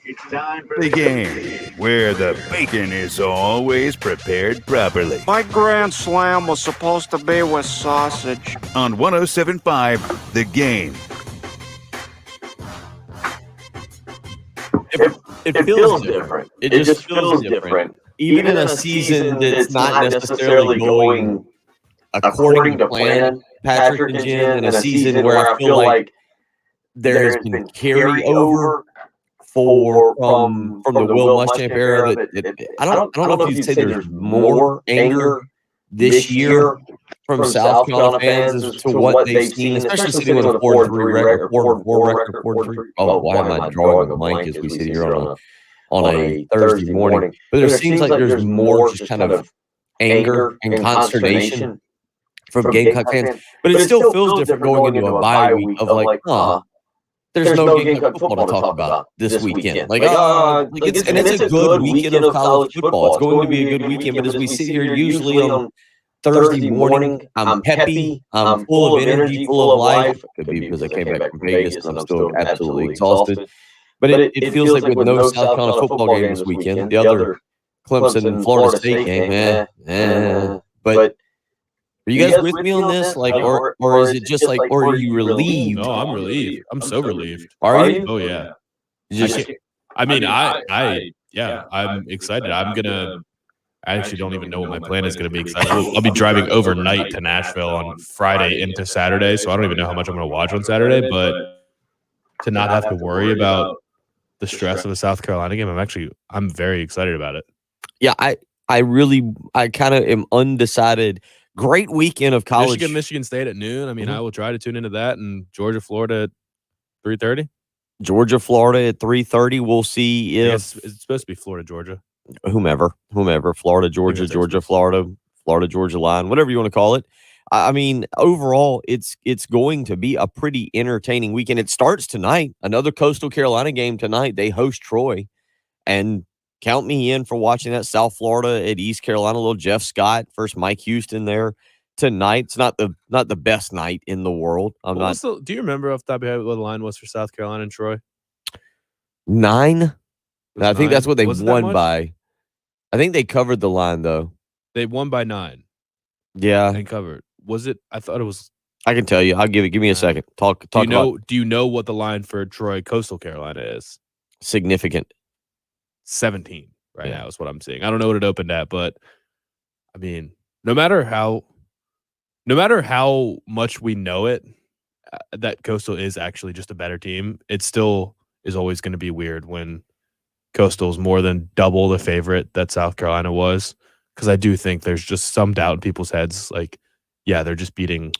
The game where the bacon is always prepared properly. My grand slam was supposed to be with sausage. On 107.5, The Game. It feels different. It just feels different. Even in a season that's not necessarily going according to plan, Patrick and Jen, in a season where I feel like there has been carryover from the Will Muschamp era. I don't know if you'd say there's more anger this year from South Carolina fans as to what they've seen, especially sitting with a 4-3 record, 4-4 record, 4-3. Oh, why am I drawing a blank as we sit here on a Thursday morning? But there seems like there's more just kind of anger and consternation from Gamecock fans. But it still feels different going into a bye week of like, there's no Gamecock football to talk about this weekend. It's a good weekend of college football. It's going to be a good weekend. But as we sit here usually on Thursday morning, I'm peppy, I'm full of energy, full of life. Could be because I came back from Vegas and I'm still absolutely exhausted. But it feels like with no South Carolina football game this weekend, the other Clemson and Florida State game, But are you guys with me on this? Like, or is it just like, or are you relieved? No, I'm relieved. I'm so relieved. Are you? Oh yeah. I'm excited. I actually don't even know what my plan is going to be. I'll be driving overnight to Nashville on Friday into Saturday, so I don't even know how much I'm going to watch on Saturday. But to not have to worry about the stress of a South Carolina game, I'm very excited about it. Yeah, I kind of am undecided. Great weekend of college. Michigan State at noon. I will try to tune into that, and Georgia, Florida at 3:30. Georgia, Florida at 3:30. We'll see if it's supposed to be Florida, Georgia. Whomever. Florida, Georgia, Florida, Georgia line, whatever you want to call it. Overall, it's going to be a pretty entertaining weekend. It starts tonight. Another Coastal Carolina game tonight. They host Troy, and count me in for watching that. South Florida at East Carolina. Little Jeff Scott versus Mike Houston there tonight. It's not the best night in the world. Do you remember off the top of your head what the line was for South Carolina and Troy? 9. I think that's what they won by. I think they covered the line though. They won by 9. Yeah, they covered. Was it? I thought it was. I can tell you. I'll give me a second. Talk. Do you know what the line for Troy Coastal Carolina is? Significant. 17 now is what I'm seeing. I don't know what it opened at, but no matter how much we know it, that Coastal is actually just a better team. It still is always going to be weird when Coastal's more than double the favorite that South Carolina was, because I do think there's just some doubt in people's heads. Like, yeah, they're beating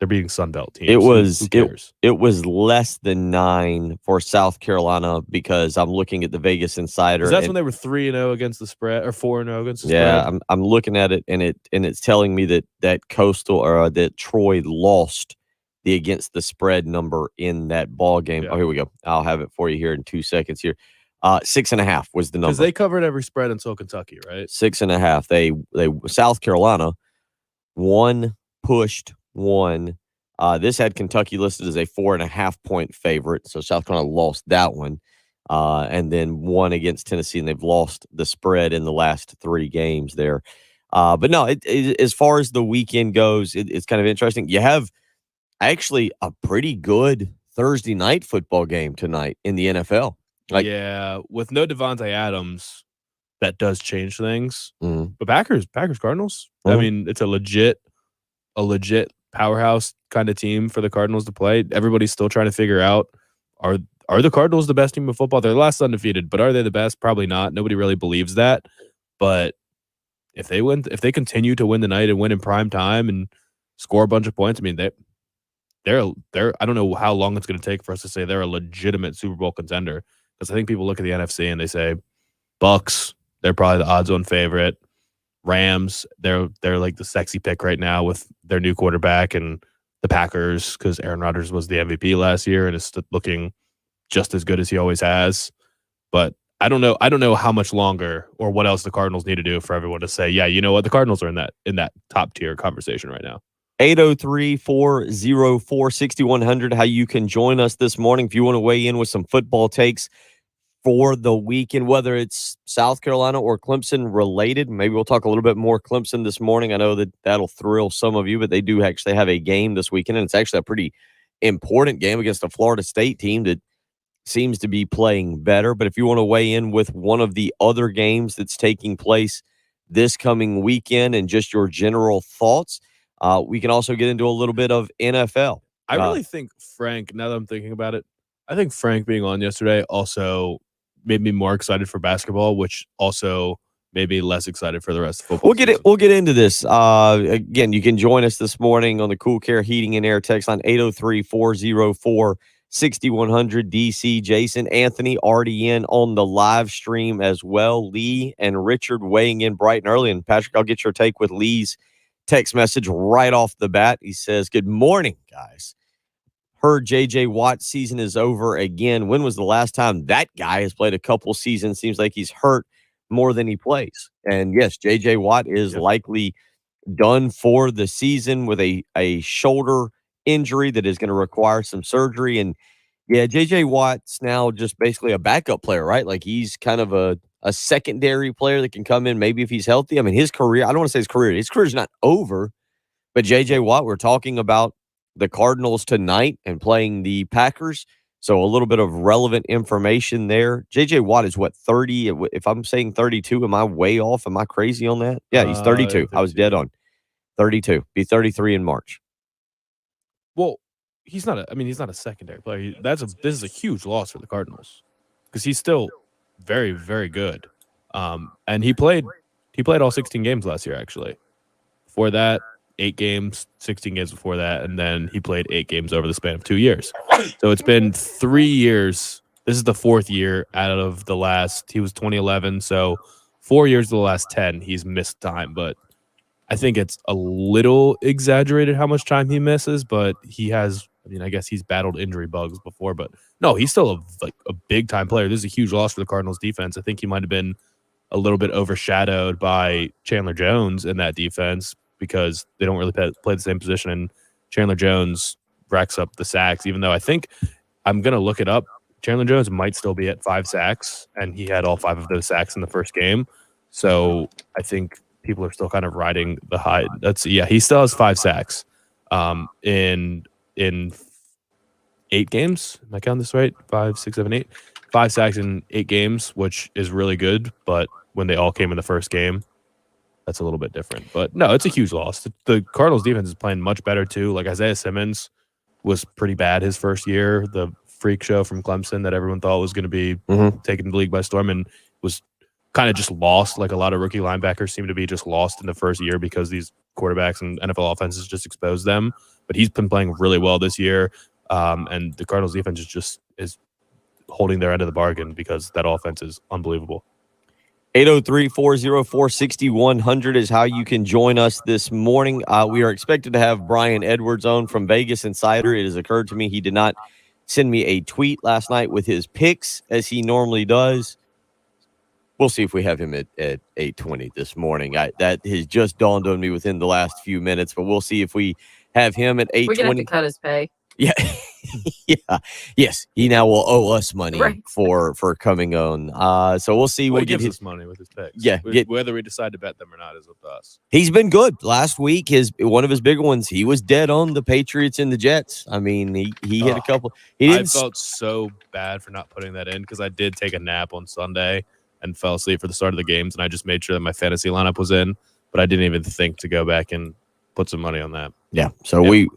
Sunbelt teams. It was less than 9 for South Carolina because I'm looking at the Vegas Insider. That's when they were 3-0 against the spread, or 4-0 against the spread. Yeah, I'm looking at it, and it's telling me that Coastal or that Troy lost the against the spread number in that ball game. Yeah. Oh, here we go. I'll have it for you here in 2 seconds here. 6.5 was the number. Because they covered every spread until Kentucky, right? 6.5. They South Carolina won, pushed, won. This had Kentucky listed as a 4.5 point favorite, so South Carolina lost that one, and then won against Tennessee, and they've lost the spread in the last 3 games there. But no, as far as the weekend goes, it's kind of interesting. You have actually a pretty good Thursday night football game tonight in the NFL. With no Devontae Adams, that does change things. Mm. But Packers, Cardinals. Mm. It's a legit powerhouse kind of team for the Cardinals to play. Everybody's still trying to figure out, are the Cardinals the best team of football? They're the last undefeated, but are they the best? Probably not. Nobody really believes that. But if they continue to win the night and win in prime time and score a bunch of points, they're I don't know how long it's going to take for us to say they're a legitimate Super Bowl contender. Because I think people look at the NFC and they say, Bucks, they're probably the odds-on favorite. Rams, they're like the sexy pick right now with their new quarterback, and the Packers, because Aaron Rodgers was the MVP last year and is looking just as good as he always has. But I don't know how much longer or what else the Cardinals need to do for everyone to say, yeah, you know what, the Cardinals are in that top tier conversation right now. 803-404-6100, how you can join us this morning if you want to weigh in with some football takes. for the weekend, whether it's South Carolina or Clemson related. Maybe we'll talk a little bit more Clemson this morning. I know that that'll thrill some of you, but they do actually have a game this weekend, and it's actually a pretty important game against a Florida State team that seems to be playing better. But if you want to weigh in with one of the other games that's taking place this coming weekend and just your general thoughts, we can also get into a little bit of NFL. I really think Frank, now that I'm thinking about it, I think Frank being on yesterday also made me more excited for basketball, which also made me less excited for the rest of football. We'll get into this. Again, you can join us this morning on the Cool Care Heating and Air text line 803-404-6100 DC. Jason, Anthony already in on the live stream as well. Lee and Richard weighing in bright and early. And Patrick, I'll get your take with Lee's text message right off the bat. He says, "Good morning, guys. Heard J.J. Watt's season is over again. When was the last time that guy has played a couple seasons? Seems like he's hurt more than he plays." And yes, J.J. Watt is likely done for the season with a shoulder injury that is going to require some surgery. And yeah, J.J. Watt's now just basically a backup player, right? Like he's kind of a secondary player that can come in maybe if he's healthy. I mean, his career, I don't want to say his career's not over, but J.J. Watt, we're talking about the Cardinals tonight and playing the Packers. So a little bit of relevant information there. J.J. Watt is what, 30? If I'm saying 32, am I way off? Am I crazy on that? Yeah, he's 32. I was dead on. 32. Be 33 in March. Well, he's not a secondary player. This is a huge loss for the Cardinals because he's still very, very good. And he played all 16 games last year, actually. Before that, 8 games, 16 games before that, and then he played 8 games over the span of 2 years. So it's been 3 years. This is the 4th year out of the last. He was 2011, so 4 years of the last 10 he's missed time. But I think it's a little exaggerated how much time he misses. But he has. I mean, I guess he's battled injury bugs before, but no, he's still a big time player. This is a huge loss for the Cardinals defense. I think he might have been a little bit overshadowed by Chandler Jones in that defense, because they don't really play the same position, and Chandler Jones racks up the sacks, even though I think I'm going to look it up. Chandler Jones might still be at 5 sacks, and he had all 5 of those sacks in the first game. So I think people are still kind of riding the high. He still has 5 sacks in 8 games. Am I counting this right? 5, 6, 7, 8. 5 sacks in 8 games, which is really good. But when they all came in the first game, that's a little bit different. But no, it's a huge loss. The Cardinals defense is playing much better too. Like Isaiah Simmons was pretty bad his first year. The freak show from Clemson that everyone thought was going to be taking the league by storm, and was kind of just lost. Like a lot of rookie linebackers seem to be just lost in the first year because these quarterbacks and NFL offenses just expose them. But he's been playing really well this year. And the Cardinals defense is holding their end of the bargain because that offense is unbelievable. 803-404-6100 is how you can join us this morning. We are expected to have Brian Edwards on from Vegas Insider. It has occurred to me he did not send me a tweet last night with his picks as he normally does. We'll see if we have him at 8:20 this morning. That has just dawned on me within the last few minutes, but we'll see if we have him at 8:20. We're going to have to cut his pay. Yeah. Yeah. Yes. He now will owe us money for coming on. So we'll see. Well, he gives us money with his picks. Yeah. Whether we decide to bet them or not is up to us. He's been good. Last week, one of his big ones, he was dead on the Patriots and the Jets. I mean, he hit a couple. I felt so bad for not putting that in because I did take a nap on Sunday and fell asleep for the start of the games, and I just made sure that my fantasy lineup was in, but I didn't even think to go back and put some money on that. Yeah. So we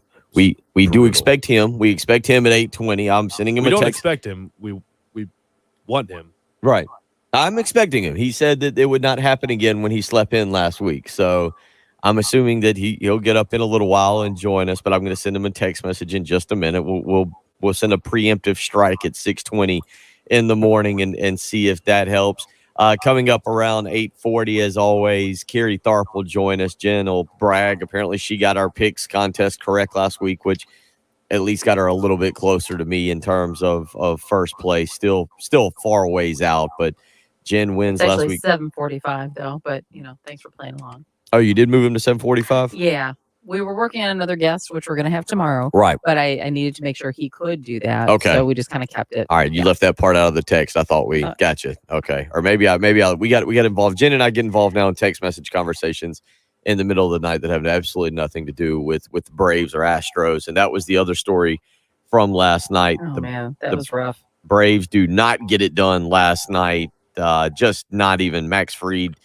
do expect him. We expect him at 8:20. I'm sending him a text. We don't expect him. We want him. Right. I'm expecting him. He said that it would not happen again when he slept in last week. So I'm assuming that he'll get up in a little while and join us, but I'm going to send him a text message in just a minute. We'll send a preemptive strike at 6:20 in the morning and see if that helps. Coming up around 8:40, as always, Carrie Tharp will join us. Jen will brag. Apparently, she got our picks contest correct last week, which at least got her a little bit closer to me in terms of first place. Still far ways out, but Jen wins it's last week. 7:45 though, but thanks for playing along. Oh, you did move him to 7:45? Yeah. we were working on another guest, which we're going to have tomorrow. Right. But I needed to make sure he could do that. Okay. So we just kind of kept it. All right. You left that part out of the text. I thought we gotcha. Okay. Or maybe we got involved. Jen and I get involved now in text message conversations in the middle of the night that have absolutely nothing to do with Braves or Astros. And that was the other story from last night. Oh, man. That was rough. Braves do not get it done last night. Just not even. Max Fried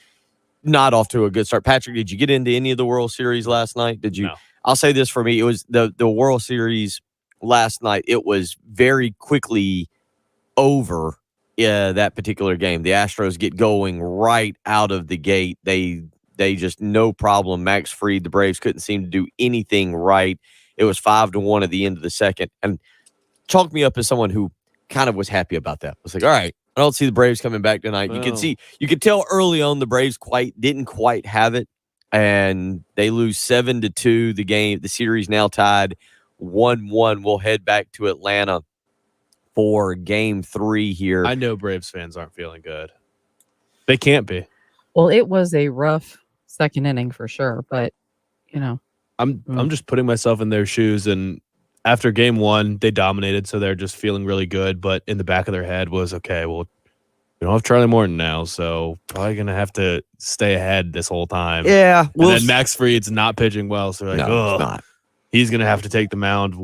not off to a good start. Patrick, did you get into any of the World Series last night? Did you? No. I'll say this for me. It was the World Series last night. It was very quickly over that particular game. The Astros get going right out of the gate. They just no problem. Max Fried, the Braves couldn't seem to do anything right. It was 5-1 at the end of the second. And chalked me up as someone who kind of was happy about that. I was like, all right, I don't see the Braves coming back tonight. Well, You could tell early on the Braves didn't quite have it, and they lose 7-2. The series now tied 1-1. We'll head back to Atlanta for Game 3 here. I know Braves fans aren't feeling good. They can't be. Well, it was a rough second inning for sure, but I'm just putting myself in their shoes, and after Game 1, they dominated, so they're just feeling really good. But in the back of their head was, okay, well, we don't have Charlie Morton now, so probably gonna have to stay ahead this whole time. Yeah, and then Max Fried's not pitching well, so they're like, no, not. He's gonna have to take the mound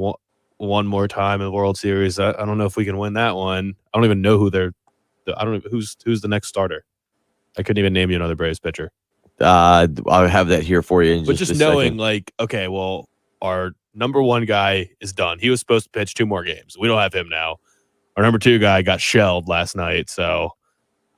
one more time in the World Series. I don't know if we can win that one. I don't even know who I don't know who's the next starter. I couldn't even name you another Braves pitcher. I'll have that here for you. But just knowing, like, okay, well, our number one guy is done. He was supposed to pitch 2 more games. We don't have him now. Our number 2 guy got shelled last night. So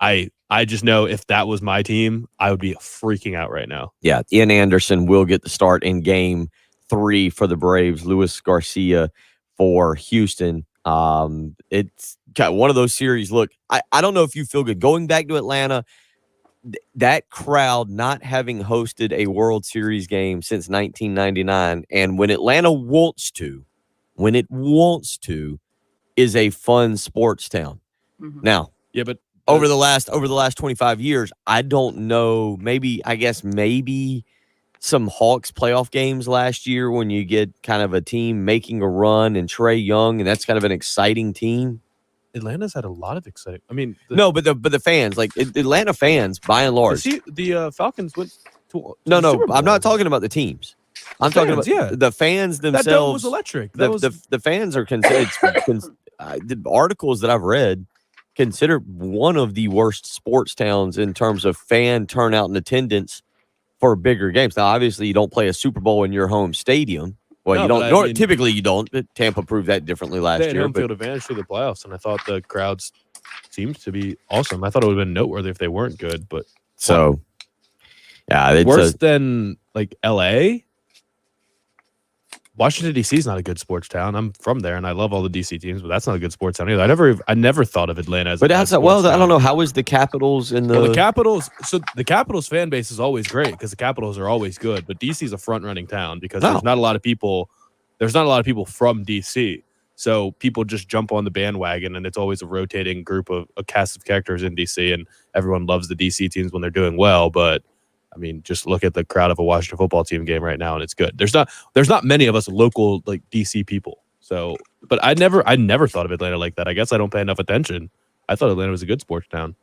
I just know if that was my team, I would be freaking out right now. Yeah, Ian Anderson will get the start in Game 3 for the Braves. Luis Garcia for Houston. It's got one of those series. Look, I don't know if you feel good going back to Atlanta. That crowd not having hosted a World Series game since 1999, and when Atlanta wants to, is a fun sports town. Mm-hmm. Now, yeah, but over the last 25 years, I don't know. Maybe some Hawks playoff games last year when you get kind of a team making a run and Trae Young, and that's kind of an exciting team. Atlanta's had a lot of exciting. I mean, but the fans, like Atlanta fans, by and large. The Falcons went to. No, I'm not talking about the teams. I'm talking about the fans themselves. That dome was electric. The fans are considered. The articles that I've read consider one of the worst sports towns in terms of fan turnout and attendance for bigger games. Now, obviously, you don't play a Super Bowl in your home stadium. Well, you don't. Typically, you don't. Tampa proved that differently last year. They had home field advantage through the playoffs, and I thought the crowds seemed to be awesome. I thought it would have been noteworthy if they weren't good, but yeah, it's worse than like LA. Washington D.C. is not a good sports town. I'm from there, and I love all the D.C. teams, but that's not a good sports town either. I never thought of Atlanta as. But that's I don't know how is the Capitals in the Capitals. So the Capitals fan base is always great because the Capitals are always good. But D.C. is a front running town because there's not a lot of people. There's not a lot of people from D.C. So people just jump on the bandwagon, and it's always a rotating group of a cast of characters in D.C. And everyone loves the D.C. teams when they're doing well, but. I mean, just look at the crowd of a Washington football team game right now, and it's good. There's not many of us local like DC people. So, but I never thought of Atlanta like that. I guess I don't pay enough attention. I thought Atlanta was a good sports town.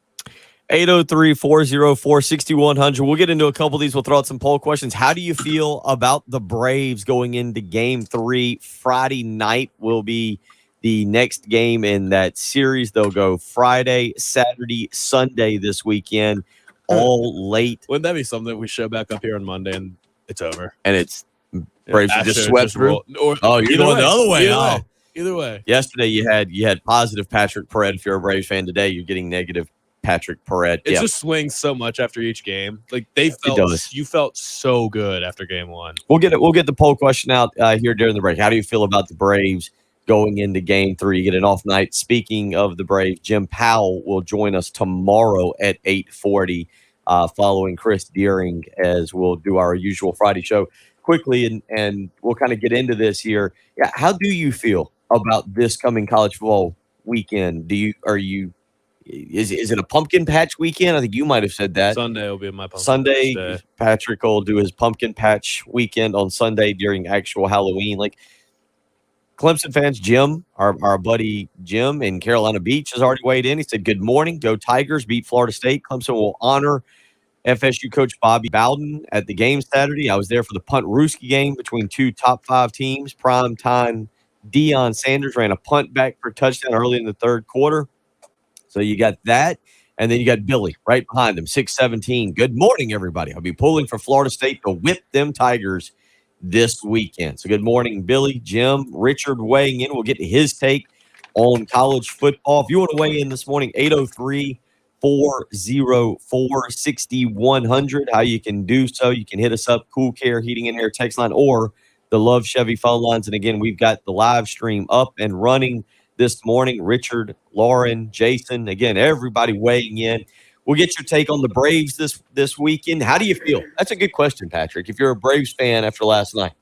803-404-6100. We'll get into a couple of these. We'll throw out some poll questions. How do you feel about the Braves going into Game 3? Friday night will be the next game in that series. They'll go Friday, Saturday, Sunday this weekend. All late. Wouldn't that be something we show back up here on Monday and it's over? And it's Braves just swept through. You're going the other way. Either way. Yesterday you had positive Patrick Perret. If you're a Braves fan today, you're getting negative Patrick Perret. It just swings so much after each game. Like you felt so good after Game 1. We'll get the poll question out here during the break. How do you feel about the Braves going into Game 3? You get an off night. Speaking of the Braves, Jim Powell will join us tomorrow at 8:40. Following Chris Deering, as we'll do our usual Friday show quickly, and we'll kind of get into this here. Yeah, how do you feel about this coming college football weekend? Are you Is it a pumpkin patch weekend? I think you might have said that. Sunday will be my pumpkin Sunday, patch day. Patrick will do his pumpkin patch weekend on Sunday during actual Halloween. Like Clemson fans, Jim, our buddy Jim in Carolina Beach has already weighed in. He said, "Good morning, go Tigers, beat Florida State. Clemson will honor FSU coach Bobby Bowden at the game Saturday. I was there for the punt Rooski game between two top 5 teams. Prime time, Deion Sanders ran a punt back for a touchdown early in the third quarter. So you got that. And then you got Billy right behind him, 617. Good morning, everybody. I'll be pulling for Florida State to whip them Tigers this weekend. So good morning, Billy, Jim, Richard weighing in. We'll get to his take on college football. If you want to weigh in this morning, 803 404 6100. How you can do so, you can hit us up, Cool Care Heating and Air text line or the Love Chevy phone lines. And again, we've got the live stream up and running this morning. Richard, Lauren, Jason, again, everybody weighing in. We'll get your take on the Braves this weekend. How do you feel? That's a good question, Patrick. If you're a Braves fan after last night,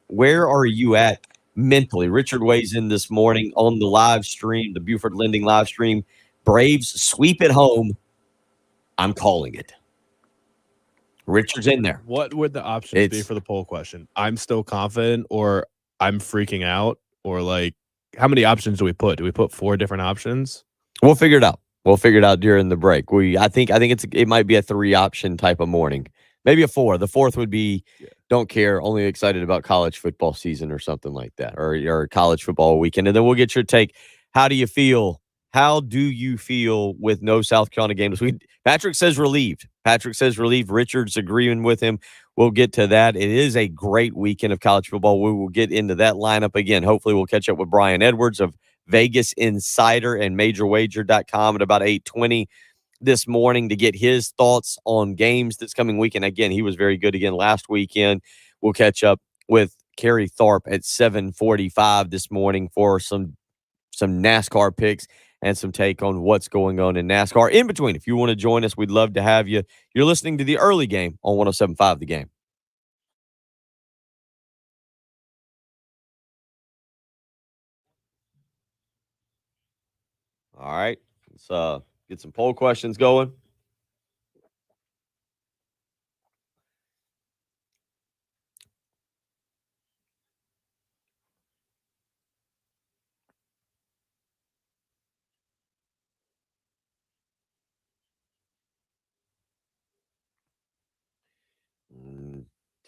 where are you at mentally? Richard weighs in this morning on the live stream, the Buford Lending live stream. Braves sweep at home. I'm calling it. Richard's in there. What would the options be for the poll question? I'm still confident, or I'm freaking out, or like, how many options do we put? Do we put 4 different options? We'll figure it out. We'll figure it out during the break. I think it might be a 3 option type of morning. Maybe a 4. The 4th would be don't care, only excited about college football season or something like that, or college football weekend. And then we'll get your take. How do you feel? How do you feel with no South Carolina games? Patrick says relieved. Richard's agreeing with him. We'll get to that. It is a great weekend of college football. We will get into that lineup again. Hopefully, we'll catch up with Brian Edwards of Vegas Insider and MajorWager.com at about 8:20 this morning to get his thoughts on games this coming weekend. Again, he was very good again last weekend. We'll catch up with Kerry Tharp at 7:45 this morning for some NASCAR picks and some take on what's going on in NASCAR. In between, if you want to join us, we'd love to have you. You're listening to the early game on 107.5 The Game. All right, let's get some poll questions going.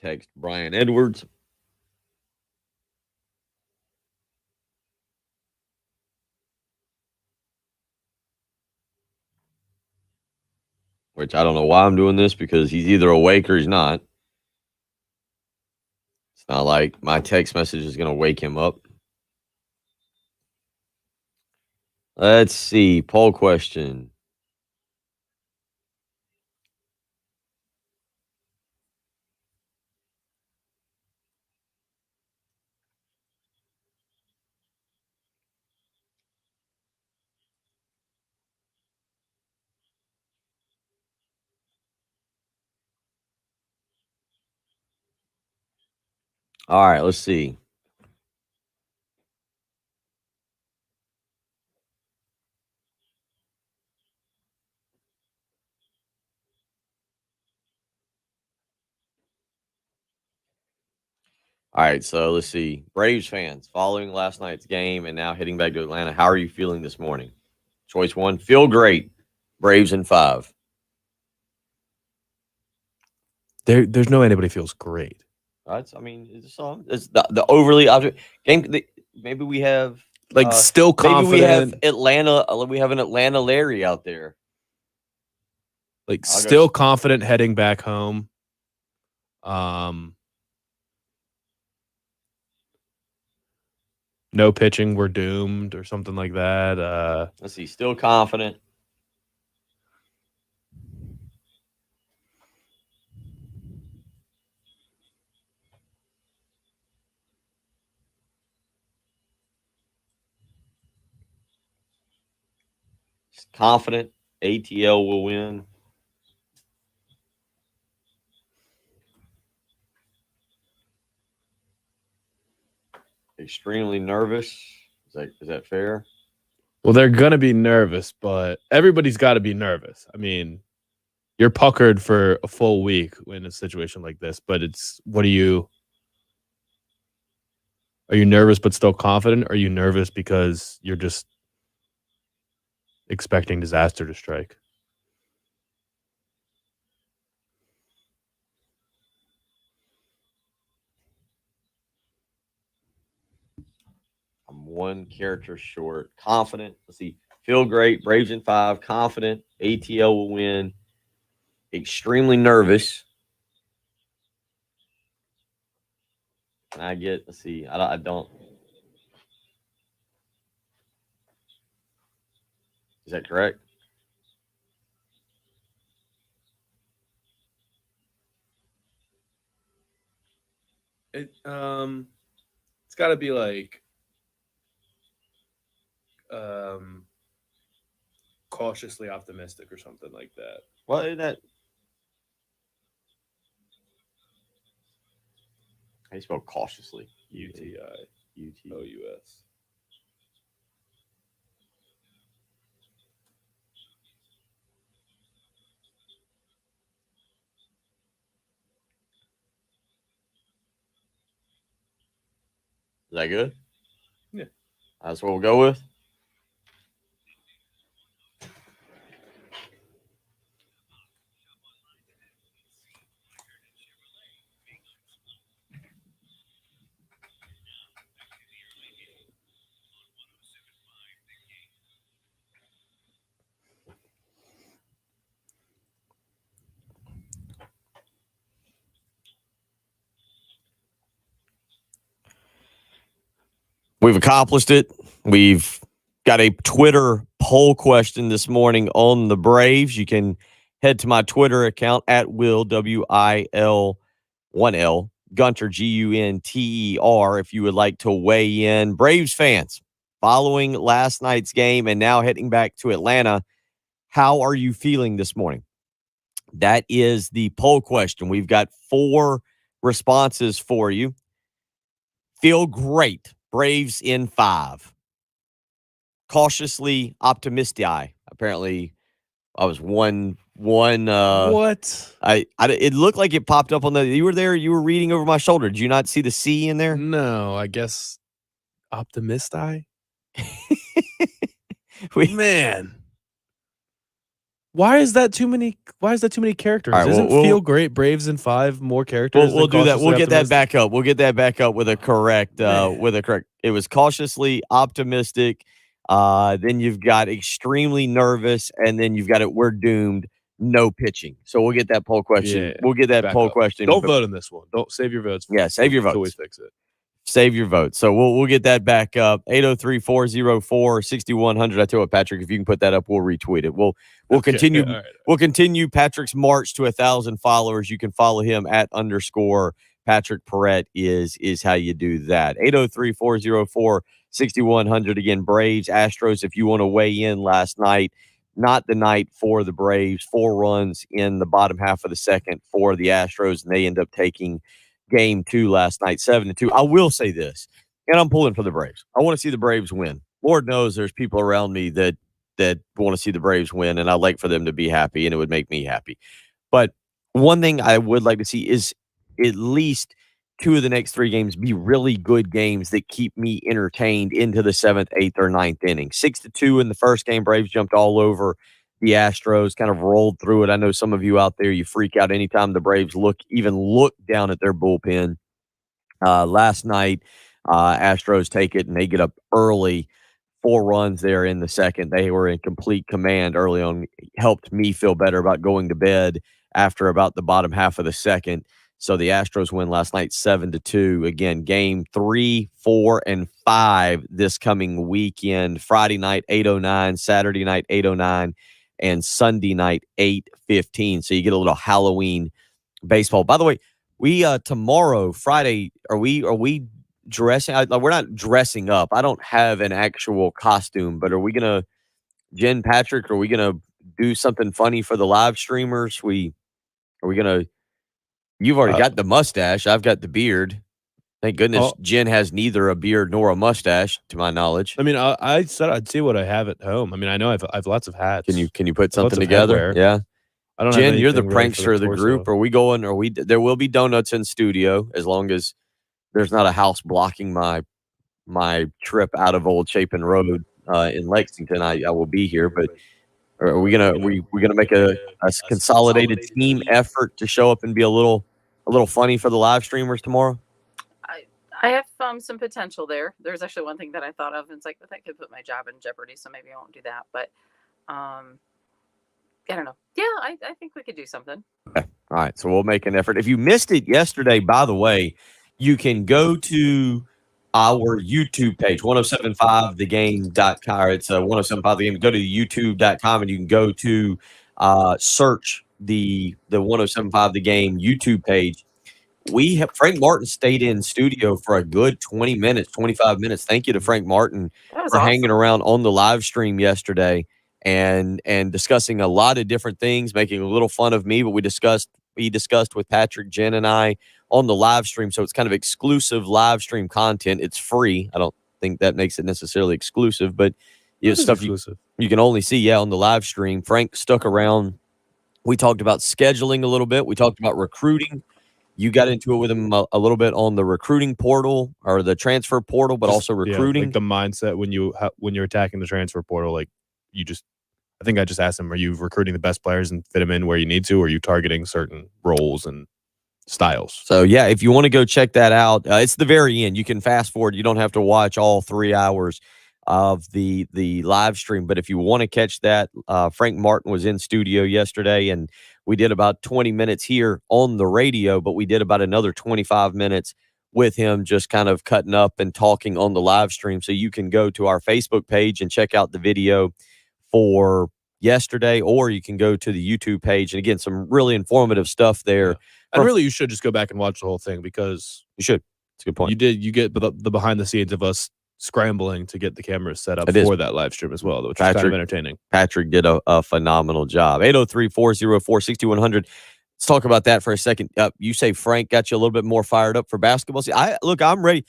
Text Brian Edwards. Which I don't know why I'm doing this, because he's either awake or he's not. It's not like my text message is going to wake him up. Let's see. Poll question. All right, let's see. All right, so let's see. Braves fans following last night's game and now heading back to Atlanta. How are you feeling this morning? Choice 1, feel great. Braves in 5. There's no way anybody feels great. Right? I mean, it's the overly object game. Maybe we have still confident. Maybe we have Atlanta. We have an Atlanta Larry out there. Still confident heading back home. No pitching, we're doomed, or something like that. Let's see. Still confident. Confident ATL will win. Extremely nervous. Is that fair? Well, they're going to be nervous, but everybody's got to be nervous. I mean, you're puckered for a full week in a situation like this, but are you nervous but still confident? Or are you nervous because you're just expecting disaster to strike? I'm one character short. Confident. Let's see. Feel great. Braves in 5. Confident. ATL will win. Extremely nervous. And I get, let's see. I don't. Is that correct? It's got to be like cautiously optimistic or something like that. Well, isn't that? How do you spell cautiously? UTIOUS. Is that good? Yeah. That's what we'll go with. We've accomplished it. We've got a Twitter poll question this morning on the Braves. You can head to my Twitter account at Will, WIL1L, Gunter, GUNTER, if you would like to weigh in. Braves fans, following last night's game and now heading back to Atlanta, how are you feeling this morning? That is the poll question. We've got 4 responses for you. Feel great. Braves in 5. Cautiously optimistic. Apparently, I was one. What? It looked like it popped up on the. You were there. You were reading over my shoulder. Did you not see the C in there? No, I guess optimisti. Man, why is that too many characters? All right, Isn't feel great Braves in 5 more characters? We'll do that. We'll get that optimistic? back up. We'll get that back up with a correct. It was cautiously optimistic. Then you've got extremely nervous, and then you've got it. We're doomed. No pitching. So we'll get that poll question. Yeah, We'll get that poll question. Don't vote on this one. Don't save your votes. Yeah, save your until votes. we fix it. Save your vote. So we'll get that back up. 803-404-6100. I tell you what, Patrick, if you can put that up, we'll retweet it. We'll continue. All right. We'll continue Patrick's march to 1,000 followers. You can follow him at _ Patrick Perrette is how you do that. 803-404-6100. Again, Braves, Astros, if you want to weigh in last night, not the night for the Braves. 4 runs in the bottom half of the second for the Astros, and they end up taking Game 2 last night, 7-2. I will say this, and I'm pulling for the Braves. I want to see the Braves win. Lord knows there's people around me that want to see the Braves win, and I'd like for them to be happy, and it would make me happy. But one thing I would like to see is at least 2 of the next 3 games be really good games that keep me entertained into the 7th, 8th, or 9th inning. 6-2 in the first game. Braves jumped all over the Astros, kind of rolled through it. I know some of you out there, you freak out anytime the Braves look down at their bullpen. Last night, Astros take it, and they get up early. 4 runs there in the second. They were in complete command early on. Helped me feel better about going to bed after about the bottom half of the second. So the Astros win last night 7-2. Again, game 3, 4, and 5 this coming weekend. Friday night, 8:09. Saturday night, 8:09. And Sunday night, 8:15. So you get a little Halloween baseball. By the way, we tomorrow, Friday, are we dressing? We're not dressing up. I don't have an actual costume, but are we gonna, Jen, Patrick? Are we gonna do something funny for the live streamers? Are we gonna? You've already got the mustache. I've got the beard. Thank goodness Oh. Jen has neither a beard nor a mustache, to my knowledge. I mean, I said I'd see what I have at home. I mean, I know I've lots of hats. Can you put I have lots something of together? headwear. Yeah. I don't have Jen, you're the anything really for prankster of the group. torso. Are we going? There will be donuts in studio as long as there's not a house blocking my trip out of Old Chapin Road in Lexington. I will be here, but are we gonna make a consolidated team effort to show up and be a little funny for the live streamers tomorrow? I have some potential there. There's actually one thing that I thought of, and it's like that could put my job in jeopardy, so maybe I won't do that. But I don't know. Yeah, I think we could do something. Okay. All right, so we'll make an effort. If you missed it yesterday, by the way, you can go to our YouTube page, 1075thegame.com. Or it's 1075thegame. Go to youtube.com and you can go to search the 1075 The Game YouTube page. Frank Martin stayed in studio for a good 20 minutes, 25 minutes. Thank you to Frank Martin for hanging around on the live stream yesterday and discussing a lot of different things, making a little fun of me, but he discussed with Patrick, Jen, and I on the live stream. So it's kind of exclusive live stream content. It's free. I don't think that makes it necessarily exclusive, but it's stuff you can only see on the live stream. Frank stuck around. We talked about scheduling a little bit. We talked about recruiting. You got into it with him a little bit on the recruiting portal or the transfer portal, but also recruiting. Like the mindset when you're attacking the transfer portal, like I think I just asked him, are you recruiting the best players and fit them in where you need to, or are you targeting certain roles and styles? So yeah, if you want to go check that out, it's the very end. You can fast forward. You don't have to watch all 3 hours of the live stream. But if you want to catch that, Frank Martin was in studio yesterday, and we did about 20 minutes here on the radio, but we did about another 25 minutes with him just kind of cutting up and talking on the live stream. So you can go to our Facebook page and check out the video for yesterday, or you can go to the YouTube page. And again, some really informative stuff there. Yeah. And really, you should just go back and watch the whole thing you should. It's a good point. You get the behind the scenes of us scrambling to get the cameras set up for that live stream as well, which is kind of entertaining. Patrick did a phenomenal job. 803-404-6100. Let's talk about that for a second. You say Frank got you a little bit more fired up for basketball. See, I'm ready.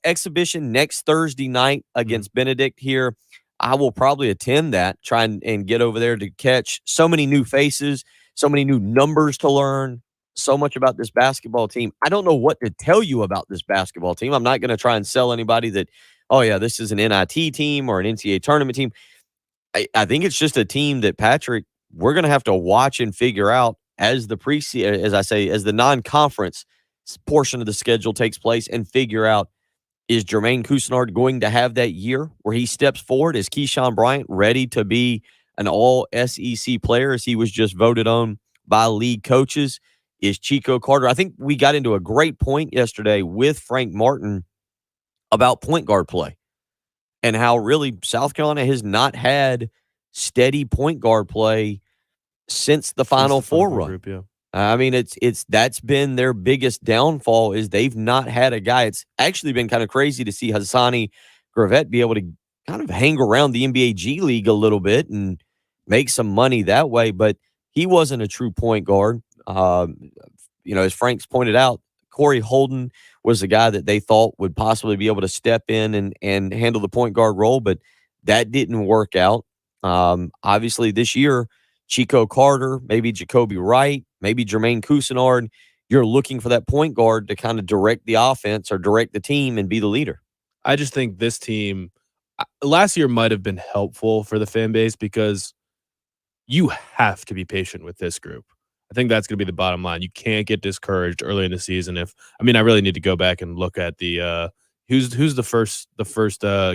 Exhibition next Thursday night against Benedict here. I will probably attend that, try and get over there to catch so many new faces, so many new numbers to learn, so much about this basketball team. I don't know what to tell you about this basketball team. I'm not going to try and sell anybody that, oh, yeah, this is an NIT team or an NCAA tournament team. I think it's just a team that, Patrick, we're going to have to watch and figure out as the non-conference portion of the schedule takes place and figure out, is Jermaine Cousinard going to have that year where he steps forward? Is Keyshawn Bryant ready to be an all-SEC player as he was just voted on by league coaches? Is Chico Carter? I think we got into a great point yesterday with Frank Martin about point guard play and how really South Carolina has not had steady point guard play since the Final Four run. Group, yeah. I mean, that's been their biggest downfall is they've not had a guy. It's actually been kind of crazy to see Hassani Gravett be able to kind of hang around the NBA G League a little bit and make some money that way, but he wasn't a true point guard. As Frank's pointed out, Corey Holden was the guy that they thought would possibly be able to step in and handle the point guard role, but that didn't work out. Obviously, this year, Chico Carter, maybe Jacoby Wright, maybe Jermaine Cousinard, you're looking for that point guard to kind of direct the offense or direct the team and be the leader. I just think this team last year might have been helpful for the fan base because you have to be patient with this group. I think that's going to be the bottom line. You can't get discouraged early in the season. I really need to go back and look at the who's the first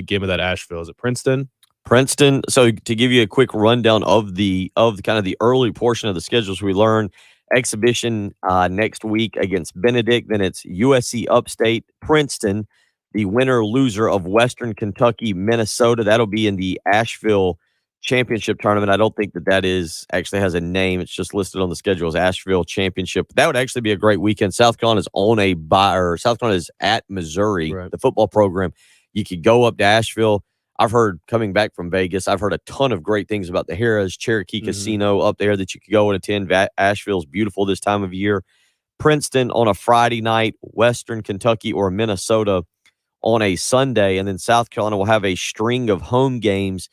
game of that Asheville. Is it Princeton? Princeton. So to give you a quick rundown of the kind of the early portion of the schedules, we learned exhibition next week against Benedict. Then it's USC Upstate, Princeton, the winner-loser of Western Kentucky, Minnesota. That'll be in the Asheville Championship Tournament. I don't think that is actually has a name. It's just listed on the schedule as Asheville Championship. That would actually be a great weekend. South Carolina's on a bye, or South Carolina is at Missouri, right. The football program. You could go up to Asheville. I've heard, coming back from Vegas, I've heard a ton of great things about the Harrah's Cherokee Casino up there that you could go and attend. Asheville's beautiful this time of year. Princeton on a Friday night, Western Kentucky or Minnesota on a Sunday, and then South Carolina will have a string of home games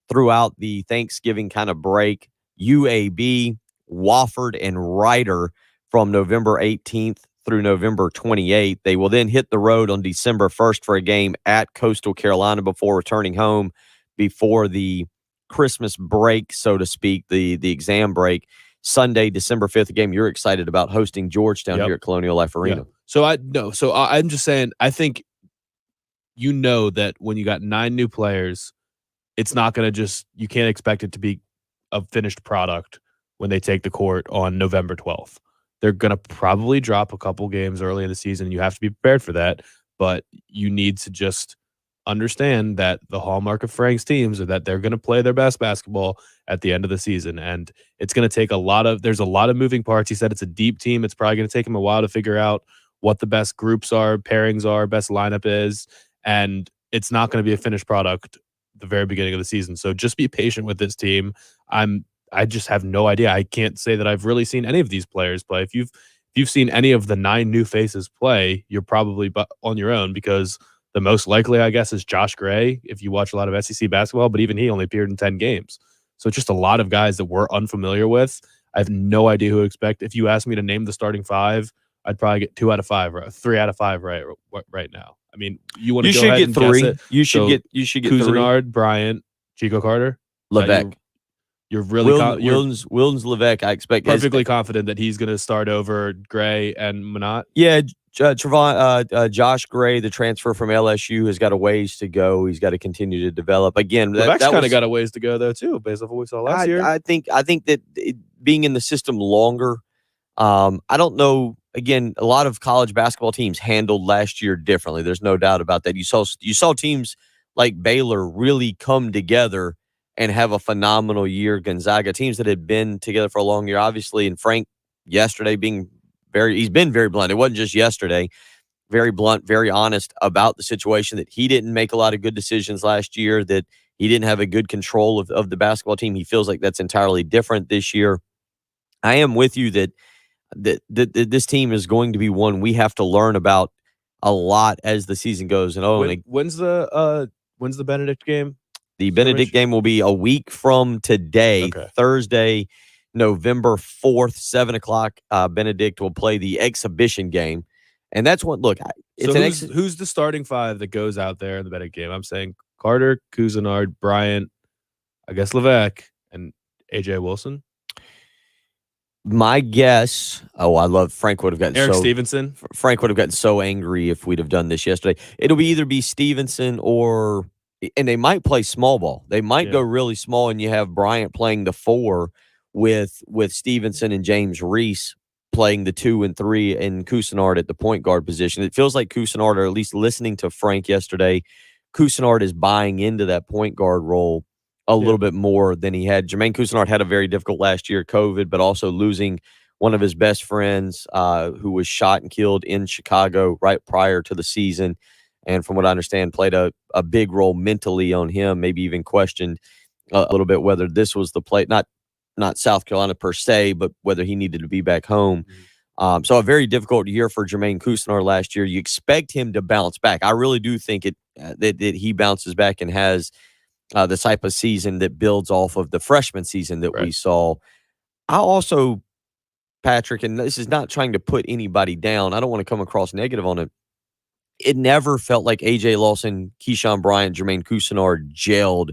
throughout the Thanksgiving kind of break. UAB, Wofford, and Rider from November 18th through November 28th. They will then hit the road on December 1st for a game at Coastal Carolina before returning home before the Christmas break, so to speak, the exam break. Sunday, December 5th, a game you're excited about, hosting Georgetown here at Colonial Life Arena. Yeah. So I'm just saying, I think that when you got 9 new players, it's not going to you can't expect it to be a finished product when they take the court on November 12th. They're going to probably drop a couple games early in the season. You have to be prepared for that, but you need to just understand that the hallmark of Frank's teams are that they're going to play their best basketball at the end of the season. And it's going to take there's a lot of moving parts. He said it's a deep team. It's probably going to take him a while to figure out what the best groups are, pairings are, best lineup is. And it's not going to be a finished product at the very beginning of the season. So just be patient with this team. I just have no idea. I can't say that I've really seen any of these players play. If you've seen any of the 9 new faces play, you're probably on your own, because the most likely, I guess, is Josh Gray, if you watch a lot of SEC basketball, but even he only appeared in 10 games. So just a lot of guys that we're unfamiliar with. I have no idea who to expect. If you ask me to name the starting 5, I'd probably get 2 out of 5 or 3 out of 5 right now. I mean, you want to go ahead and guess it. You should get Cousinard, Bryant, Chico Carter, Levesque. You're really Wildens Levesque. I expect perfectly confident that he's going to start over Gray and Monat. Yeah, Josh Gray, the transfer from LSU, has got a ways to go. He's got to continue to develop. Again, Levesque's kind of got a ways to go though too, based off what we saw last year. I think that being in the system longer, I don't know. Again, a lot of college basketball teams handled last year differently. There's no doubt about that. You saw teams like Baylor really come together and have a phenomenal year. Gonzaga, teams that had been together for a long year, obviously, and Frank yesterday he's been very blunt. It wasn't just yesterday. Very blunt, very honest about the situation, that he didn't make a lot of good decisions last year, that he didn't have a good control of the basketball team. He feels like that's entirely different this year. I am with you that this team is going to be one we have to learn about a lot as the season goes. And when's the Benedict game? The Benedict game will be a week from today, Thursday, November 4th, 7 o'clock. Benedict will play the exhibition game. And that's what, look, who's the starting 5 that goes out there in the Benedict game? I'm saying Carter, Cousinard, Bryant, I guess Levesque, and A.J. Wilson. My guess, Frank would have gotten Eric Stevenson. Frank would have gotten so angry if we'd have done this yesterday. It'll either be Stevenson and they might play small ball. They might go really small, and you have Bryant playing the 4 with Stevenson and James Reese playing the 2 and 3, and Cousinard at the point guard position. It feels like Cousinard, or at least listening to Frank yesterday, Cousinard is buying into that point guard role a little bit more than he had. Jermaine Cousinard had a very difficult last year, COVID, but also losing one of his best friends who was shot and killed in Chicago right prior to the season. And from what I understand, played a big role mentally on him, maybe even questioned a little bit whether this was the play, not South Carolina per se, but whether he needed to be back home. So a very difficult year for Jermaine Cousinard last year. You expect him to bounce back. I really do think that he bounces back and has the type of season that builds off of the freshman season that we saw. I also, Patrick, and this is not trying to put anybody down, I don't want to come across negative on it. It never felt like A.J. Lawson, Keyshawn Bryant, Jermaine Cousinard gelled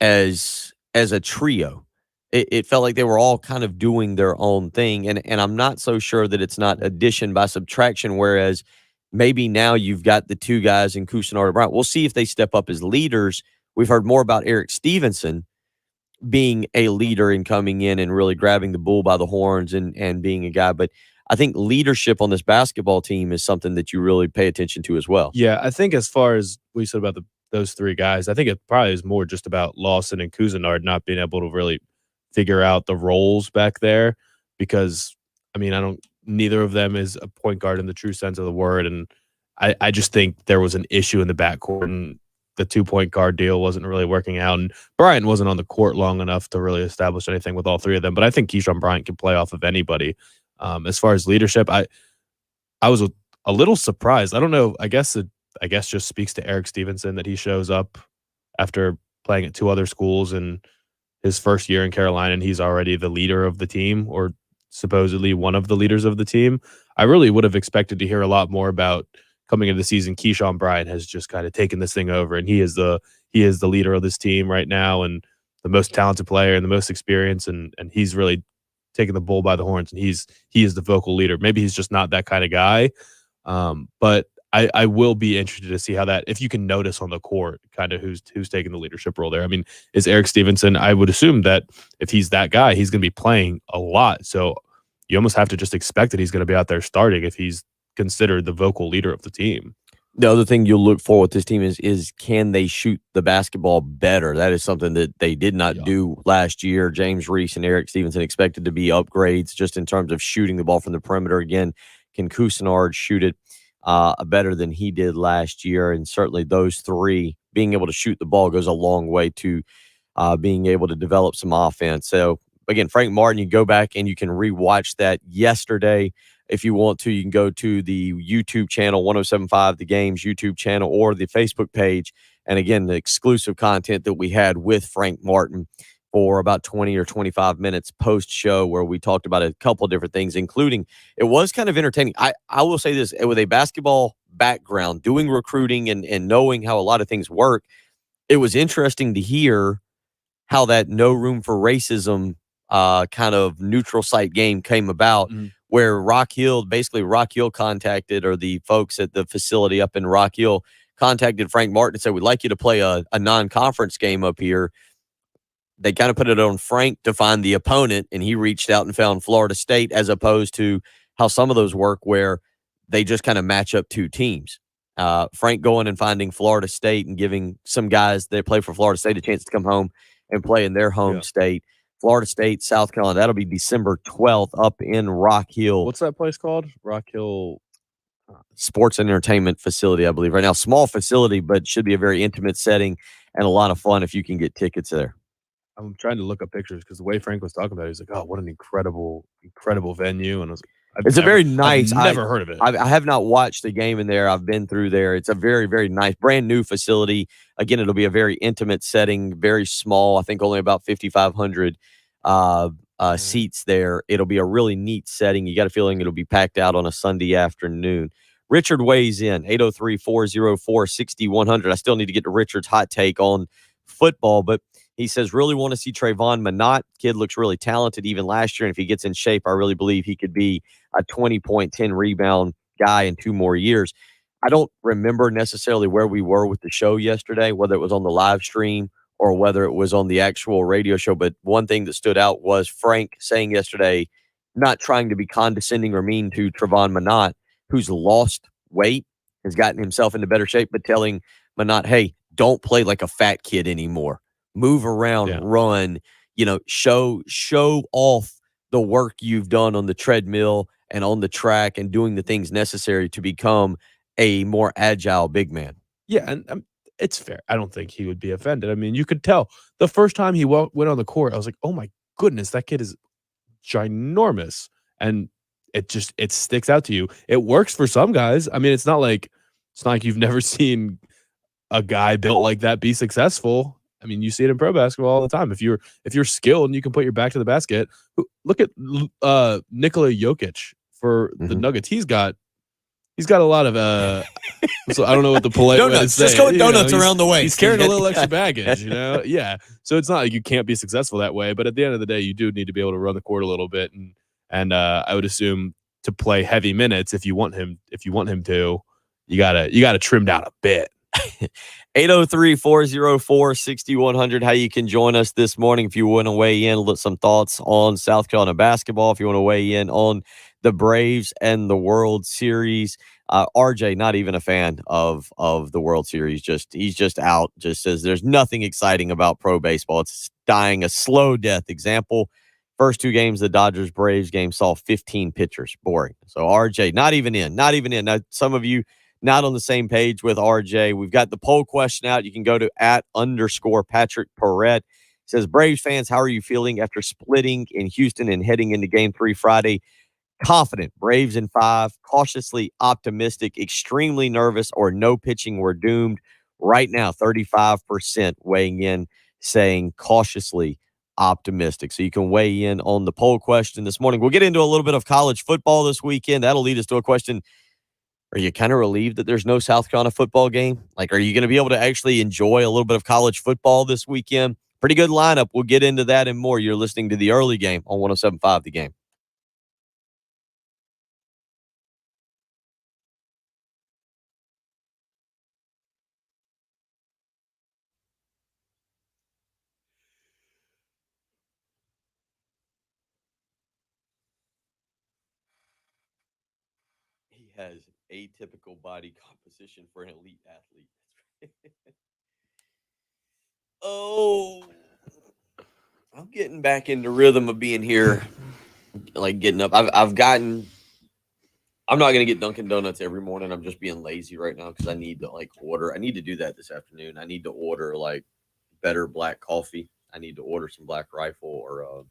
as a trio. It felt like they were all kind of doing their own thing. And I'm not so sure that it's not addition by subtraction, whereas maybe now you've got the 2 guys in Cousinard and Bryant. We'll see if they step up as leaders. We've heard more about Eric Stevenson being a leader and coming in and really grabbing the bull by the horns and being a guy. But I think leadership on this basketball team is something that you really pay attention to as well. Yeah, I think as far as we said about those 3 guys, I think it probably is more just about Lawson and Cousinard not being able to really figure out the roles back there, because, I mean, neither of them is a point guard in the true sense of the word. And I just think there was an issue in the backcourt, and the 2-point guard deal wasn't really working out. And Bryant wasn't on the court long enough to really establish anything with all 3 of them. But I think Keyshawn Bryant can play off of anybody. As far as leadership, I was a little surprised. I don't know. I guess just speaks to Eric Stevenson that he shows up after playing at 2 other schools in his first year in Carolina, and he's already the leader of the team, or supposedly one of the leaders of the team. I really would have expected to hear a lot more about coming into the season. Keyshawn Bryant has just kind of taken this thing over, and he is the leader of this team right now, and the most talented player and the most experience, and he's really taking the bull by the horns, and he is the vocal leader. Maybe he's just not that kind of guy, but I will be interested to see how that, if you can notice on the court, kind of who's taking the leadership role there. I mean, is Eric Stevenson? I would assume that if he's that guy, he's going to be playing a lot. So you almost have to just expect that he's going to be out there starting if he's considered the vocal leader of the team. The other thing you'll look for with this team is can they shoot the basketball better? That is something that they did not do last year. James Reese and Eric Stevenson expected to be upgrades just in terms of shooting the ball from the perimeter. Again, can Cousinard shoot it better than he did last year? And certainly those three, being able to shoot the ball goes a long way to being able to develop some offense. So, again, Frank Martin, you go back and you can rewatch that yesterday. If you want to, you can go to the YouTube channel, 1075 The Game's YouTube channel, or the Facebook page. And again, the exclusive content that we had with Frank Martin for about 20 or 25 minutes post-show, where we talked about a couple of different things, including it was kind of entertaining. I will say this, with a basketball background, doing recruiting and knowing how a lot of things work, it was interesting to hear how that no room for racism kind of neutral site game came about, where Rock Hill contacted, or the folks at the facility up in Rock Hill contacted Frank Martin and said, we'd like you to play a non-conference game up here. They kind of put it on Frank to find the opponent, and he reached out and found Florida State, as opposed to how some of those work where they just kind of match up two teams. Frank going and finding Florida State and giving some guys that play for Florida State a chance to come home and play in their home state. Florida State, South Carolina. That'll be December 12th up in Rock Hill. What's that place called? Rock Hill Sports and Entertainment Facility, I believe. Right now, small facility, but should be a very intimate setting and a lot of fun if you can get tickets there. I'm trying to look up pictures because the way Frank was talking about it, he's like, "Oh, what an incredible venue!" And I was like, "It's a very nice. I've never heard of it. I have not watched the game in there. I've been through there. It's a very, very nice, brand new facility. Again, it'll be a very intimate setting, very small. I think only about 5,500 seats there. It'll be a really neat setting. You got a feeling it'll be packed out on a Sunday afternoon." Richard weighs in 803-404-6100. I still need to get to Richard's hot take on football, but he says, really want to see Trayvon Minott. Kid looks really talented even last year, and if he gets in shape, I really believe he could be a 20-point, 10-rebound guy in 2 more years. I don't remember necessarily where we were with the show yesterday, whether it was on the live stream or whether it was on the actual radio show, but one thing that stood out was Frank saying yesterday, not trying to be condescending or mean to Trayvon Minott, who's lost weight, has gotten himself into better shape, but telling Minott, hey, don't play like a fat kid anymore. Move around, run, show off the work you've done on the treadmill and on the track and doing the things necessary to become a more agile big man. Yeah, and it's fair. I don't think he would be offended. I mean, you could tell the first time he went on the court, I was like, oh my goodness, that kid is ginormous. And it sticks out to you. It works for some guys. I mean, it's not like you've never seen a guy built like that be successful. I mean, you see it in pro basketball all the time. If you're skilled and you can put your back to the basket, look at Nikola Jokic for the Nuggets. He's got a lot of so I don't know what the polite way to say. Just go with donuts around the way. He's carrying a little extra baggage, Yeah. So it's not like you can't be successful that way, but at the end of the day, you do need to be able to run the court a little bit, and I would assume to play heavy minutes, if you want him to, you gotta trim down a bit. 803-404-6100. How you can join us this morning if you want to weigh in, some thoughts on South Carolina basketball, if you want to weigh in on the Braves and the World Series. RJ, not even a fan of the World Series. He's just out. Just says there's nothing exciting about pro baseball. It's dying a slow death. Example, first 2 games, the Dodgers-Braves game saw 15 pitchers. Boring. So RJ, not even in. Now, some of you not on the same page with RJ. We've got the poll question out. You can go to @_Patrick Perrette. Says, Braves fans, how are you feeling after splitting in Houston and heading into Game 3 Friday? Confident, Braves in 5. Cautiously optimistic, extremely nervous, or no pitching, we're doomed. Right now, 35% weighing in, saying cautiously optimistic. So you can weigh in on the poll question this morning. We'll get into a little bit of college football this weekend. That'll lead us to a question. Are you kind of relieved that there's no South Carolina football game? Like, are you going to be able to actually enjoy a little bit of college football this weekend? Pretty good lineup. We'll get into that and more. You're listening to the early game on 107.5 The Game. He has atypical body composition for an elite athlete. Oh, I'm getting back into rhythm of being here, like getting up. I'm not gonna get Dunkin' Donuts every morning. I'm just being lazy right now because I need to order. I need to do that this afternoon. I need to order better black coffee. I need to order some Black Rifle or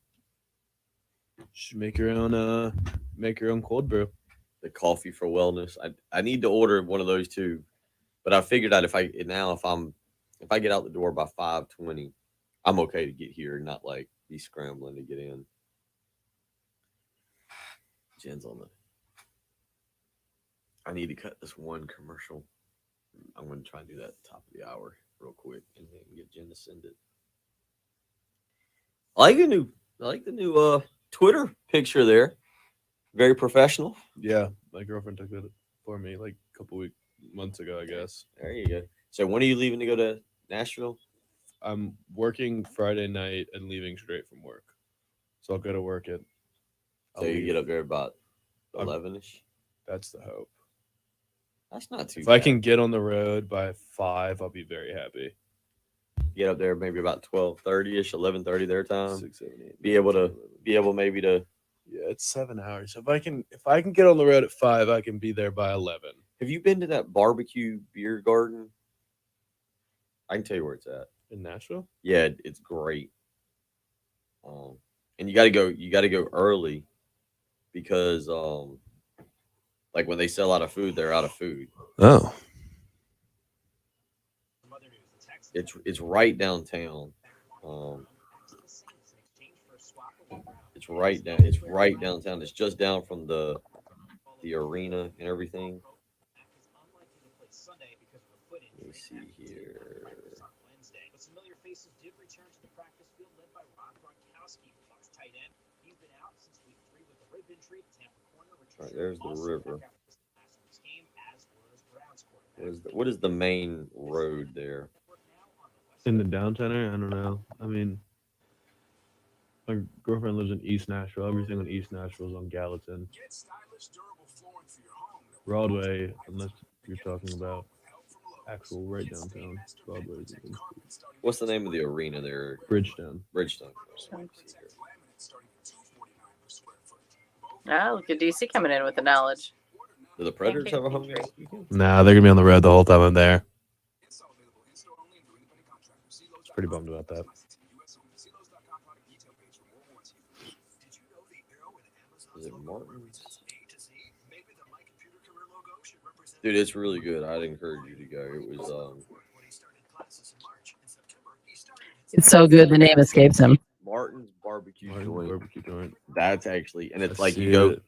Should make your own cold brew. the coffee for wellness. I need to order one of those too. But I figured out if I get out the door by 5:20, I'm okay to get here and not be scrambling to get in. Jen's on the. I need to cut this one commercial. I'm going to try and do that at the top of the hour real quick and then get Jen to send it. I like the new Twitter picture there. Very professional. Yeah, my girlfriend took it for me a couple months ago, I guess. There you go. So when are you leaving to go to Nashville? I'm working Friday night and leaving straight from work. So I'll go to work at. So you get up there about 11ish. That's the hope. That's not too If bad. I can get on the road by 5, I'll be very happy. Get up there maybe about 12:30ish, 11:30 their time. 6, 7, 8. Be able maybe to. Yeah, it's 7 hours. If I can get on the road at 5, I can be there by 11. Have you been to that barbecue beer garden? I can tell you where it's at. In Nashville? Yeah, it's great. And you got to go early because when they sell out of food, they're out of food. Oh. It's right downtown. It's right downtown. It's just down from the arena and everything. Let me see here. All right, there's the river. What is the main road there? In the downtown area? I don't know. I mean, my girlfriend lives in East Nashville. Everything in East Nashville is on Gallatin. Broadway, unless you're talking about actual right downtown. Broadway. What's the name of the arena there? Bridgetown. Ah, look at DC coming in with the knowledge. Do the Predators have a home game? Nah, they're gonna be on the road the whole time I'm there. Pretty bummed about that. Is it Martin's? Dude, it's really good. I'd encourage you to go. It was It's so good. The name escapes him. Martin's barbecue joint. Barbecue joint. That's actually, and it's I like see you go. it.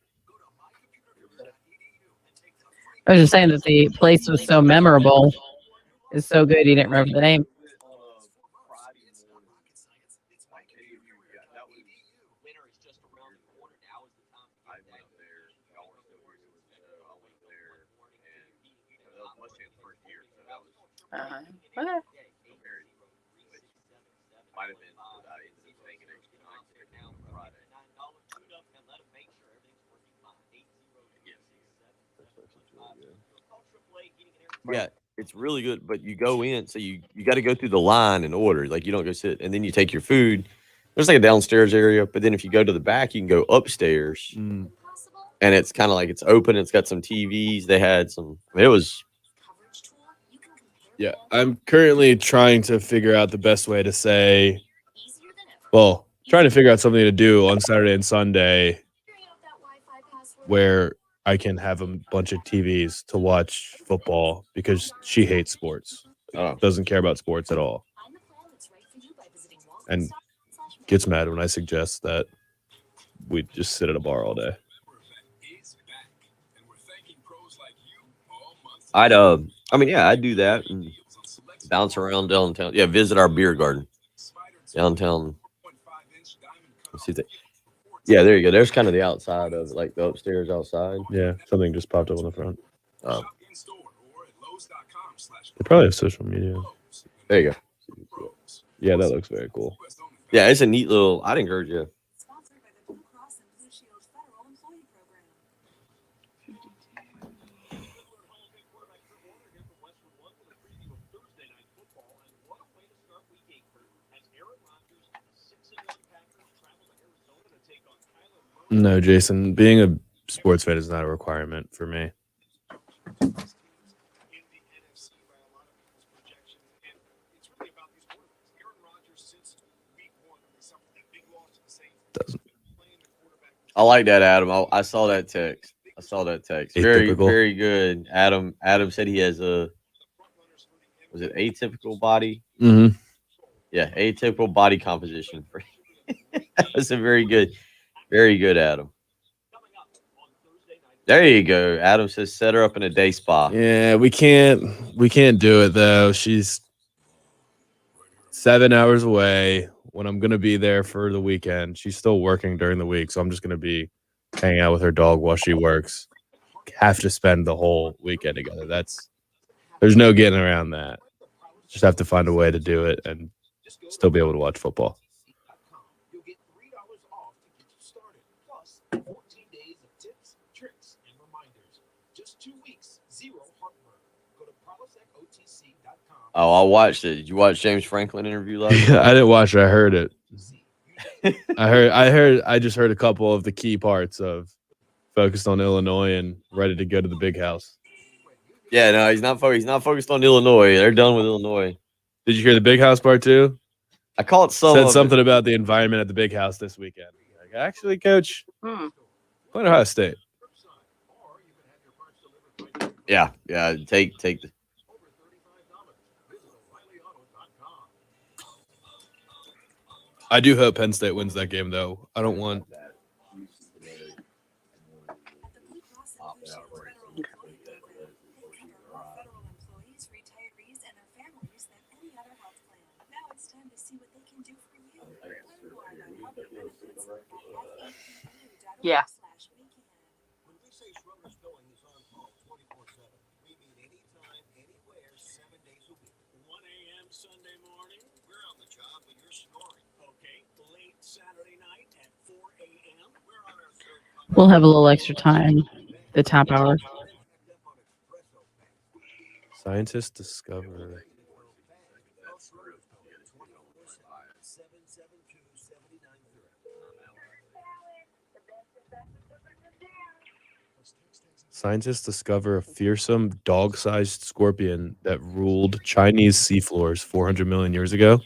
I was just saying that the place was so memorable. It's so good. You didn't remember the name. Okay. Yeah, it's really good. But you go in, so you got to go through the line and order. Like you don't go sit, and then you take your food. There's a downstairs area, but then if you go to the back, you can go upstairs, and it's kind of it's open. It's got some TVs. They had some. It was. Yeah, I'm currently trying to figure out the best way to say. Well, trying to figure out something to do on Saturday and Sunday where I can have a bunch of TVs to watch football because she hates sports. Oh. Doesn't care about sports at all. And gets mad when I suggest that we just sit at a bar all day. I'd do that and bounce around downtown. Yeah, visit our beer garden downtown. Let's see if yeah, there you go. There's kind of the outside of it, like the upstairs outside. Yeah, something just popped up on the front. Oh. They probably have social media. There you go. Yeah, that looks very cool. Yeah, it's a neat little. I'd encourage you. No, Jason, being a sports fan is not a requirement for me. Doesn't. I like that, Adam. I saw that text. Very, Atypical. very good. Adam said he has was it atypical body? Mm-hmm. Yeah, atypical body composition. That's a very good, Adam. There you go. Adam says set her up in a day spa. Yeah, we can't do it though. She's 7 hours away when I'm gonna be there for the weekend. She's still working during the week, so I'm just gonna be hanging out with her dog while she works. Have to spend the whole weekend together. There's no getting around that. Just have to find a way to do it and still be able to watch football. Oh, I watched it. Did you watch James Franklin interview last night? I didn't watch it. I heard it. I just heard a couple of the key parts of focused on Illinois and ready to go to the big house. Yeah, no, he's not focused on Illinois. They're done with Illinois. Did you hear the big house part too? I caught Said something about the environment at the big house this weekend. Like, actually, Coach, playing Ohio State. Yeah. Take the. I do hope Penn State wins that game, though. I don't want. Yeah. We'll have a little extra time. The top hour. Scientists discover. Scientists discover a fearsome dog-sized scorpion that ruled Chinese seafloors 400 million years ago.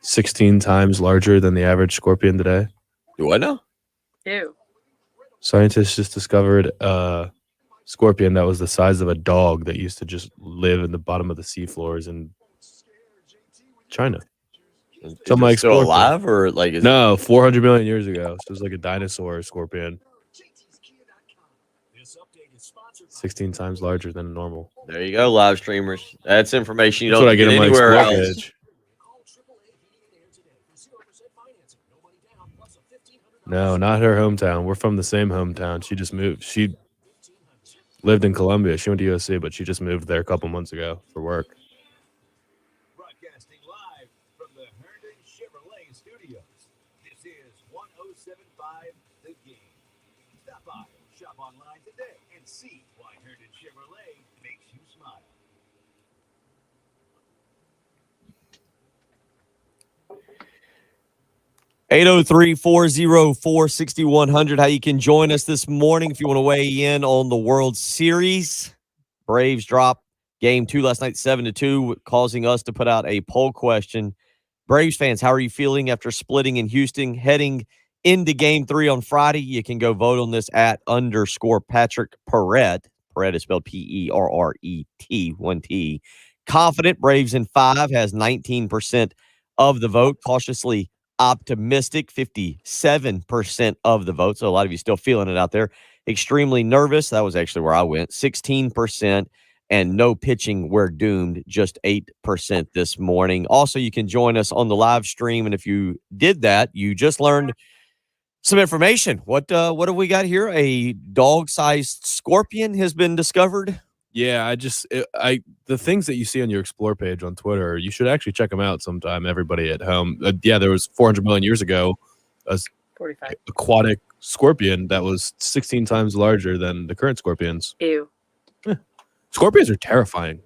16 times larger than the average scorpion today. Do I know? Ew. Scientists just discovered a scorpion that was the size of a dog that used to just live in the bottom of the seafloors in China. Is Something it like still scorpion. alive or like is No, 400 million years ago. So it was like a dinosaur scorpion. 16 times larger than normal. There you go, live streamers. That's information you That's don't what I get get on my anywhere Explore else. page. No, not her hometown. We're from the same hometown. She just moved. She lived in Columbia. She went to USC, but she just moved there a couple months ago for work. Broadcasting live from the Herndon Chevrolet Studios. This is 1075 The Game. Stop by, shop online today, and see why Herndon Chevrolet makes you smile. Eight 803-404-6100. How you can join us this morning if you want to weigh in on the World Series. Braves dropped game 2 last night, 7-2, causing us to put out a poll question. Braves fans, how are you feeling after splitting in Houston, heading into game 3 on Friday. You can go vote on this at _Patrick Perret. Perret is spelled Perret, 1 T. Confident Braves in 5 has 19% of the vote. Cautiously optimistic, 57% of the vote. So a lot of you still feeling it out there. Extremely nervous. That was actually where I went. 16%. And no pitching, we're doomed, just 8% this morning. Also, you can join us on the live stream. And if you did that, you just learned some information. What have we got here? A dog-sized scorpion has been discovered. Yeah, the things that you see on your explore page on Twitter, you should actually check them out sometime. Everybody at home. Yeah, there was 400 million years ago a 45. aquatic scorpion that was 16 times larger than the current scorpions. Ew. Scorpions are terrifying.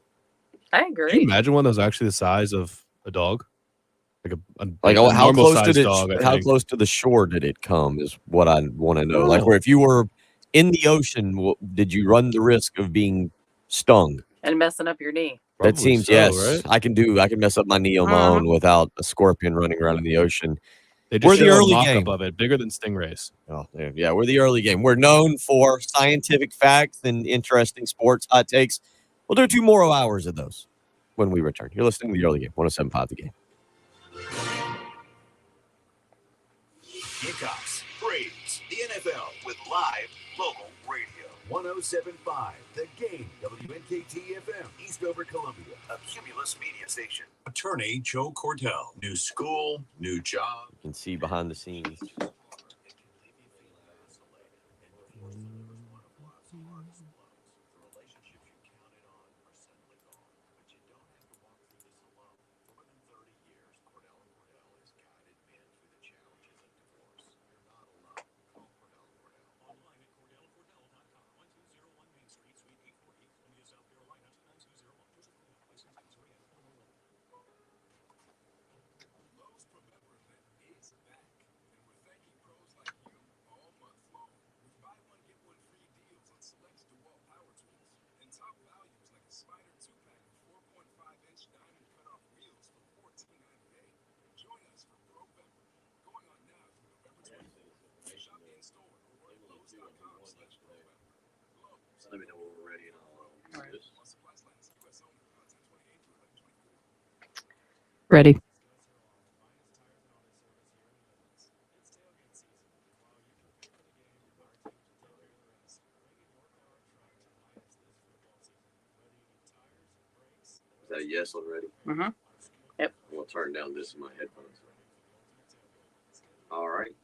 I Can you agree. imagine one that was actually the size of a dog? Like, a how close normal-sized did it? dog, I How think. close to the shore did it come? Is what I want to know. Like, Oh. where if you were in the ocean, did you run the risk of being stung? And messing up your knee. That Probably seems so, yes. right? I can mess up my knee on my own without a scorpion running around in the ocean. They We're just the show a early mock-up game. of it, bigger than stingrays. Oh, yeah, we're the early game. We're known for scientific facts and interesting sports hot takes. We'll do 2 more hours of those when we return. You're listening to the early game, 107.5 The Game. Hicks, Braves, the NFL with live local radio. 107.5 The Game, WNKT FM, Eastover, Columbia, a Cumulus media station. Attorney Joe Cordell. New school, new job. You can see behind the scenes. Let me know when we're ready and I'll do this. Ready. Is that a yes already? Mm-hmm. Yep. We'll turn down this in my headphones. All right.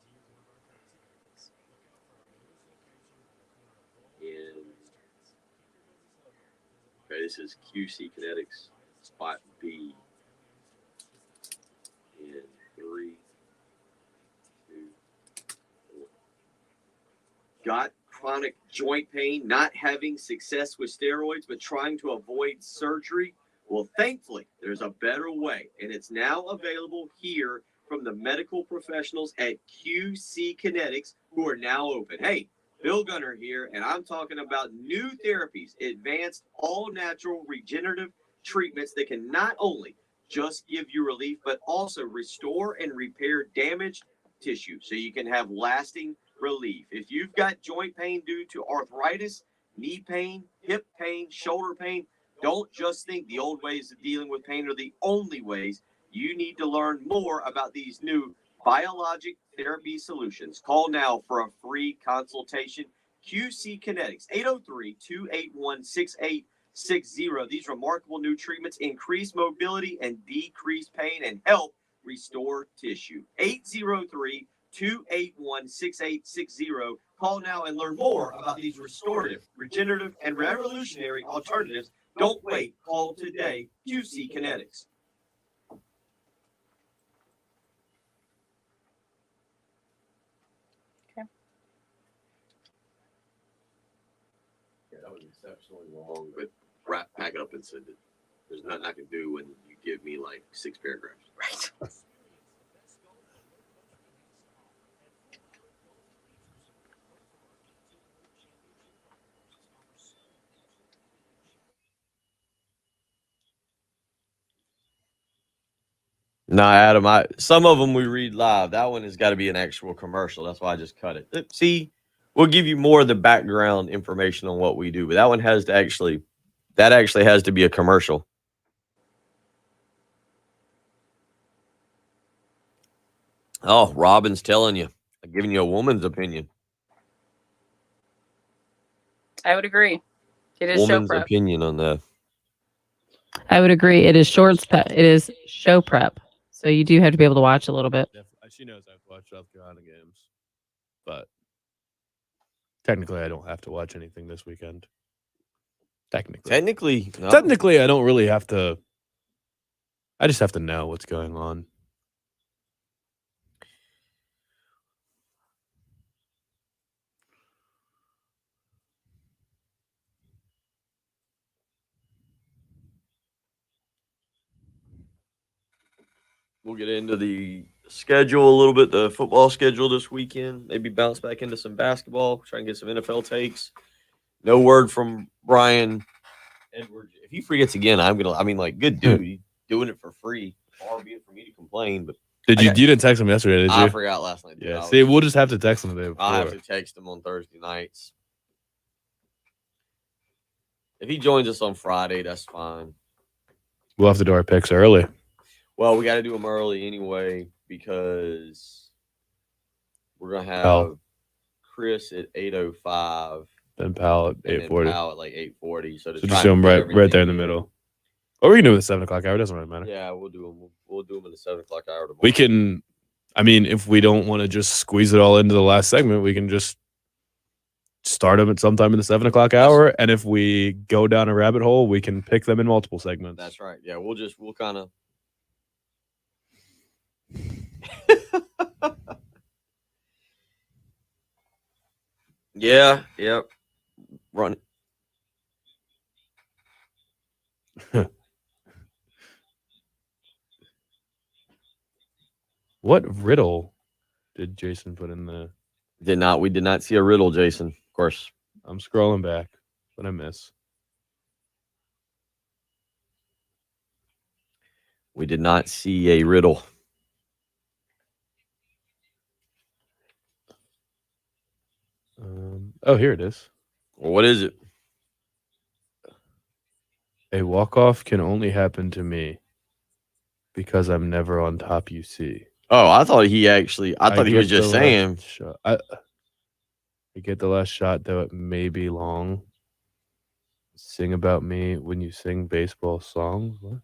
And okay, this is QC Kinetics, spot B. In 3, 2, 1. Got chronic joint pain, not having success with steroids, but trying to avoid surgery? Well, thankfully, there's a better way, and it's now available here from the medical professionals at QC Kinetics, who are now open. Hey, Bill Gunner here, and I'm talking about new therapies, advanced, all-natural, regenerative treatments that can not only just give you relief, but also restore and repair damaged tissue so you can have lasting relief. If you've got joint pain due to arthritis, knee pain, hip pain, shoulder pain, don't just think the old ways of dealing with pain are the only ways. You need to learn more about these new biologic therapy solutions. Call now for a free consultation. QC Kinetics, 803-281-6860. These remarkable new treatments increase mobility and decrease pain and help restore tissue. 803-281-6860. Call now and learn more about these restorative, regenerative, and revolutionary alternatives. Don't wait. Call today. QC Kinetics. Okay. Yeah, that was exceptionally long, but pack it up and send it. There's nothing I can do when you give me like 6 paragraphs. Right. Nah, Adam, some of them we read live. That one has got to be an actual commercial. That's why I just cut it. See, we'll give you more of the background information on what we do, but that one has to actually has to be a commercial. Oh, Robin's telling you, giving you a woman's opinion. I would agree. It is Woman's show prep. opinion on that. I would agree. It is it is show prep. So you do have to be able to watch a little bit. She knows I've watched South Carolina games, but technically I don't have to watch anything this weekend. Technically, no. Technically, I don't really have to. I just have to know what's going on. We'll get into the schedule a little bit, the football schedule this weekend. Maybe bounce back into some basketball, try and get some NFL takes. No word from Brian Edwards. If he forgets again, good dude. He's doing it for free. Far be it for me to complain, but you didn't text him yesterday, did you? I forgot last night. Yeah. See, we'll just have to text him the day before. I'll have to text him on Thursday nights. If he joins us on Friday, that's fine. We'll have to do our picks early. Well, we got to do them early anyway because we're gonna have Chris at 8:05. Then Pal at 8:40. Pal at like 8:40. So just do them right there in the middle. Or we can do it at the 7 o'clock hour. It doesn't really matter. Yeah, we'll do them. We'll do them in the 7 o'clock hour tomorrow. We can. I mean, if we don't want to just squeeze it all into the last segment, we can just start them at sometime in the 7 o'clock hour. And if we go down a rabbit hole, we can pick them in multiple segments. That's right. Yeah, we'll kind of. Yeah. Yep. Run it. What riddle did Jason put in the? We did not see a riddle, Jason. Of course. I'm scrolling back. What I miss? We did not see a riddle. Here it is. Well, what is it? A walk-off can only happen to me because I'm never on top, you see. Oh, I thought he was just saying. I get the last shot, though it may be long. Sing about me when you sing baseball songs. What?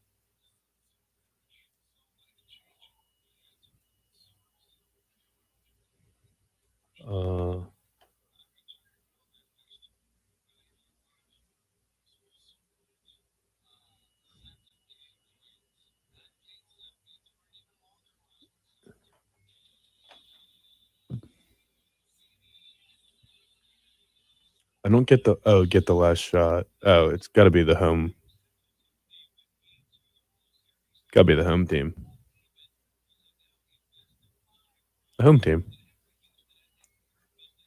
I don't get get the last shot. Oh, it's got to be the home. Got to be the home team. The home team.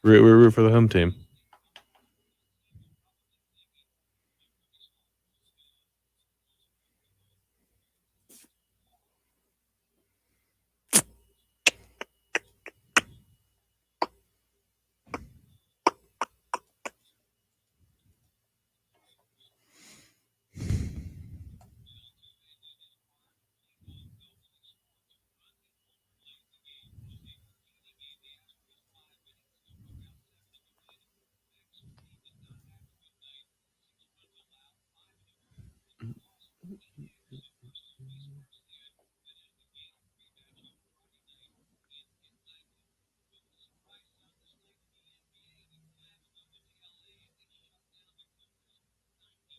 Root for the home team.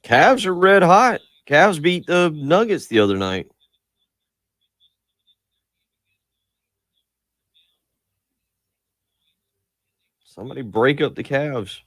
Cavs are red hot. Cavs beat the Nuggets the other night. Somebody break up the Cavs.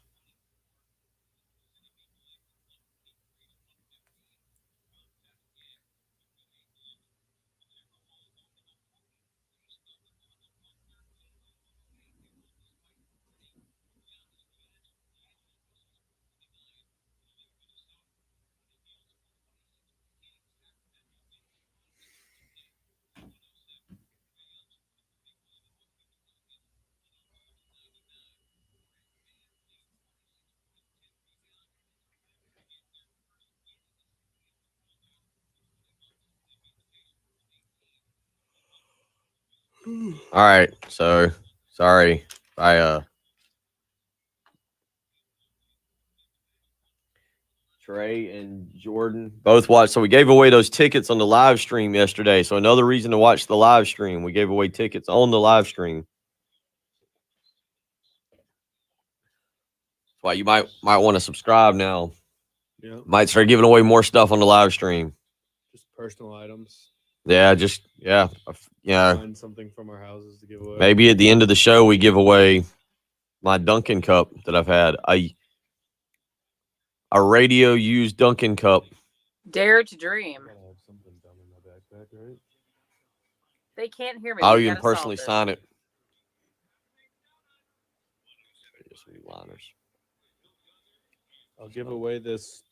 All right. So sorry. Trey and Jordan both watched. So we gave away those tickets on the live stream yesterday. So another reason to watch the live stream. We gave away tickets on the live stream. That's why you might want to subscribe now. Yeah. Might start giving away more stuff on the live stream. Just personal items. Yeah, yeah. Find something from our houses to give away. Maybe at the end of the show we give away my Dunkin' cup that I've had. A radio used Dunkin' cup. Dare to dream. I have something down in my backpack, right? They can't hear me. I'll We even gotta personally solve sign this. it. Liners. I'll give away this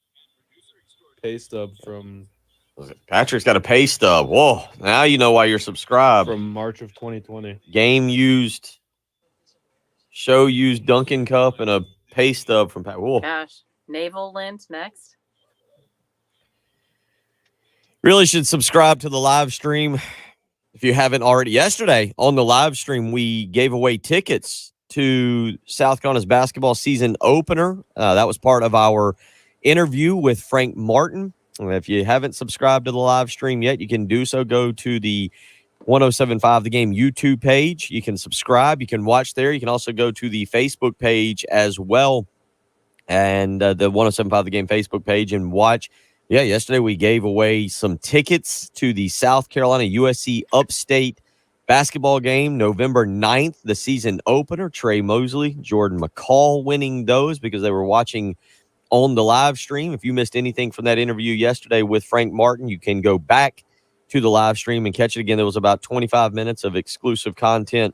pay stub from Patrick's got a pay stub. Whoa! Now you know why you're subscribed. from March of 2020. Game used, show used Dunkin' cup and a pay stub from Pat. Whoa! Gosh, navel lint next. Really should subscribe to the live stream if you haven't already. Yesterday on the live stream, we gave away tickets to South Carolina's basketball season opener. That was part of our interview with Frank Martin. If you haven't subscribed to the live stream yet, you can do so. Go to the 1075 The Game YouTube page. You can subscribe. You can watch there. You can also go to the Facebook page as well, and the 1075 The Game Facebook page and watch. Yeah, yesterday we gave away some tickets to the South Carolina USC Upstate basketball game, November 9th, the season opener. Trey Mosley, Jordan McCall winning those because they were watching on the live stream. If you missed anything from that interview yesterday with Frank Martin, you can go back to the live stream and catch it again. There was about 25 minutes of exclusive content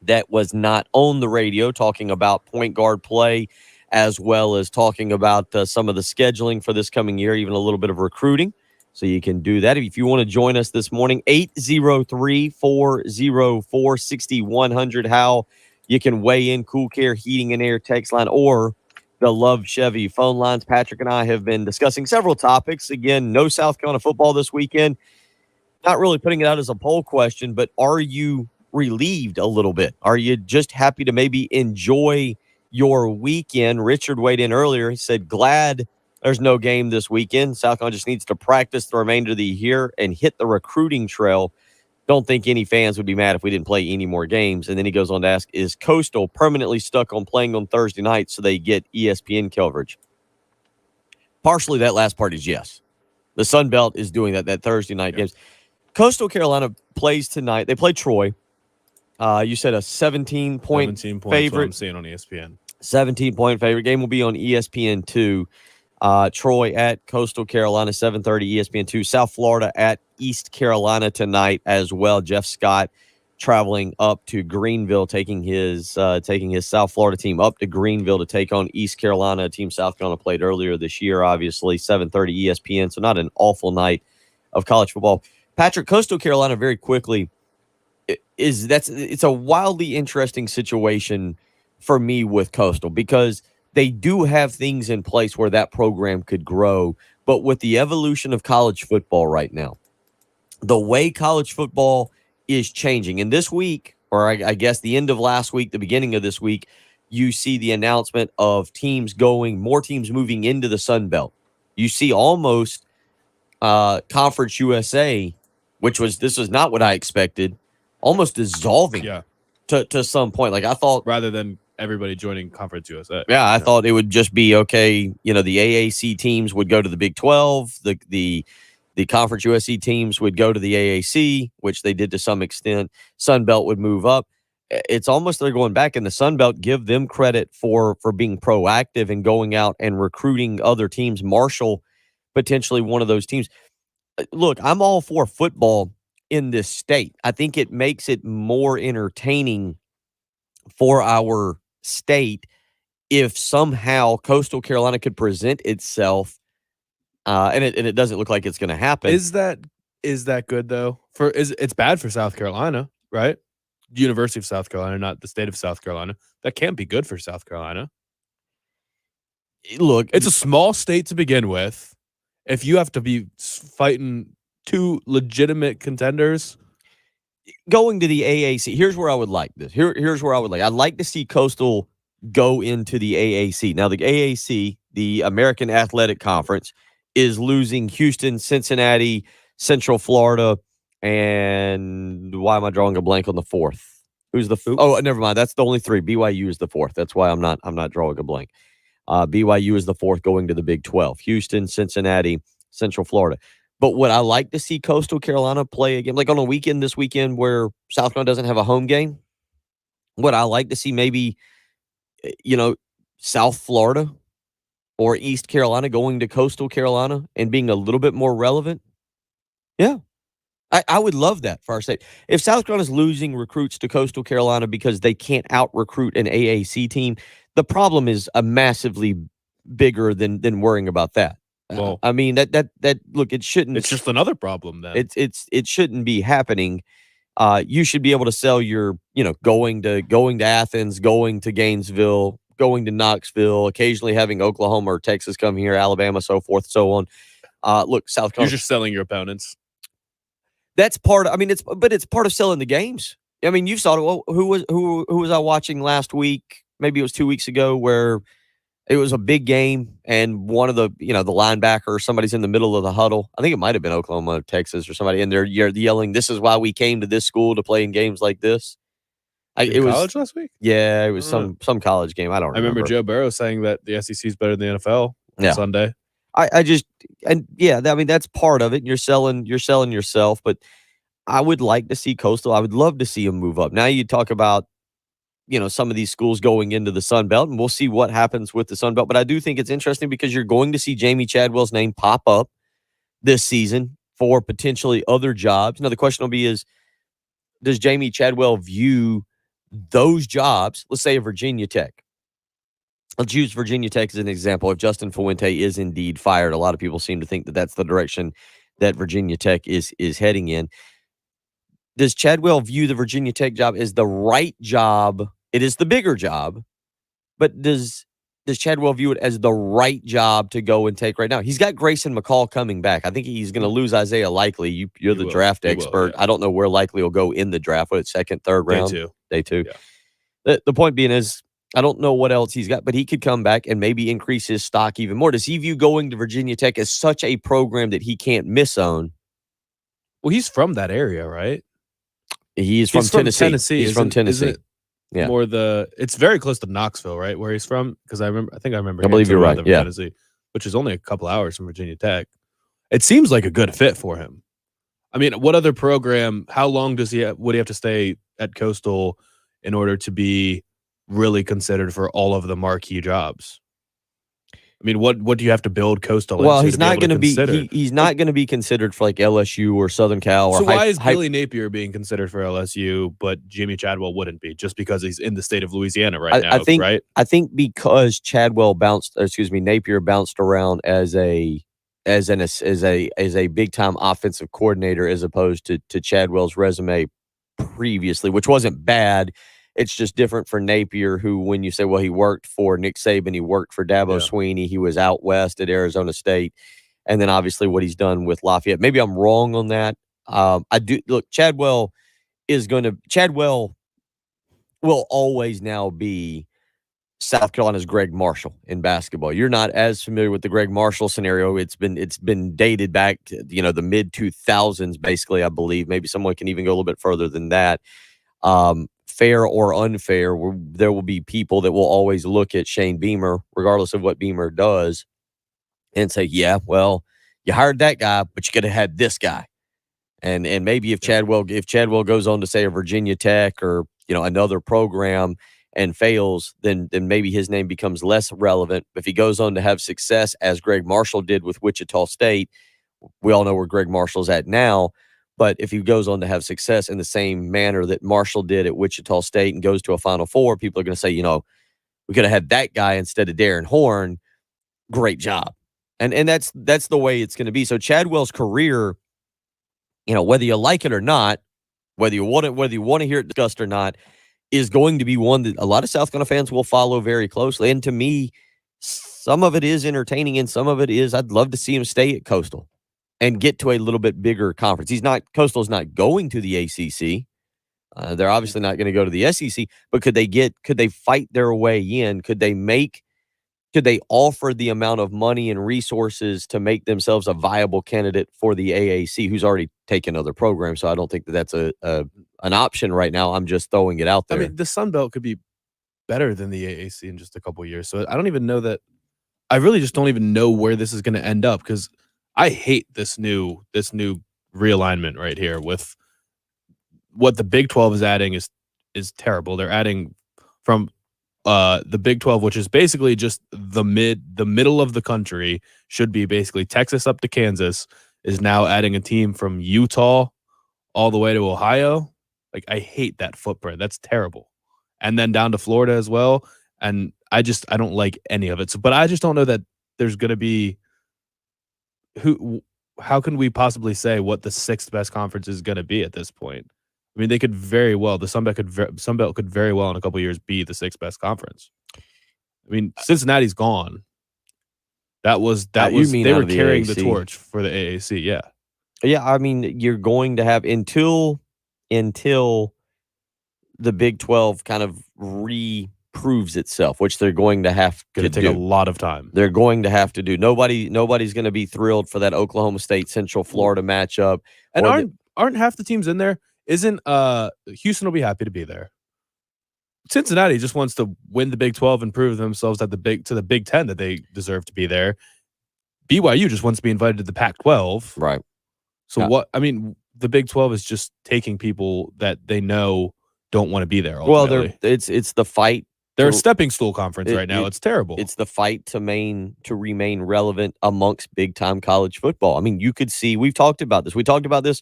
that was not on the radio, talking about point guard play, as well as talking about some of the scheduling for this coming year, even a little bit of recruiting. So you can do that. If you want to join us this morning, 803-404-6100. How you can weigh in. Cool Care Heating and Air text line or the Love Chevy phone lines. Patrick and I have been discussing several topics. Again, no South Carolina football this weekend. Not really putting it out as a poll question, but are you relieved a little bit? Are you just happy to maybe enjoy your weekend? Richard weighed in earlier. He said, glad there's no game this weekend. South Carolina just needs to practice the remainder of the year and hit the recruiting trail. Don't think any fans would be mad if we didn't play any more games. And then he goes on to ask, is Coastal permanently stuck on playing on Thursday night so they get ESPN coverage? Partially, that last part is yes. The Sun Belt is doing that Thursday night games. Coastal Carolina plays tonight. They play Troy. You said a 17-point favorite. I'm seeing on ESPN. 17-point favorite. Game will be on ESPN2. Troy at Coastal Carolina, 7:30 ESPN2. South Florida at East Carolina tonight as well. Jeff Scott traveling up to Greenville, taking his South Florida team up to Greenville to take on East Carolina, a team South Carolina played earlier this year, obviously. 7:30 ESPN, so not an awful night of college football. Patrick, Coastal Carolina, very quickly, it's a wildly interesting situation for me with Coastal because they do have things in place where that program could grow. But with the evolution of college football right now, the way college football is changing, and this week, or I guess the end of last week, the beginning of this week, you see the announcement of more teams moving into the Sun Belt. You see almost Conference USA, this was not what I expected, almost dissolving to some point. Like I thought, rather than everybody joining Conference USA. Yeah, I thought it would just be okay. The AAC teams would go to the Big 12. The Conference USA teams would go to the AAC, which they did to some extent. Sun Belt would move up. It's almost they're going back, and the Sun Belt, give them credit for being proactive and going out and recruiting other teams. Marshall, potentially one of those teams. Look, I'm all for football in this state. I think it makes it more entertaining for our state if somehow Coastal Carolina could present itself, and it doesn't look like it's going to happen. Is that good though? It's bad for South Carolina, right? University of South Carolina, not the state of South Carolina. That can't be good for South Carolina. Look, it's a small state to begin with. If you have to be fighting two legitimate contenders, going to the AAC. Here's where I would like this. Here's where I would like. I'd like to see Coastal go into the AAC. Now, the AAC, the American Athletic Conference, is losing Houston, Cincinnati, Central Florida, and why am I drawing a blank on the fourth? Who's the oh, never mind. That's the only three. BYU is the fourth. That's why I'm not drawing a blank. BYU is the fourth going to the Big 12. Houston, Cincinnati, Central Florida. But would I like to see Coastal Carolina play a game like on a weekend this weekend where South Carolina doesn't have a home game? Would I like to see maybe, South Florida or East Carolina going to Coastal Carolina and being a little bit more relevant? Yeah. I would love that for our state. If South Carolina's losing recruits to Coastal Carolina because they can't out-recruit an AAC team, the problem is a massively bigger than worrying about that. Well, I mean that look, it shouldn't. It's just another problem then. It shouldn't be happening. You should be able to sell your, going to Athens, going to Gainesville, going to Knoxville, occasionally having Oklahoma or Texas come here, Alabama, so forth, so on. Look, South Carolina. You're just selling your opponents. That's part. It's part of selling the games. I mean, you saw it. Well, who was I watching last week? Maybe it was 2 weeks ago, where it was a big game, and one of the the linebacker or somebody's in the middle of the huddle. I think it might have been Oklahoma, Texas, or somebody, and they're yelling, "This is why we came to this school to play in games like this." It was college last week. Yeah, it was some college game. I don't remember. I remember Joe Burrow saying that the SEC is better than the NFL on Sunday. That's part of it. You're selling yourself, but I would like to see Coastal. I would love to see them move up. Now you talk about, some of these schools going into the Sun Belt, and we'll see what happens with the Sun Belt. But I do think it's interesting because you're going to see Jamie Chadwell's name pop up this season for potentially other jobs. Now the question will be does Jamie Chadwell view those jobs? Let's say a Virginia Tech. Let's use Virginia Tech as an example. If Justin Fuente is indeed fired, a lot of people seem to think that that's the direction that Virginia Tech is heading in. Does Chadwell view the Virginia Tech job as the right job? It is the bigger job, but does Chadwell view it as the right job to go and take right now? He's got Grayson McCall coming back. I think he's going to lose Isaiah Likely. You're the draft expert. Yeah. I don't know where Likely will go in the draft. What, second, third round? Day two. Yeah. The point being is, I don't know what else he's got, but he could come back and maybe increase his stock even more. Does he view going to Virginia Tech as such a program that he can't miss on? Well, he's from that area, right? He's from Tennessee. He's from Tennessee. Yeah. It's very close to Knoxville, right? Where he's from? Because I believe you're right. Yeah. Tennessee, which is only a couple hours from Virginia Tech. It seems like a good fit for him. I mean, what other program? How long would he have to stay at Coastal in order to be really considered for all of the marquee jobs? I mean, what do you have to build Coastal? Well, he's not going to be. He's not going to be considered for like LSU or Southern Cal. So why is Billy Napier being considered for LSU, but Jimmy Chadwell wouldn't be? Just because he's in the state of Louisiana now, right? I think because Napier bounced around as a big time offensive coordinator as opposed to Chadwell's resume previously, which wasn't bad. It's just different for Napier, who, when you say, well, he worked for Nick Saban, he worked for Dabo Swinney, he was out west at Arizona State, and then obviously what he's done with Lafayette. Maybe I'm wrong on that. Chadwell will always now be South Carolina's Greg Marshall in basketball. You're not as familiar with the Greg Marshall scenario. It's been dated back to, the mid 2000s, basically, I believe. Maybe someone can even go a little bit further than that. Fair or unfair, there will be people that will always look at Shane Beamer, regardless of what Beamer does, and say, yeah, well, you hired that guy, but you could have had this guy. And maybe if Chadwell goes on to say a Virginia Tech or another program and fails, then maybe his name becomes less relevant. If he goes on to have success, as Greg Marshall did with Wichita State, we all know where Greg Marshall's at now. But if he goes on to have success in the same manner that Marshall did at Wichita State and goes to a Final Four, people are going to say, we could have had that guy instead of Darren Horn. Great job. And that's the way it's going to be. So Chadwell's career, whether you like it or not, whether you want to hear it discussed or not, is going to be one that a lot of South Carolina fans will follow very closely. And to me, some of it is entertaining and some of it is I'd love to see him stay at Coastal and get to a little bit bigger conference. Coastal's not going to the ACC. They're obviously not going to go to the SEC, but could they fight their way in? Could they offer the amount of money and resources to make themselves a viable candidate for the AAC, who's already taken other programs? So I don't think that that's an option right now. I'm just throwing it out there. I mean, the Sun Belt could be better than the AAC in just a couple of years. So I don't even know that. I really just don't even know where this is going to end up, because I hate this new realignment right here with what the Big 12 is adding is terrible. They're adding from the Big 12, which is basically just the middle of the country, should be basically Texas up to Kansas, is now adding a team from Utah all the way to Ohio. Like, I hate that footprint. That's terrible. And then down to Florida as well. And I don't like any of it. So, but I just don't know that there's going to be how can we possibly say what the sixth best conference is going to be at this point? I mean, they could very well, the Sun Belt could very well in a couple of years be the sixth best conference. I mean, Cincinnati's gone. They were carrying the torch for the AAC. Yeah. Yeah. I mean, you're going to have until the Big 12 kind of proves itself, which they're going to have to take a lot of time. They're going to have to do. Nobody's going to be thrilled for that Oklahoma State Central Florida matchup. And aren't half the teams in there? Isn't Houston will be happy to be there. Cincinnati just wants to win the Big 12 and prove themselves to the Big 10 that they deserve to be there. BYU just wants to be invited to the Pac-12. Right. So the Big 12 is just taking people that they know don't want to be there. Ultimately. Well, it's the fight. They're a stepping stool conference right now. It's terrible. It's the fight to remain relevant amongst big-time college football. I mean, you could see, we've talked about this. We talked about this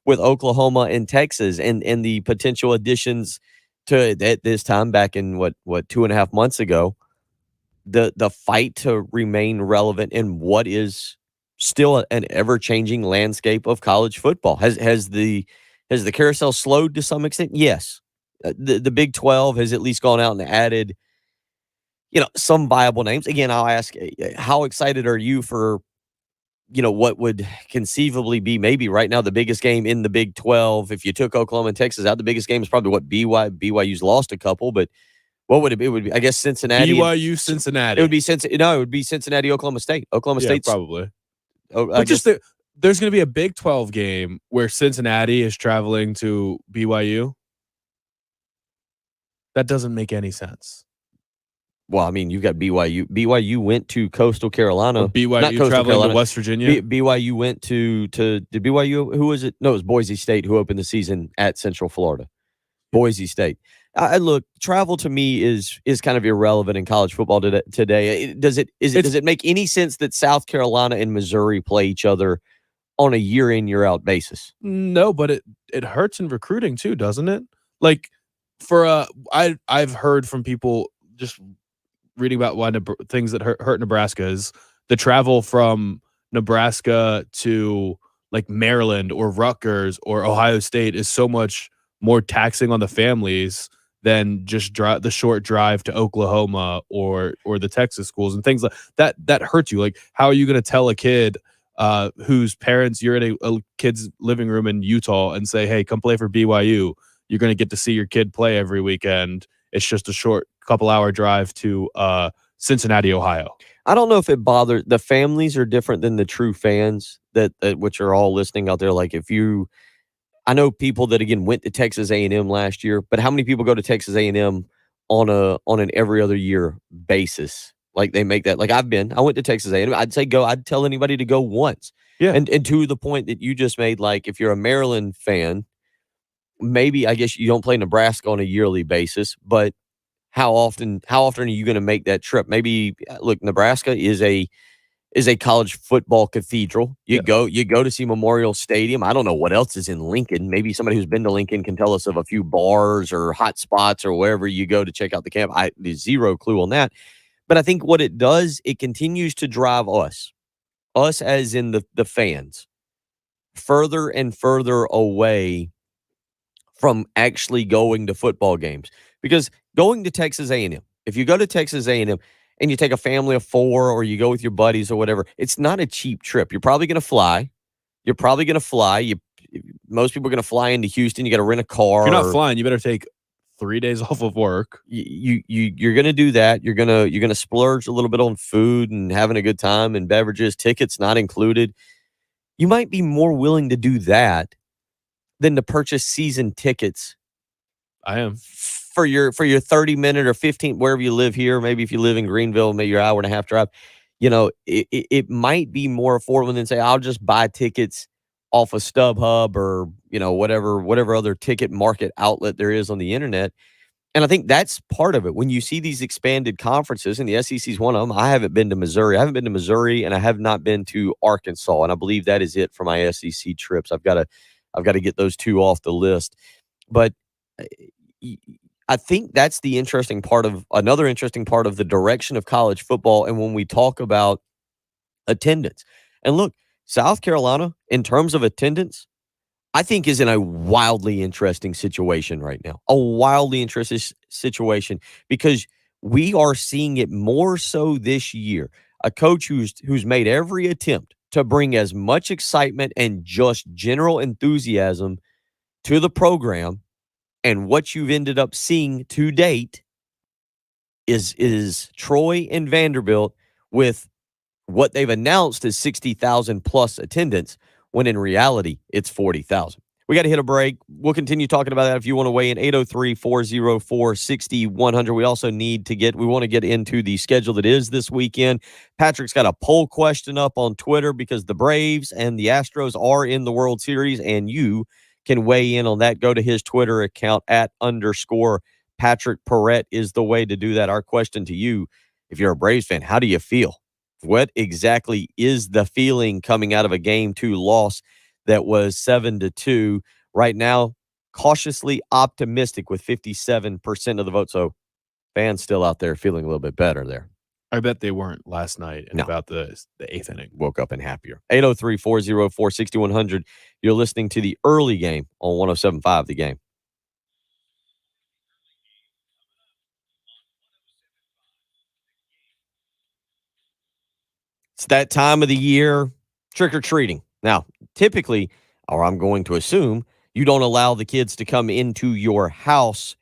with Oklahoma and Texas and the potential additions to at this time back in what 2.5 months ago. The fight to remain relevant in what is still an ever-changing landscape of college football. Has the carousel slowed to some extent? Yes. The Big 12 has at least gone out and added, some viable names. Again, I'll ask, how excited are you for, what would conceivably be maybe right now the biggest game in the Big 12? If you took Oklahoma and Texas out, the biggest game is probably what BYU's lost a couple, but what would it be? It would be, I guess, Cincinnati. BYU, Cincinnati. It would be Cincinnati, Oklahoma State. Oklahoma State probably. There's going to be a Big 12 game where Cincinnati is traveling to BYU. That doesn't make any sense. Well, I mean, you've got BYU. BYU went to Coastal Carolina. BYU traveling to West Virginia. BYU went to did BYU? Who was it? No, it was Boise State who opened the season at Central Florida. Boise State. Look, travel to me is kind of irrelevant in college football today. Does it make any sense that South Carolina and Missouri play each other on a year in, year out basis? No, but it hurts in recruiting too, doesn't it? Like I've heard from people just reading about why things that hurt Nebraska is the travel from Nebraska to like Maryland or Rutgers or Ohio State is so much more taxing on the families than just the short drive to Oklahoma or the Texas schools and things like that. That hurts you. Like, how are you going to tell a kid whose parents, you're in a kid's living room in Utah and say, hey, come play for BYU. You're going to get to see your kid play every weekend. It's just a short couple-hour drive to Cincinnati, Ohio. I don't know if it bothers. The families are different than the true fans that which are all listening out there. Like I know people that again went to Texas A&M last year, but how many people go to Texas A&M on an every other year basis? Like they make that. Like I went to Texas A&M. I'd say go. I'd tell anybody to go once. Yeah. And to the point that you just made, like if you're a Maryland fan, maybe I guess you don't play Nebraska on a yearly basis, but how often are you going to make that trip? Maybe look, Nebraska is a college football cathedral. You go to see Memorial Stadium. I don't know what else is in Lincoln. Maybe somebody who's been to Lincoln can tell us of a few bars or hot spots or wherever you go to check out the camp. There's zero clue on that. But I think what it does, it continues to drive us as in the fans, further and further away from actually going to football games. Because going to Texas A&M, if you go to Texas A&M and you take a family of 4 or you go with your buddies or whatever, it's not a cheap trip. You're probably going to fly. most people are going to fly into Houston. You got to rent a car. If you're not flying, you better take 3 days off of work. You're going to do that. You're going to splurge a little bit on food and having a good time and beverages, tickets not included. You might be more willing to do that than to purchase season tickets. I am. For your 30-minute or 15, wherever you live here. Maybe if you live in Greenville, maybe your hour and a half drive. It might be more affordable than say, I'll just buy tickets off of StubHub or, whatever other ticket market outlet there is on the internet. And I think that's part of it. When you see these expanded conferences, and the SEC is one of them, I haven't been to Missouri. I haven't been to Missouri, and I have not been to Arkansas. And I believe that is it for my SEC trips. I've got to get those two off the list. But I think that's another interesting part of the direction of college football. And when we talk about attendance, and look, South Carolina, in terms of attendance, I think is in a wildly interesting situation right now. A wildly interesting situation because we are seeing it more so this year. A coach who's made every attempt to bring as much excitement and just general enthusiasm to the program, and what you've ended up seeing to date is Troy and Vanderbilt with what they've announced is 60,000 plus attendance, when in reality, it's 40,000. We got to hit a break. We'll continue talking about that if you want to weigh in. 803-404-6100. We also want to get into the schedule that is this weekend. Patrick's got a poll question up on Twitter because the Braves and the Astros are in the World Series, and you can weigh in on that. Go to his Twitter account @_ Patrick Perrette is the way to do that. Our question to you, if you're a Braves fan, how do you feel? What exactly is the feeling coming out of a Game 2 loss that was 7-2? Right now, cautiously optimistic with 57% of the vote. So fans still out there feeling a little bit better there. I bet they weren't last night in No. about the eighth inning. Woke up and happier. 803-404-6100. You're listening to the early game on 107.5 The Game. It's that time of the year, trick-or-treating. Now, typically, or I'm going to assume, you don't allow the kids to come into your house,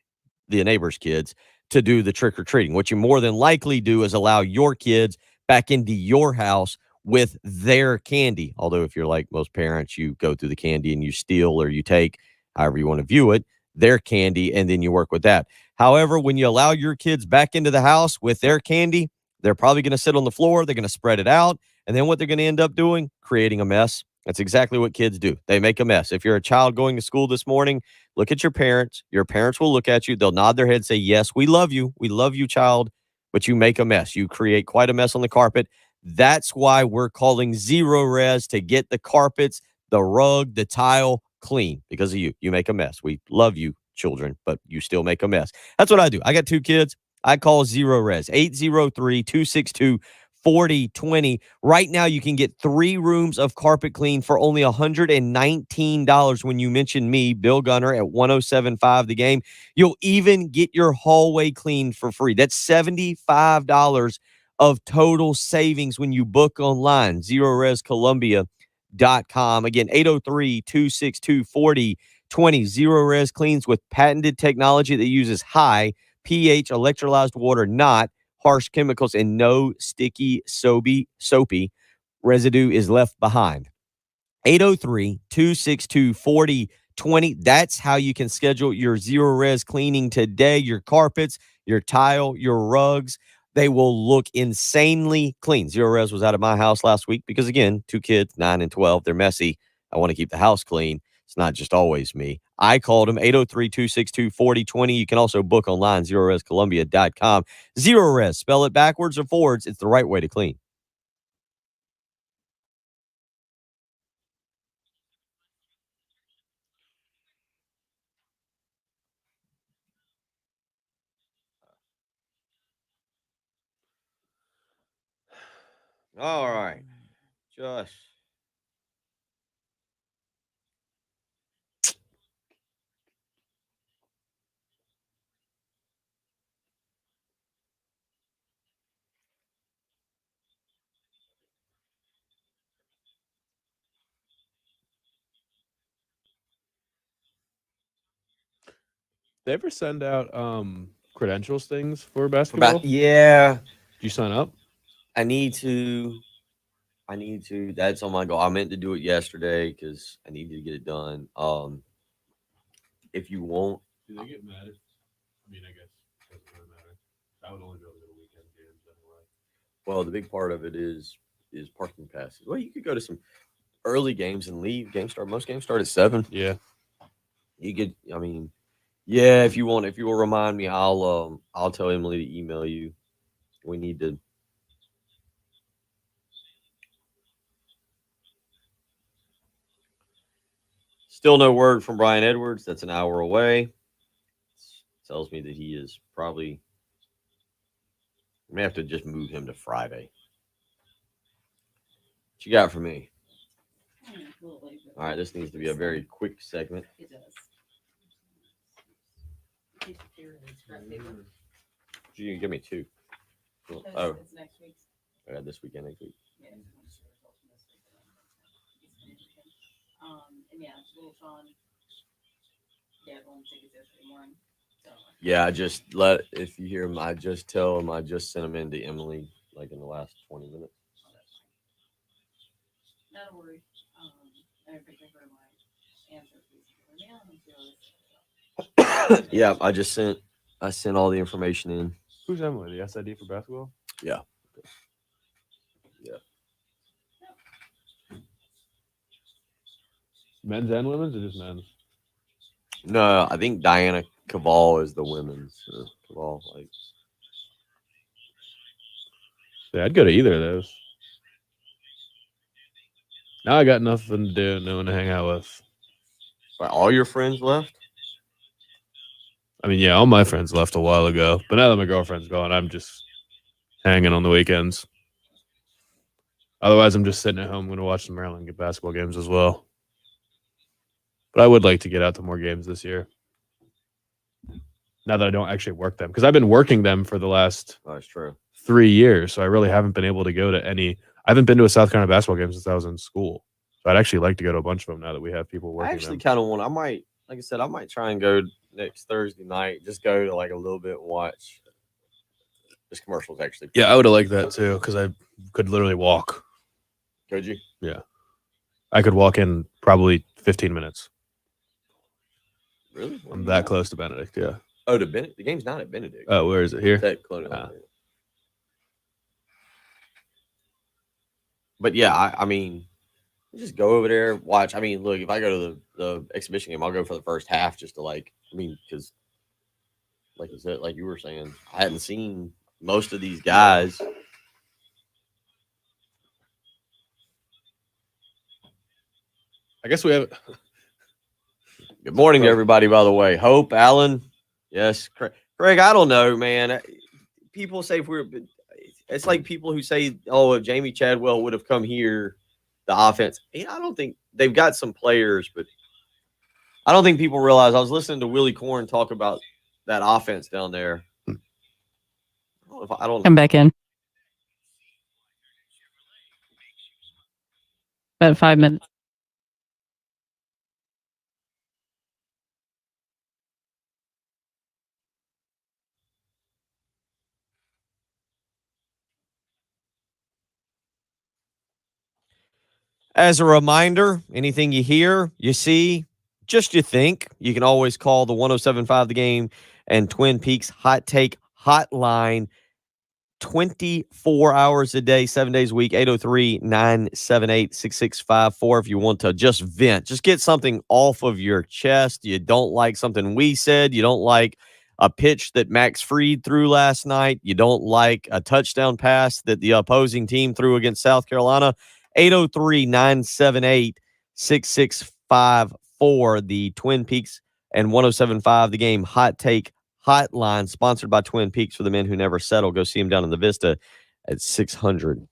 the neighbor's kids, to do the trick-or-treating. What you more than likely do is allow your kids back into your house with their candy. Although if you're like most parents, you go through the candy and you steal or you take, however you want to view it, their candy, and then you work with that. However, when you allow your kids back into the house with their candy, they're probably going to sit on the floor. They're going to spread it out. And then what they're going to end up doing? Creating a mess. That's exactly what kids do. They make a mess. If you're a child going to school this morning, look at your parents. Your parents will look at you. They'll nod their head, say, yes, we love you. We love you, child. But you make a mess. You create quite a mess on the carpet. That's why we're calling Zero Res to get the carpets, the rug, the tile clean because of you. You make a mess. We love you, children, but you still make a mess. That's what I do. I got 2 kids. I call Zero Res, 803-262-4020. Right now, you can get 3 rooms of carpet clean for only $119 when you mention me, Bill Gunner, at 107.5 The Game. You'll even get your hallway cleaned for free. That's $75 of total savings when you book online, ZeroResColumbia.com. Again, 803-262-4020. Zero Res cleans with patented technology that uses high pH electrolyzed water, not harsh chemicals, and no sticky soapy residue is left behind. 803-262-4020. That's how you can schedule your Zero Res cleaning today. Your carpets, your tile, your rugs, they will look insanely clean. Zero Res was out of my house last week because, again, 2 kids, 9 and 12, they're messy. I want to keep the house clean. It's not just always me. I called them, 803-262-4020. You can also book online, ZeroResColumbia.com. Zero Res, spell it backwards or forwards. It's the right way to clean. All right. Josh. They ever send out credentials things for basketball? Yeah, Did you sign up? I need to. That's on my goal. I meant to do it yesterday because I needed to get it done. If you won't, Do they get mad? I mean, I guess it doesn't really matter. I would only be able to go to weekend games anyway. well, the big part of it is parking passes. Well, you could go to some early games and leave. Most games start at 7. Yeah. You could. I mean, yeah. If you will remind me, I'll tell Emily to email you. We need to. Still no word from Brian Edwards. That's an hour away. Tells me that he is probably. I may have to just move him to Friday. What you got for me? All right, this needs to be a very quick segment. It does. You can give me 2. Oh, It's next week. I got this weekend next week. Yeah. And yeah, little Sean. Yeah, everyone tickets yesterday morning. So. Yeah, if you hear him, I just tell him I just sent him in to Emily like in the last 20 minutes. Not a worry. I picked up my answer. Yeah, I sent all the information in. Who's Emily? The SID for basketball? Yeah. Men's and women's, or just men's? No, I think Diana Caval is the women's. Caval, like. Yeah, I'd go to either of those. Now I got nothing to do, no one to hang out with. But all your friends left? I mean, yeah, all my friends left a while ago, but now that my girlfriend's gone, I'm just hanging on the weekends. Otherwise, I'm just sitting at home. I'm going to watch some Maryland basketball games as well. But I would like to get out to more games this year. Now that I don't actually work them, because I've been working them for the last Oh, that's true. 3 years, so I really haven't been able to go to any. I haven't been to a South Carolina basketball game since I was in school. So I'd actually like to go to a bunch of them now that we have people working. I actually them. kind of want. I might, like I said, I might try and go next Thursday night. Just go to like a little bit and watch. This commercial's actually. Yeah, I would have liked that too, because I could literally walk. Could you? Yeah, I could walk in probably 15 minutes. Really? I'm that close to Benedict. Yeah. Oh, to Benedict. The game's not at Benedict. Oh, where is it? Here. It's at Colonial. But yeah, I mean, just go over there, watch. I mean, look, if I go to the exhibition game, I'll go for the first half just to because like you said, like you were saying, I hadn't seen most of these guys. I guess we have. Good morning to everybody, by the way. Hope, Alan. Yes, Craig, I don't know, man. People say it's like people who say, oh, if Jamie Chadwell would have come here, the offense. I don't think they've got some players, but I don't think people realize. I was listening to Willie Corn talk about that offense down there. I don't Come back in. About 5 minutes. As a reminder, anything you hear, you see, just you think, you can always call the 107.5 The Game and Twin Peaks Hot Take Hotline 24 hours a day, 7 days a week, 803-978-6654 if you want to just vent. Just get something off of your chest. You don't like something we said. You don't like a pitch that Max Fried threw last night. You don't like a touchdown pass that the opposing team threw against South Carolina. 803-978-6654, the Twin Peaks and 107.5 The Game Hot Take Hotline, sponsored by Twin Peaks for the men who never settle. Go see them down in the Vista at 600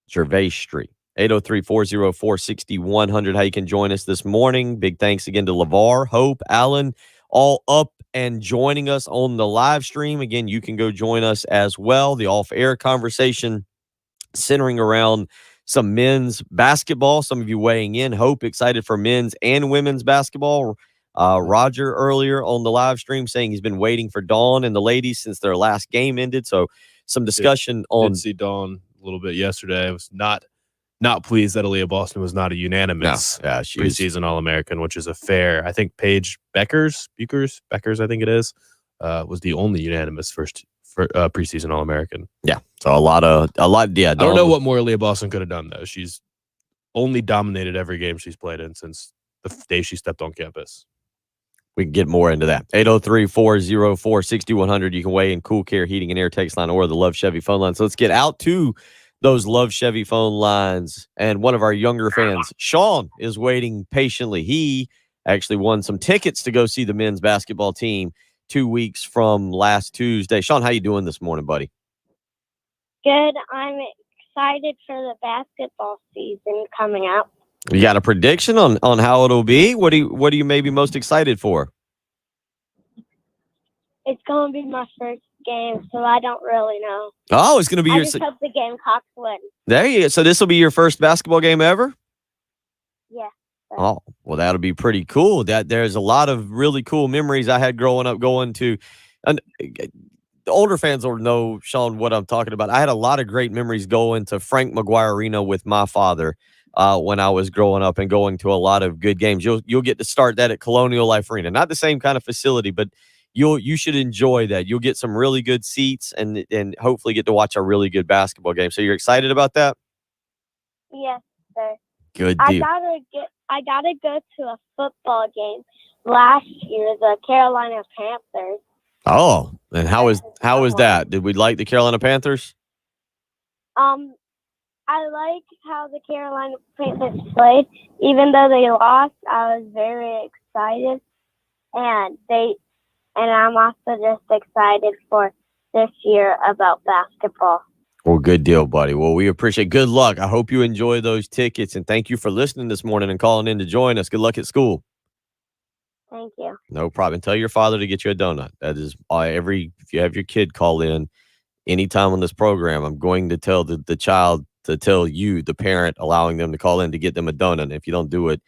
Gervais Street. 803-404-6100. How you can join us this morning. Big thanks again to LeVar, Hope, Allen, all up and joining us on the live stream. Again, you can go join us as well. The off-air conversation centering around some men's basketball. Some of you weighing in. Hope, excited for men's and women's basketball. Roger earlier on the live stream saying he's been waiting for Dawn and the ladies since their last game ended. So some discussion on. Did see Dawn a little bit yesterday. I was not pleased that Aaliyah Boston was not a unanimous preseason All-American, which is a fair. I think Paige Beckers, I think it is, was the only unanimous first preseason All-American. Yeah, so a lot. Yeah, I don't know what more Aaliyah Boston could have done though. She's only dominated every game she's played in since the day she stepped on campus. We can get more into that. 803-404-6100. You can weigh in. Cool Care Heating and Air text line or the Love Chevy phone line. So let's get out to those Love Chevy phone lines. And one of our younger fans, Sean, is waiting patiently. He actually won some tickets to go see the men's basketball team 2 weeks from last Tuesday. Sean, how you doing this morning, buddy? Good. I'm excited for the basketball season coming up. You got a prediction on how it'll be? What are you maybe most excited for? It's going to be my first game, so I don't really know. Oh, it's going to be I your. just hope the Gamecocks win. There you go. So this will be your first basketball game ever? Yeah. Oh, well, that'll be pretty cool. There's a lot of really cool memories I had growing up going to. And the older fans will know, Sean, what I'm talking about. I had a lot of great memories going to Frank McGuire Arena with my father when I was growing up and going to a lot of good games. You'll get to start that at Colonial Life Arena. Not the same kind of facility, but you should enjoy that. You'll get some really good seats and hopefully get to watch a really good basketball game. So you're excited about that? Yes, sir. Good deal. I gotta go to a football game last year, the Carolina Panthers. Oh, and how is that? Did we like the Carolina Panthers? I like how the Carolina Panthers played. Even though they lost, I was very excited. And I'm also just excited for this year about basketball. Well, good deal, buddy. Well, we appreciate it. Good luck. I hope you enjoy those tickets, and thank you for listening this morning and calling in to join us. Good luck at school. Thank you. No problem. Tell your father to get you a donut. That is if you have your kid call in anytime on this program, I'm going to tell the child to tell you, the parent, allowing them to call in to get them a donut. And if you don't do it,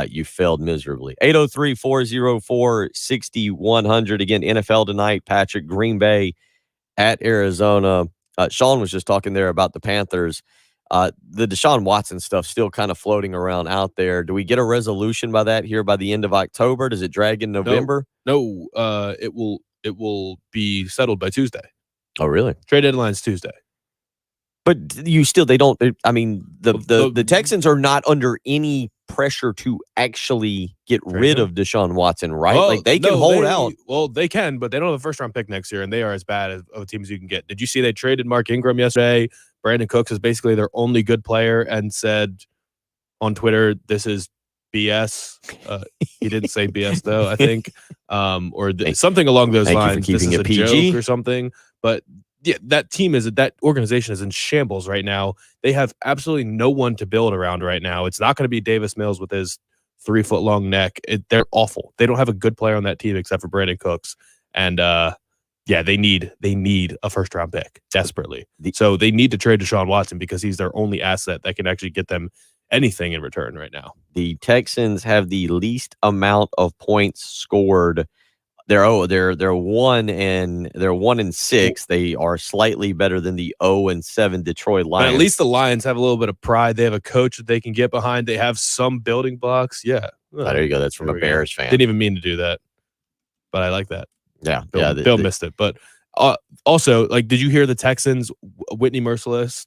you failed miserably. 803-404-6100. Again, NFL tonight, Patrick, Green Bay at Arizona. Sean was just talking there about the Panthers. The Deshaun Watson stuff still kind of floating around out there. Do we get a resolution by the end of October? Does it drag in November? No, it will be settled by Tuesday. Oh, really? Trade deadline's Tuesday. But the Texans are not under any pressure to actually get rid of Deshaun Watson, right? Well, like they can hold out. Well, they can, but they don't have a first-round pick next year, and they are as bad of a team as you can get. Did you see they traded Mark Ingram yesterday? Brandon Cooks is basically their only good player and said on Twitter, this is BS. He didn't say BS, though, I think, something along those lines. Thank you for keeping this is it a PG joke or something, but yeah, that organization is in shambles right now. They have absolutely no one to build around right now. It's not going to be Davis Mills with his 3-foot-long neck. They're awful. They don't have a good player on that team except for Brandon Cooks. And they need a first-round pick desperately. So they need to trade Deshaun Watson because he's their only asset that can actually get them anything in return right now. The Texans have the least amount of points scored. They're 1-6. They are slightly better than the 0-7 Detroit Lions. But at least the Lions have a little bit of pride. They have a coach that they can get behind. They have some building blocks. Yeah. There you go. That's from a Bears fan. Didn't even mean to do that, but I like that. Yeah. Bill missed it. But also, did you hear the Texans, Whitney Merciless,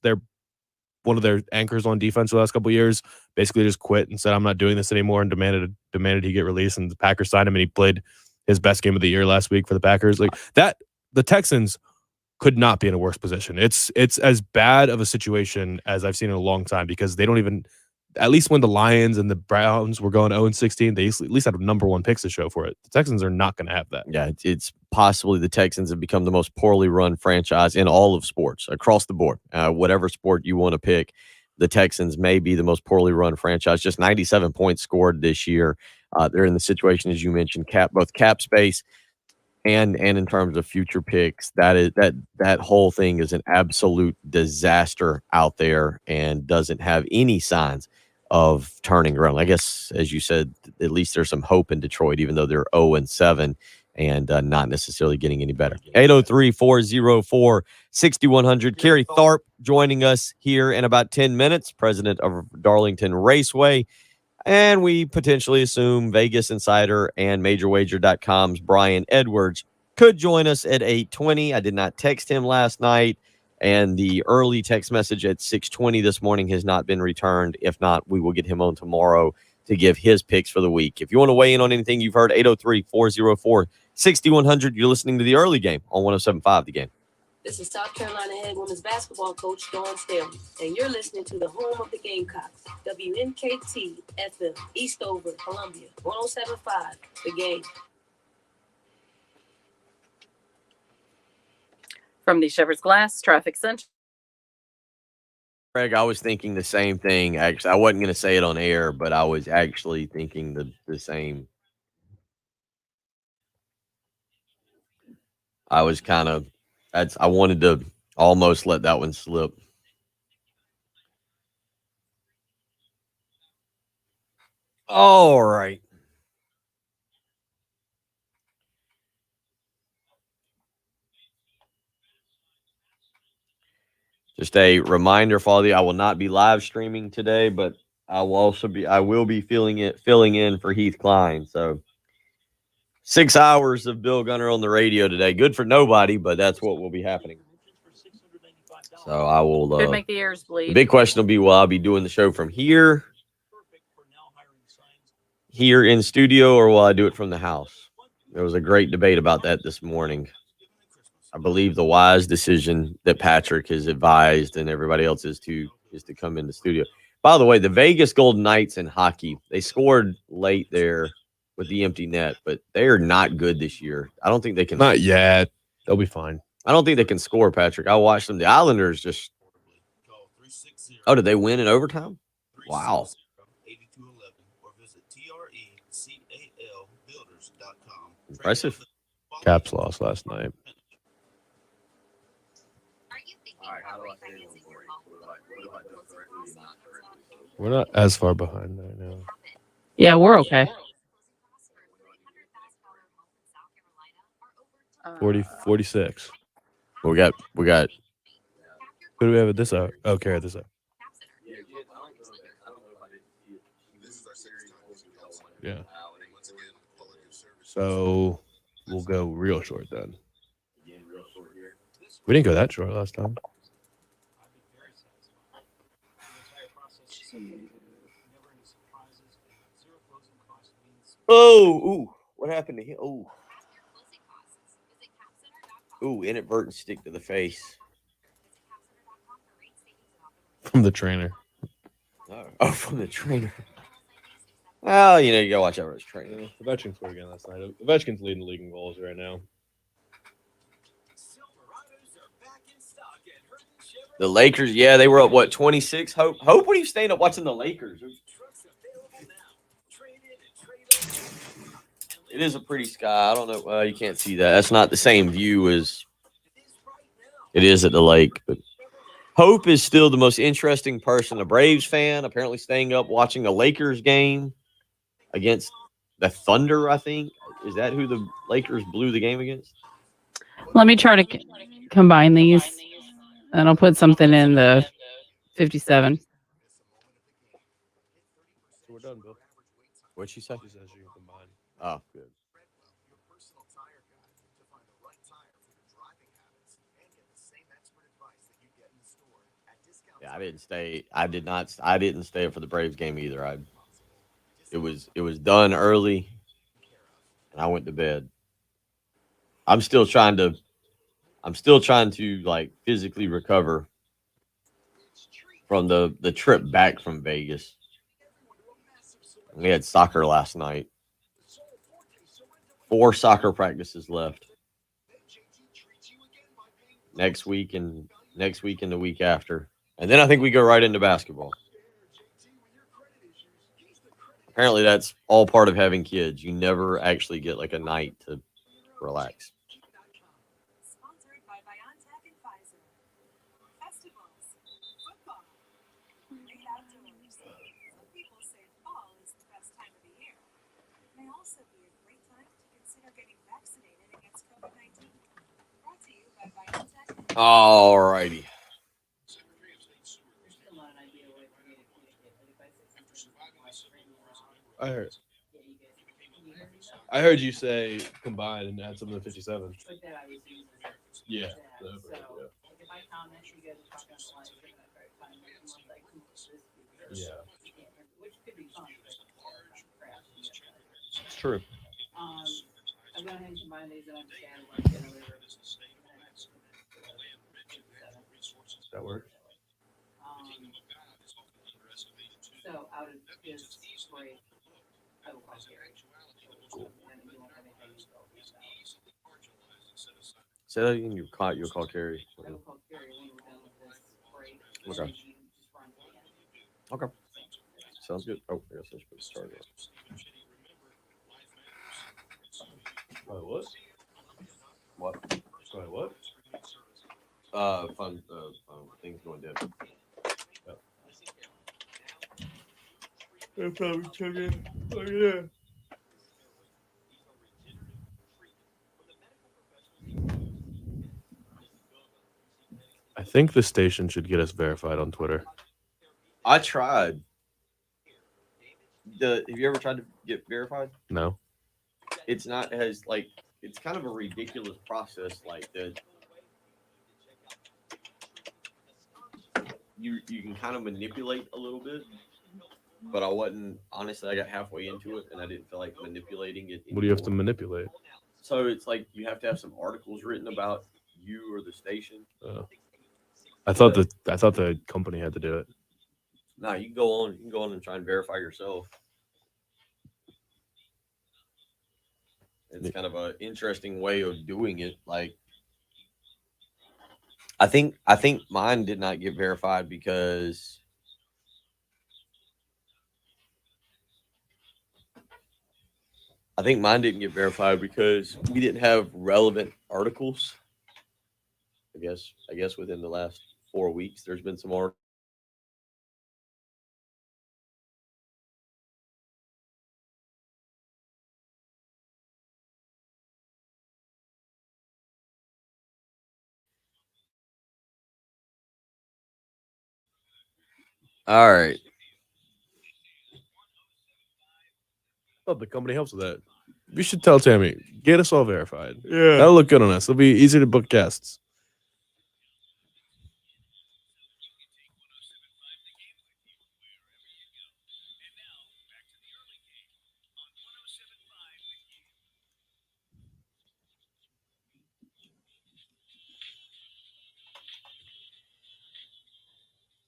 one of their anchors on defense the last couple of years, basically just quit and said, I'm not doing this anymore, and demanded he get released, and the Packers signed him, and he played his best game of the year last week for the Packers. The Texans could not be in a worse position. It's as bad of a situation as I've seen in a long time because they don't even, at least when the Lions and the Browns were going 0-16, they at least had number one picks to show for it. The Texans are not going to have that. Yeah, it's possibly the Texans have become the most poorly run franchise in all of sports across the board. Whatever sport you want to pick, the Texans may be the most poorly run franchise. Just 97 points scored this year. They're in the situation, as you mentioned, both cap space and in terms of future picks. That whole thing is an absolute disaster out there and doesn't have any signs of turning around. I guess, as you said, at least there's some hope in Detroit, even though they're 0-7 and not necessarily getting any better. 803-404-6100. Kerry Tharp joining us here in about 10 minutes, president of Darlington Raceway. And we potentially assume Vegas Insider and MajorWager.com's Brian Edwards could join us at 8:20. I did not text him last night, and the early text message at 6:20 this morning has not been returned. If not, we will get him on tomorrow to give his picks for the week. If you want to weigh in on anything you've heard, 803-404-6100. You're listening to the early game on 107.5 The Game. This is South Carolina head women's basketball coach Dawn Staley, and you're listening to the home of the Gamecocks, WNKT FM, Eastover, Columbia, 107.5 The Game. From the Shepherd's Glass Traffic Center. Craig, I was thinking the same thing. Actually, I wasn't going to say it on air, but I was actually thinking the same. I was kind of, I wanted to almost let that one slip. All right. Just a reminder for all of you, I will not be live streaming today, but I will be filling in for Heath Klein. So 6 hours of Bill Gunner on the radio today. Good for nobody, but that's what will be happening. So I will. Could make the ears bleed. The big question will be, will I be doing the show from here in studio, or will I do it from the house? There was a great debate about that this morning. I believe the wise decision that Patrick has advised and everybody else is to come in the studio. By the way, the Vegas Golden Knights in hockey, they scored late there with the empty net, but they are not good this year. I don't think they can. Not yet. They'll be fine. I don't think they can score, Patrick. I watched them. The Islanders just. Oh, did they win in overtime? Wow. Impressive. Caps lost last night. We're not as far behind right now. Yeah, we're okay. 46. We got. Who do we have at this hour? Oh, Carrie, this hour. Yeah. So we'll go real short then. We didn't go that short last time. Oh, what happened to him? Inadvertent stick to the face. From the trainer. Oh, from the trainer. Well, you gotta watch out for his trainer. Ovechkin scored again last night. Ovechkin's leading the league in goals right now. The Lakers, yeah, they were up, what, 26? Hope, what are you staying up watching the Lakers? It is a pretty sky. I don't know. You can't see that. That's not the same view as it is at the lake. But Hope is still the most interesting person, a Braves fan, apparently staying up watching a Lakers game against the Thunder, I think. Is that who the Lakers blew the game against? Let me try to combine these, and I'll put something in the 57. So we're done, Bill. What'd she say? She says you can combine. Oh, good. Yeah, I didn't stay. I didn't stay up for the Braves game either. It was done early, and I went to bed. I'm still trying to like physically recover from the trip back from Vegas. We had soccer last night. 4 soccer practices left. Next week and the week after. And then I think we go right into basketball. Apparently that's all part of having kids. You never actually get like a night to relax. may also be a great time to consider getting vaccinated against COVID-19. Brought to you by BioNTech. All righty. I heard you say combine and add something to 57. Yeah. Yeah. It's true. That works. Say that again. You'll call Carrie. Okay. Okay. Sounds good. Oh, I guess I should put start up. What? What? Sorry, what? Fun things going down. That's how we took it. Oh, yeah. I think the station should get us verified on Twitter. I tried. Have you ever tried to get verified? No. It's not it's kind of a ridiculous process. Like that, you can kind of manipulate a little bit, but I wasn't honestly. I got halfway into it and I didn't feel like manipulating it. What do you have to manipulate? So it's like you have to have some articles written about you or the station. I thought the company had to do it. No, you can go on and try and verify yourself. It's kind of an interesting way of doing it. Like, I think mine did not get verified because we didn't have relevant articles. I guess within the last 4 weeks, there's been some articles. All right. Oh, the company helps with that. We should tell Tammy, get us all verified. Yeah. That'll look good on us. It'll be easier to book guests.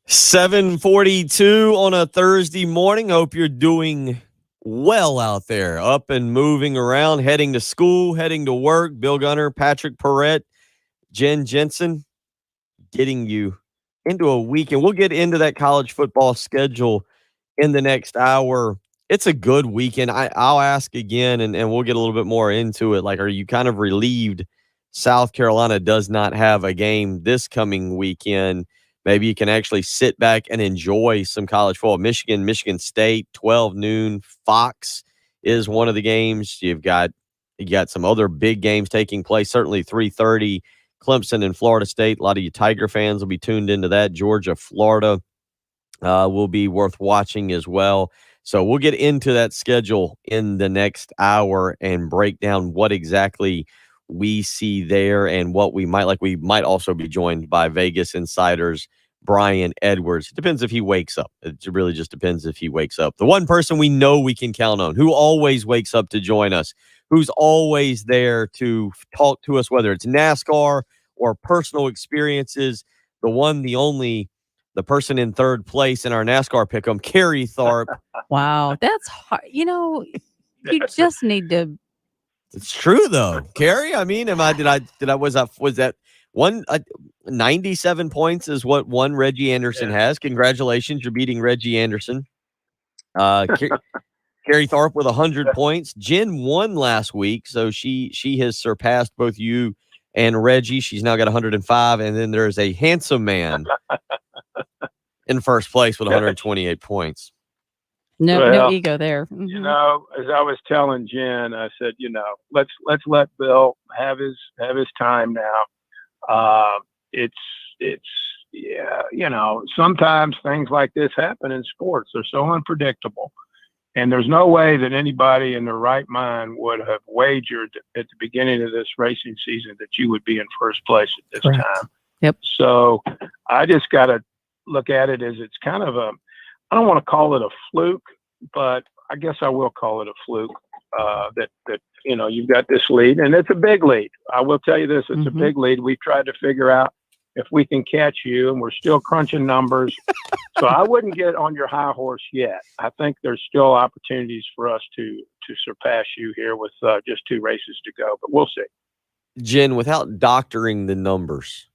$7:42 on a Thursday morning. Hope you're doing well out there, up and moving around, heading to school, heading to work. Bill Gunner, Patrick Perrette, Jen Jensen, getting you into a weekend. We'll get into that college football schedule in the next hour. It's a good weekend. I'll ask again, and we'll get a little bit more into it. Like, are you kind of relieved South Carolina does not have a game this coming weekend? Maybe you can actually sit back and enjoy some college football. Michigan State, 12 noon. Fox is one of the games. You got some other big games taking place. Certainly 3:30, Clemson and Florida State. A lot of you Tiger fans will be tuned into that. Georgia, Florida will be worth watching as well. So we'll get into that schedule in the next hour and break down what exactly we see there and what we might like. We might also be joined by Vegas insiders Brian Edwards. It depends if he wakes up. It really just depends if he wakes up. The one person we know we can count on, who always wakes up to join us, who's always there to talk to us, whether it's NASCAR or personal experiences, the one, the only, the person in third place in our NASCAR pick'em, Carrie Tharp. Wow, that's hard. You just need to. It's true though, Carrie. I mean, was that 97 points is what one Reggie Anderson has. Congratulations, you're beating Reggie Anderson. Carrie Tharp with 100 points. Jen won last week, so she has surpassed both you and Reggie. She's now got 105, and then there's a handsome man in first place with 128 points. No Well, ego there. you know, as I was telling Jen, I said, you know, let's let Bill have his time now. It's yeah, you know, sometimes things like this happen in sports. They're so unpredictable. And there's no way that anybody in their right mind would have wagered at the beginning of this racing season that you would be in first place at this Correct. time. Yep. So I just got to look at it as it's kind of a, I don't want to call it a fluke, but I guess I will call it a fluke. That you know, you've got this lead, and it's a big lead. I will tell you this: it's a big lead. We've tried to figure out if we can catch you, and we're still crunching numbers. So I wouldn't get on your high horse yet. I think there's still opportunities for us to surpass you here with just 2 races to go, but we'll see. Jen, without doctoring the numbers,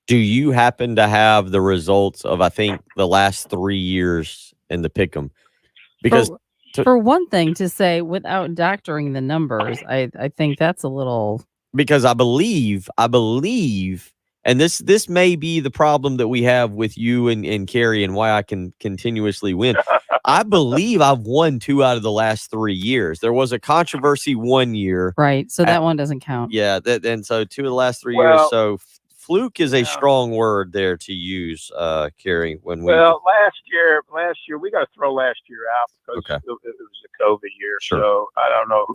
do you happen to have the results of, I think, the last 3 years in the pick'em? Because for one thing, to say without doctoring the numbers, I think that's a little. Because I believe, and this may be the problem that we have with you and Carrie and why I can continuously win. I believe I've won 2 out of the last 3 years. There was a controversy 1 year. Right. So that one doesn't count. Yeah. And so 2 of the last 3 years. So fluke is a strong word there to use, Carrie. Well, last year we got to throw last year out because it was a COVID year. Sure. So I don't know.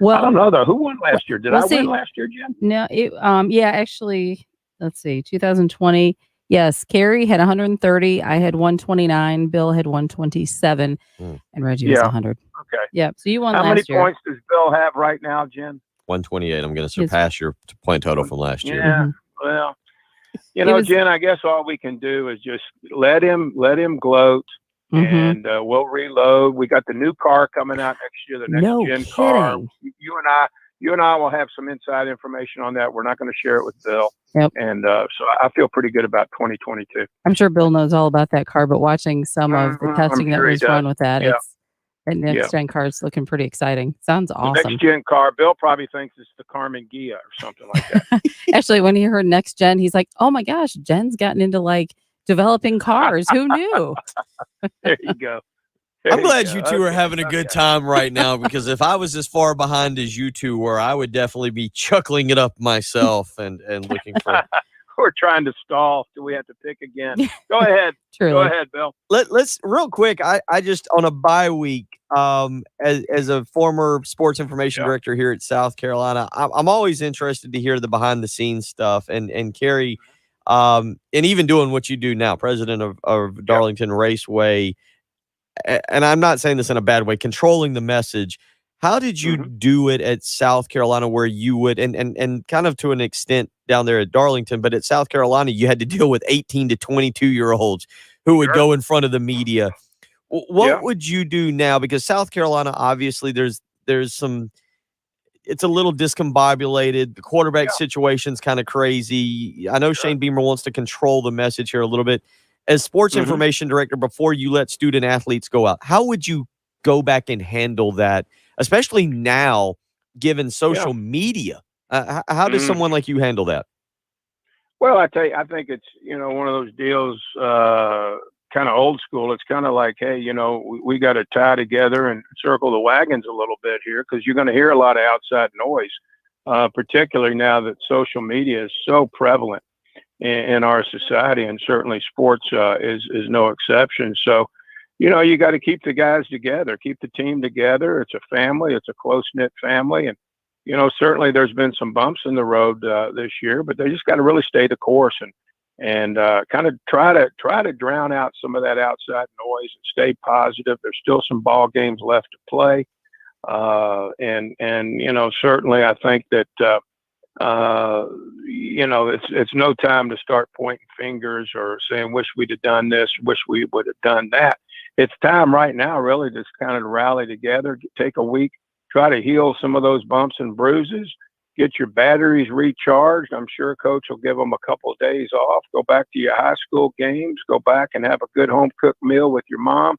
Well, I don't know though. Who won last year? Did I see, win last year, Jim? No. Yeah. Actually, let's see. 2020. Yes, Carrie had 130. I had 129. Bill had 127, and Reggie was 100. Okay. Yeah. So you won How last year. many points does Bill have right now, Jen? 128. I'm going to surpass your point total from last year. Yeah. Well, you know, Jen, I guess all we can do is just let him gloat, and we'll reload. We got the new car coming out next year, the next gen car. You and I will have some inside information on that. We're not going to share it with Bill. Yep. And so I feel pretty good about 2022. I'm sure Bill knows all about that car, but watching some of the testing that was run with that, that next gen car is looking pretty exciting. Sounds awesome. The next gen car, Bill probably thinks it's the Carmen Ghia or something like that. Actually, when he heard next gen, he's like, "Oh my gosh, Jen's gotten into like developing cars. Who knew?" There you go. I'm glad you two are having a good time right now, because if I was as far behind as you two were, I would definitely be chuckling it up myself and looking for. We're trying to stall till we have to pick again. Go ahead. Go ahead, Bill. Let's real quick. I just, on a bye week, as a former sports information director here at South Carolina, I'm always interested to hear the behind the scenes stuff. And Carrie, and even doing what you do now, president of Darlington Raceway. And I'm not saying this in a bad way, controlling the message. How did you do it at South Carolina, where you would, and kind of to an extent down there at Darlington, but at South Carolina, you had to deal with 18 to 22-year-olds who would go in front of the media. What would you do now? Because South Carolina, obviously, there's some, it's a little discombobulated. The quarterback situation's kind of crazy. I know Shane Beamer wants to control the message here a little bit. As sports information director, before you let student athletes go out, how would you go back and handle that, especially now, given social media? How does someone like you handle that? Well, I tell you, I think it's, one of those deals, kind of old school. It's kind of like, hey, we got to tie together and circle the wagons a little bit here, because you're going to hear a lot of outside noise, particularly now that social media is so prevalent in our society, and certainly sports is no exception. So, you got to keep the guys together, keep the team together. It's a family, it's a close-knit family. And, certainly there's been some bumps in the road this year, but they just got to really stay the course and kind of try to drown out some of that outside noise and stay positive. There's still some ball games left to play. And certainly I think that, it's no time to start pointing fingers or saying, wish we'd have done this, wish we would have done that. It's time right now really to kind of rally together, take a week, try to heal some of those bumps and bruises, get your batteries recharged. I'm sure coach will give them a couple of days off, go back to your high school games, go back and have a good home cooked meal with your mom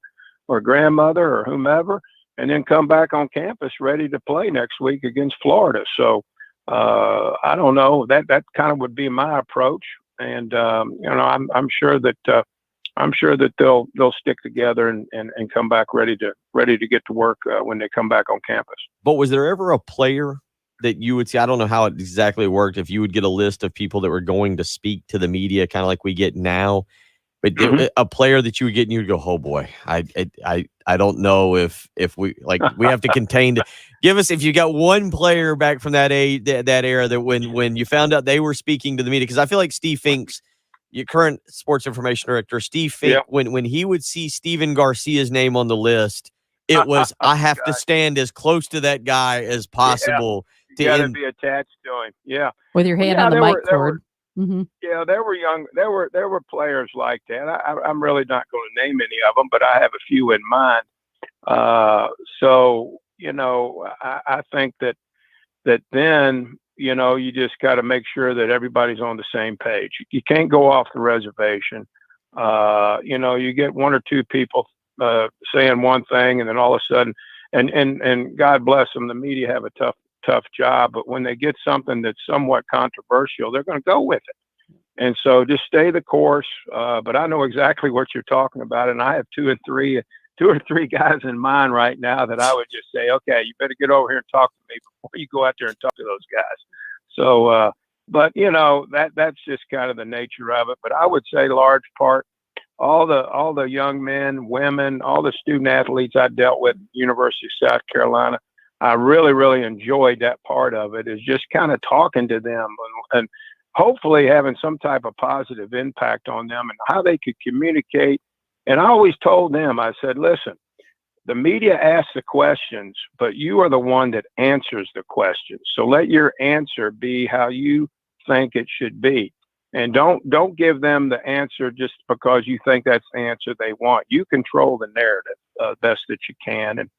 or grandmother or whomever, and then come back on campus ready to play next week against Florida. So, I don't know, that kind of would be my approach. And, I'm sure that, I'm sure that they'll stick together and come back ready to get to work when they come back on campus. But was there ever a player that you would see? I don't know how it exactly worked. If you would get a list of people that were going to speak to the media, kind of like we get now, but a player that you would get and you would go, oh boy, I don't know if we have to contain. Give us, if you got one player back from that era that when you found out they were speaking to the media, because I feel like Steve Fink's, your current sports information director, Steve Fink, when he would see Steven Garcia's name on the list, it was I have to stand as close to that guy as possible. You got to be attached to him. Yeah, with your hand on the mic cord. Yeah, there were there were players like that. I'm really not going to name any of them, but I have a few in mind. So I think that then you just got to make sure that everybody's on the same page. You can't go off the reservation. You get one or two people saying one thing, and then all of a sudden, and God bless them, the media have a tough job, but when they get something that's somewhat controversial, they're going to go with it. And so just stay the course. But I know exactly what you're talking about, and I have two or three guys in mind right now that I would just say, okay, you better get over here and talk to me before you go out there and talk to those guys. So, but that's just kind of the nature of it. But I would say large part, all the young men, women, all the student athletes I dealt with at the University of South Carolina, I really, really enjoyed that part of it, is just kind of talking to them and hopefully having some type of positive impact on them and how they could communicate. And I always told them, I said, listen, the media asks the questions, but you are the one that answers the questions. So let your answer be how you think it should be. And don't give them the answer just because you think that's the answer they want. You control the narrative best that you can. And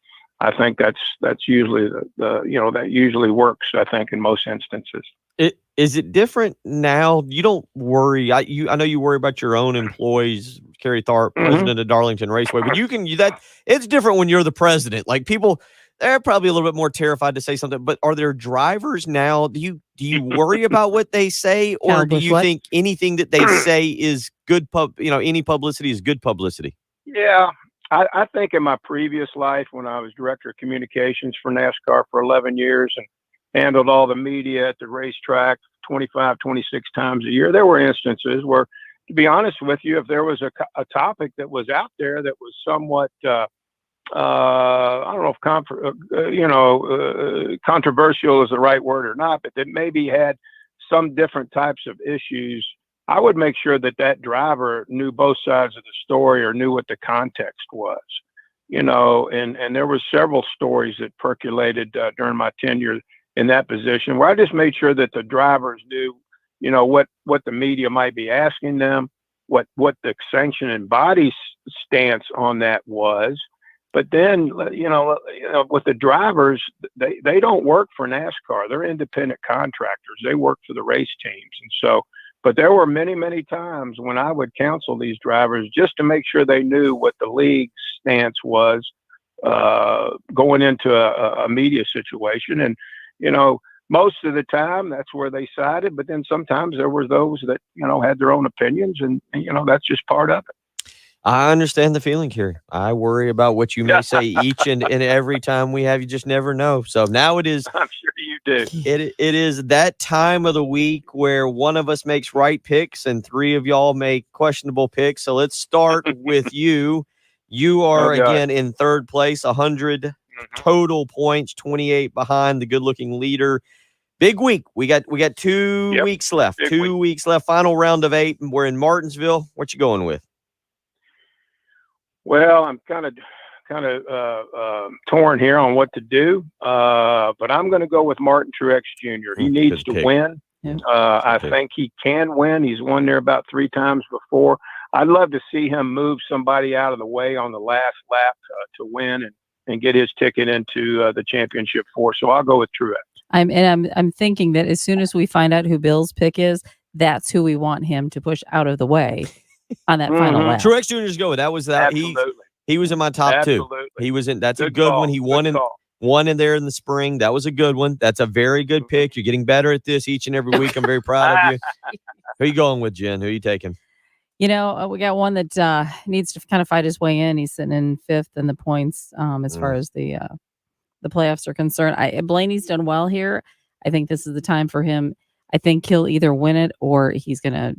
I think that's usually that usually works, I think, in most instances. Is it different now? You don't worry. I know you worry about your own employees. Kerry Tharp, president of Darlington Raceway, but it's different when you're the president. Like, people, they're probably a little bit more terrified to say something. But are there drivers now? Do you worry about what they say, or do you think anything that they say is good any publicity is good publicity? Yeah. I think in my previous life, when I was director of communications for NASCAR for 11 years and handled all the media at the racetrack 25, 26 times a year, there were instances where, to be honest with you, if there was a topic that was out there that was somewhat, I don't know if controversial is the right word or not, but that maybe had some different types of issues, I would make sure that driver knew both sides of the story or knew what the context was, and there were several stories that percolated during my tenure in that position where I just made sure that the drivers knew, what the media might be asking them, what the sanctioning body's stance on that was. But then, with the drivers, they don't work for NASCAR. They're independent contractors. They work for the race teams. And so, but there were many, many times when I would counsel these drivers just to make sure they knew what the league's stance was going into a media situation. And, most of the time that's where they sided, but then sometimes there were those that, had their own opinions, and that's just part of it. I understand the feeling here. I worry about what you may say each and every time we have. You just never know. So now it is. I'm sure you do. It is that time of the week where one of us makes right picks and three of y'all make questionable picks. So let's start with you. You are again in third place, 100 total points, 28 behind the good-looking leader. Big week. We got 2 weeks left. Big 2 weeks left. Final round of 8. We're in Martinsville. What you going with? Well, I'm kind of torn here on what to do, but I'm going to go with Martin Truex Jr. He needs to win. I think he can win. He's won there about 3 times before. I'd love to see him move somebody out of the way on the last lap to win and get his ticket into the championship 4. So I'll go with Truex. I'm thinking that as soon as we find out who Bill's pick is, that's who we want him to push out of the way on that final lap. Truex Jr.'s going. That was that. He was in my top 2. He was in. That's a good one. He won in there in the spring. That was a good one. That's a very good pick. You're getting better at this each and every week. I'm very proud of you. Who are you going with, Jen? Who are you taking? We got one that needs to kind of fight his way in. He's sitting in fifth in the points as far as the playoffs are concerned. Blaney's done well here. I think this is the time for him. I think he'll either win it or he's going to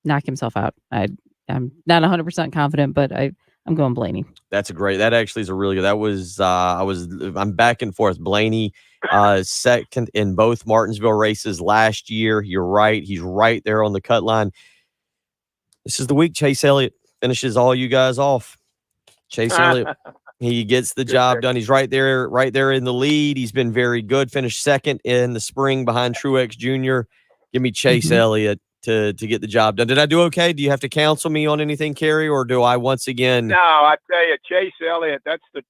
knock himself out. I'm not 100% confident, but I'm going Blaney. That actually is a really good. I'm back and forth. Blaney, second in both Martinsville races last year. You're right. He's right there on the cut line. This is the week Chase Elliott finishes all you guys off. Chase Elliott, he gets the job done. He's right there in the lead. He's been very good. Finished second in the spring behind Truex Jr. Give me Chase Elliott to get the job done. Did I do okay? Do you have to counsel me on anything, Kerry, or do I once again? No, I tell you, Chase Elliott. That's the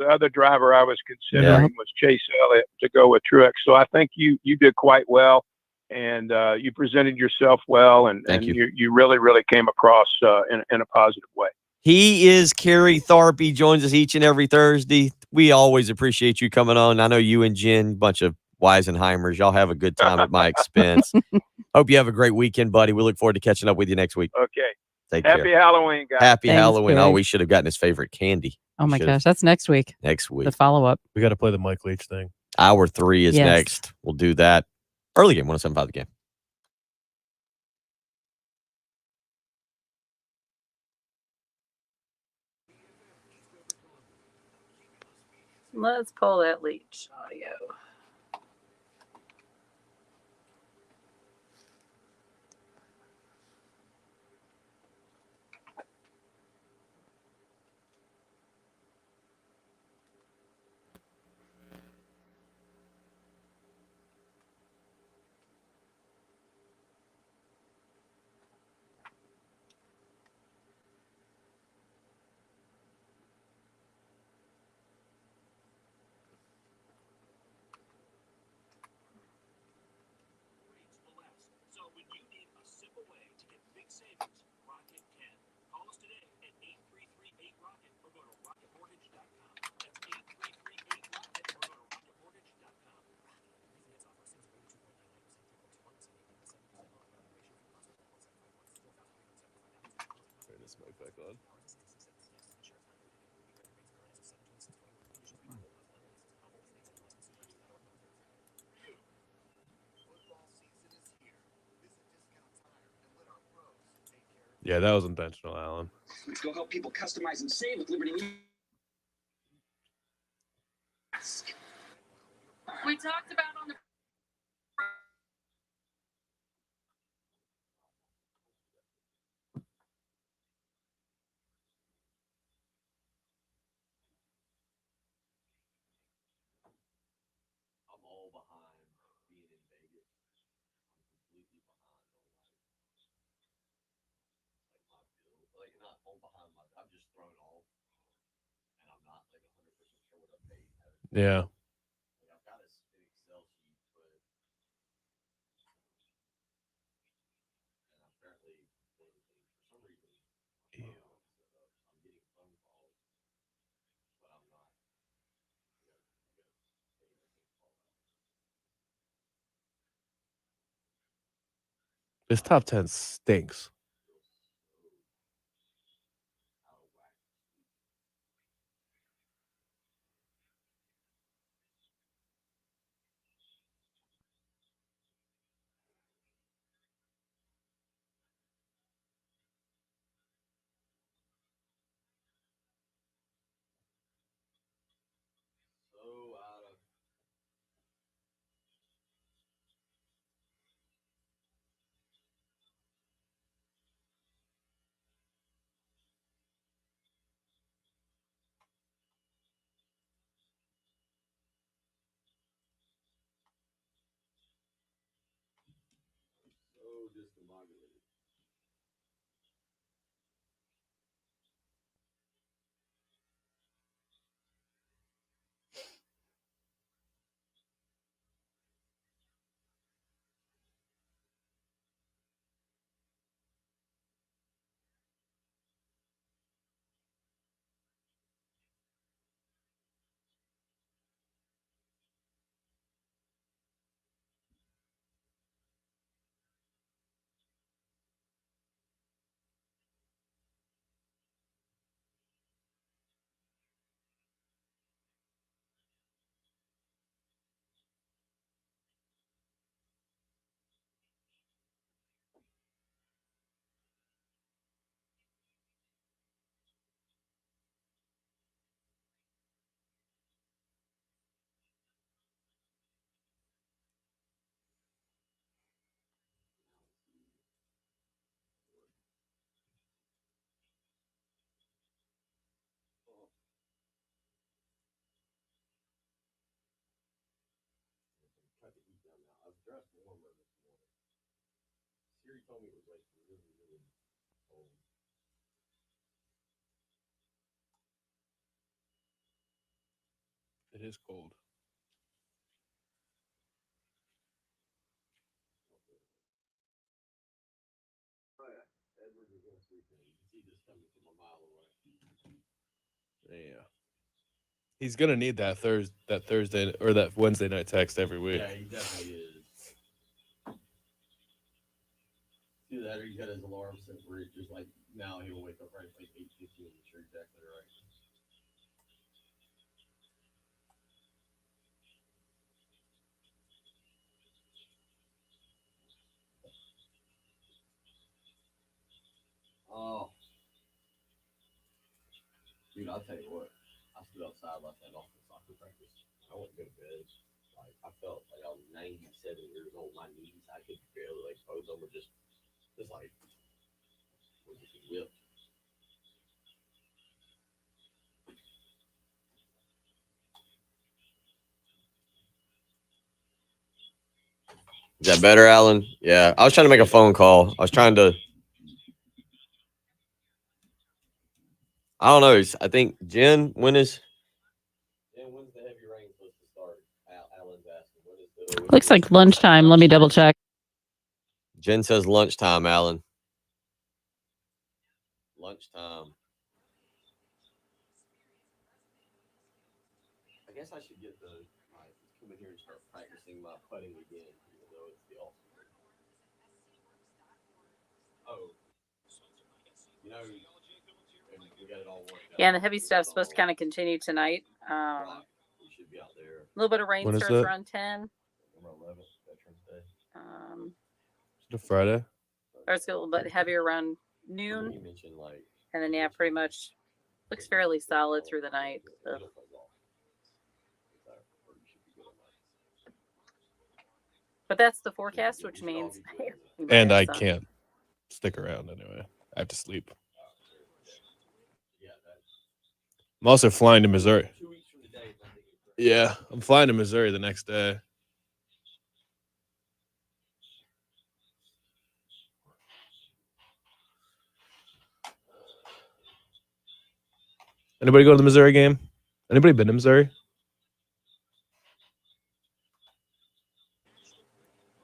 other driver I was considering was Chase Elliott to go with Truex. So I think you did quite well, and you presented yourself well, and you really came across in a positive way. He is Kerry Tharp. He joins us each and every Thursday. We always appreciate you coming on. I know you and Jen, bunch of Weisenheimers. Y'all have a good time at my expense. Hope you have a great weekend, buddy. We look forward to catching up with you next week. Okay. Take care. Happy Halloween, guys. Happy Thanks, Halloween. Kerry. Oh, we should have gotten his favorite candy. Oh, my gosh. That's next week. Next week. The follow-up. We got to play the Mike Leach thing. Hour 3 is next. We'll do that. Early game, 107.5 the game. Let's pull that Leach audio. Yeah, that was intentional, Alan. Go help people customize and save with Liberty Media. We talked about on the Yeah. This top 10 stinks. dressed warmer this morning. Siri told me it was like really, really cold. It is cold. Edward was going to sleep in. You can see this coming from a mile away. Yeah. He's gonna need that Thursday or that Wednesday night text every week. Yeah, he definitely is. Do that, or he's got his alarm set where it's just like now he'll wake up right at like 8:15. You're exactly right. Oh, dude, I'll tell you what. I stood outside last night off the soccer practice. I went to go to bed. Like I felt like I was 97 years old. My knees, I could barely like both of them were just like were just whipped. Is that better, Alan? Yeah, I was trying to make a phone call. I was trying to. I don't know. I think Jen, when's the heavy rain supposed to start? Alan's asking. Looks like lunchtime. Let me double check. Jen says lunchtime, Alan. Lunchtime. I guess I should get come in here and start practicing my putting again, even though it's the off. Oh, you know, we got it all worked out. Yeah, and the heavy stuff's supposed to kind of continue tonight. We should be out there. A little bit of rain When is starts that? around 10. November 11th, Veterans Day. Is it a Friday? Starts a little bit heavier around noon. You mentioned And then, yeah, pretty much looks fairly solid through the night. So. But that's the forecast, which means. And I can't stick around anyway. I have to sleep. I'm also flying to Missouri. Yeah, I'm flying to Missouri the next day. Anybody go to the Missouri game? Anybody been to Missouri?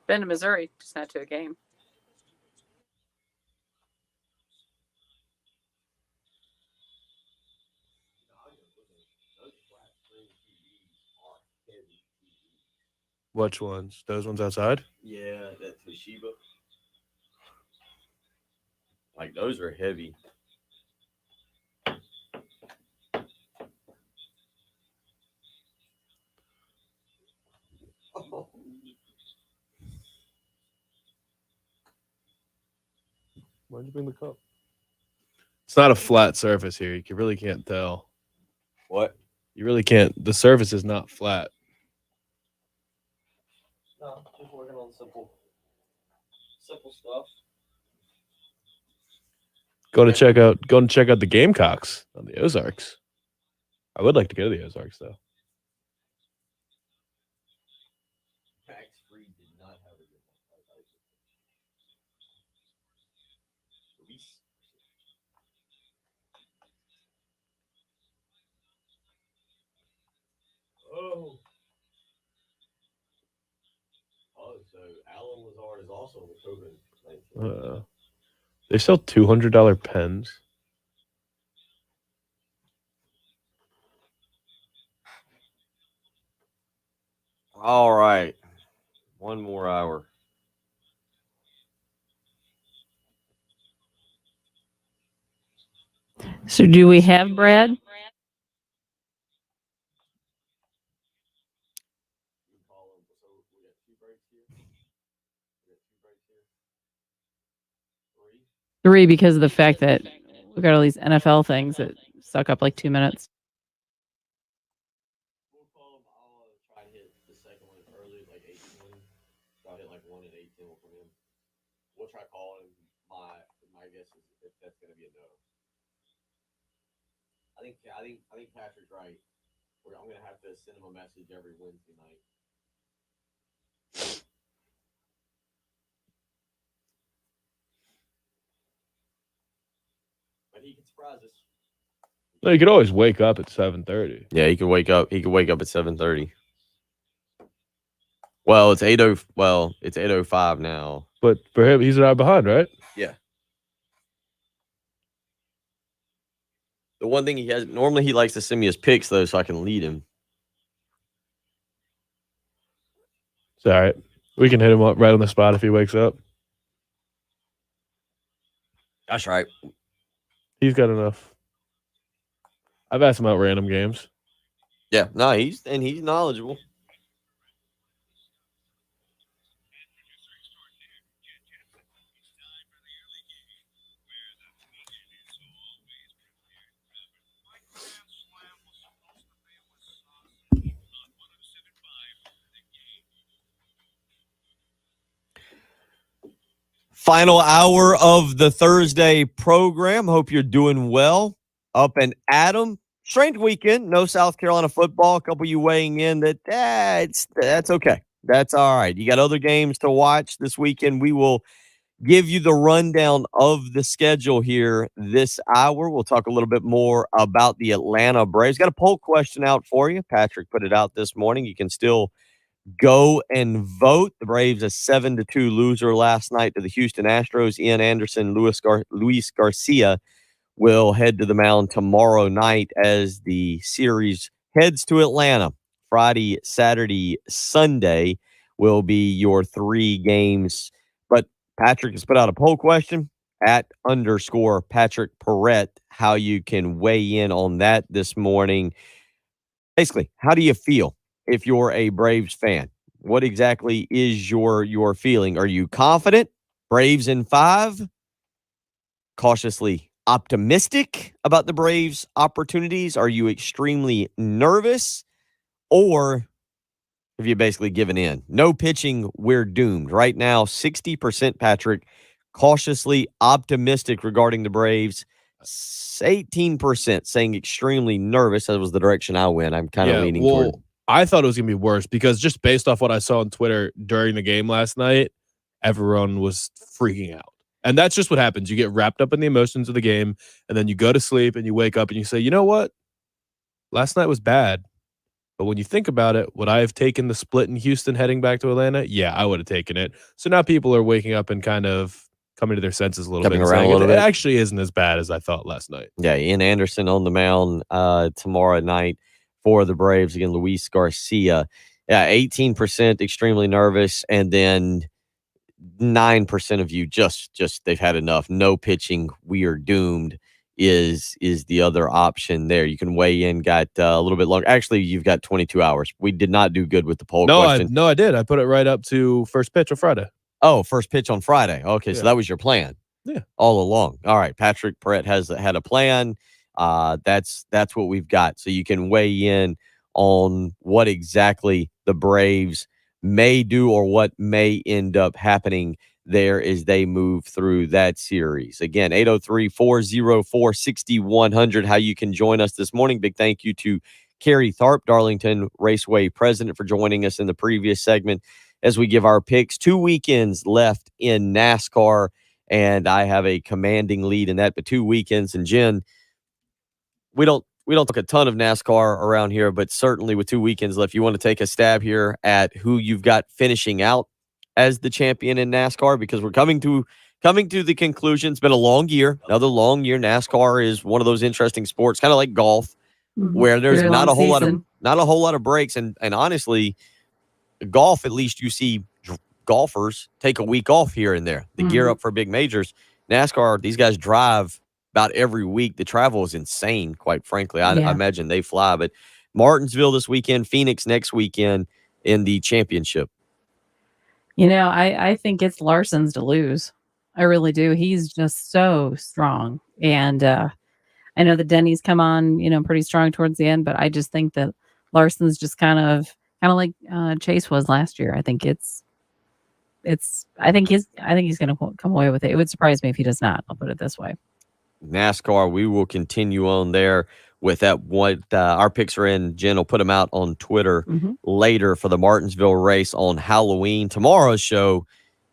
Been to Missouri, just not to a game. Which ones? Those ones outside? Yeah, that Toshiba. Like those are heavy. Why'd you bring the cup? It's not a flat surface here. You really can't tell. What? You really can't. The surface is not flat. No, just working on simple stuff. Going to check out the Gamecocks on the Ozarks. I would like to go to the Ozarks though. Tax-free did not have a good one. Oh, so Alan Lazard is also with COVID-19. They sell $200 pens. All right. One more hour. So do we have Brad? Three, because of the fact that we've got all these NFL things that suck up like 2 minutes. We'll call him. I'll try and hit the second one early, like 8:20. So I'll hit like 1 and 8:10 from him. We'll try calling him. My guess is if that's gonna be a no. I think Patrick's right. I'm gonna have to send him a message every Wednesday night. He can surprise us. No, you could always wake up at 7:30. Yeah, he could wake up. He could wake up at 7:30. Well, it's 8:00. Well, it's 8:05 now. But for him, he's an hour behind, right? Yeah. The one thing he has normally he likes to send me his picks though, so I can lead him. It's all right. We can hit him up right on the spot if he wakes up. That's right. He's got enough. I've asked him out random games. Yeah, no, he's knowledgeable. Final hour of the Thursday program. Hope you're doing well. Up and Adam. Strange weekend. No South Carolina football. A couple of you weighing in that that's okay. That's all right. You got other games to watch this weekend. We will give you the rundown of the schedule here this hour. We'll talk a little bit more about the Atlanta Braves. Got a poll question out for you. Patrick put it out this morning. You can still go and vote. The Braves a 7-2 loser last night to the Houston Astros. Ian Anderson, Luis Garcia will head to the mound tomorrow night as the series heads to Atlanta. Friday, Saturday, Sunday will be your 3 games. But Patrick has put out a poll question at _Patrick Perrette, how you can weigh in on that this morning. Basically, how do you feel if you're a Braves fan? What exactly is your feeling? Are you confident? Braves in 5? Cautiously optimistic about the Braves' opportunities? Are you extremely nervous? Or have you basically given in? No pitching, we're doomed. Right now, 60%, Patrick, cautiously optimistic regarding the Braves. 18% saying extremely nervous. That was the direction I went. I'm kind of leaning toward. I thought it was going to be worse because just based off what I saw on Twitter during the game last night, everyone was freaking out. And that's just what happens. You get wrapped up in the emotions of the game, and then you go to sleep and you wake up and you say, you know what? Last night was bad. But when you think about it, would I have taken the split in Houston heading back to Atlanta? Yeah, I would have taken it. So now people are waking up and kind of coming to their senses a little Coming bit. around a little bit. It actually isn't as bad as I thought last night. Yeah, Ian Anderson on the mound tomorrow night for the Braves. Again, Luis Garcia. Yeah, 18% extremely nervous, and then 9% of you just they've had enough. No pitching, we are doomed is the other option there. You can weigh in, got a little bit longer. Actually, you've got 22 hours. We did not do good with the poll question. I did. I put it right up to first pitch on Friday. Oh, first pitch on Friday. Okay, so that was your plan. Yeah. All along. All right, Patrick Perrette has had a plan. That's what we've got. So you can weigh in on what exactly the Braves may do or what may end up happening there as they move through that series. Again, 803-404-6100, how you can join us this morning. Big thank you to Carrie Tharp, Darlington Raceway president, for joining us in the previous segment as we give our picks. 2 weekends left in NASCAR, and I have a commanding lead in that, but 2 weekends. And Jen, we don't talk a ton of NASCAR around here, but certainly with 2 weekends left, you want to take a stab here at who you've got finishing out as the champion in NASCAR, because we're coming to the conclusion. It's been a long year, another long year. NASCAR is one of those interesting sports, kind of like golf, where there's not a whole lot of breaks. And honestly, golf, at least you see golfers take a week off here and there. They gear up for big majors. NASCAR, these guys drive about every week. The travel is insane, quite frankly. I imagine they fly. But Martinsville this weekend, Phoenix next weekend in the championship. You know, I think it's Larson's to lose. I really do. He's just so strong. And I know that Denny's come on, pretty strong towards the end, but I just think that Larson's just kind of like Chase was last year. I think I think he's going to come away with it. It would surprise me if he does not. I'll put it this way. NASCAR, we will continue on there with that. What our picks are in. Jen will put them out on Twitter later for the Martinsville race on Halloween. Tomorrow's show,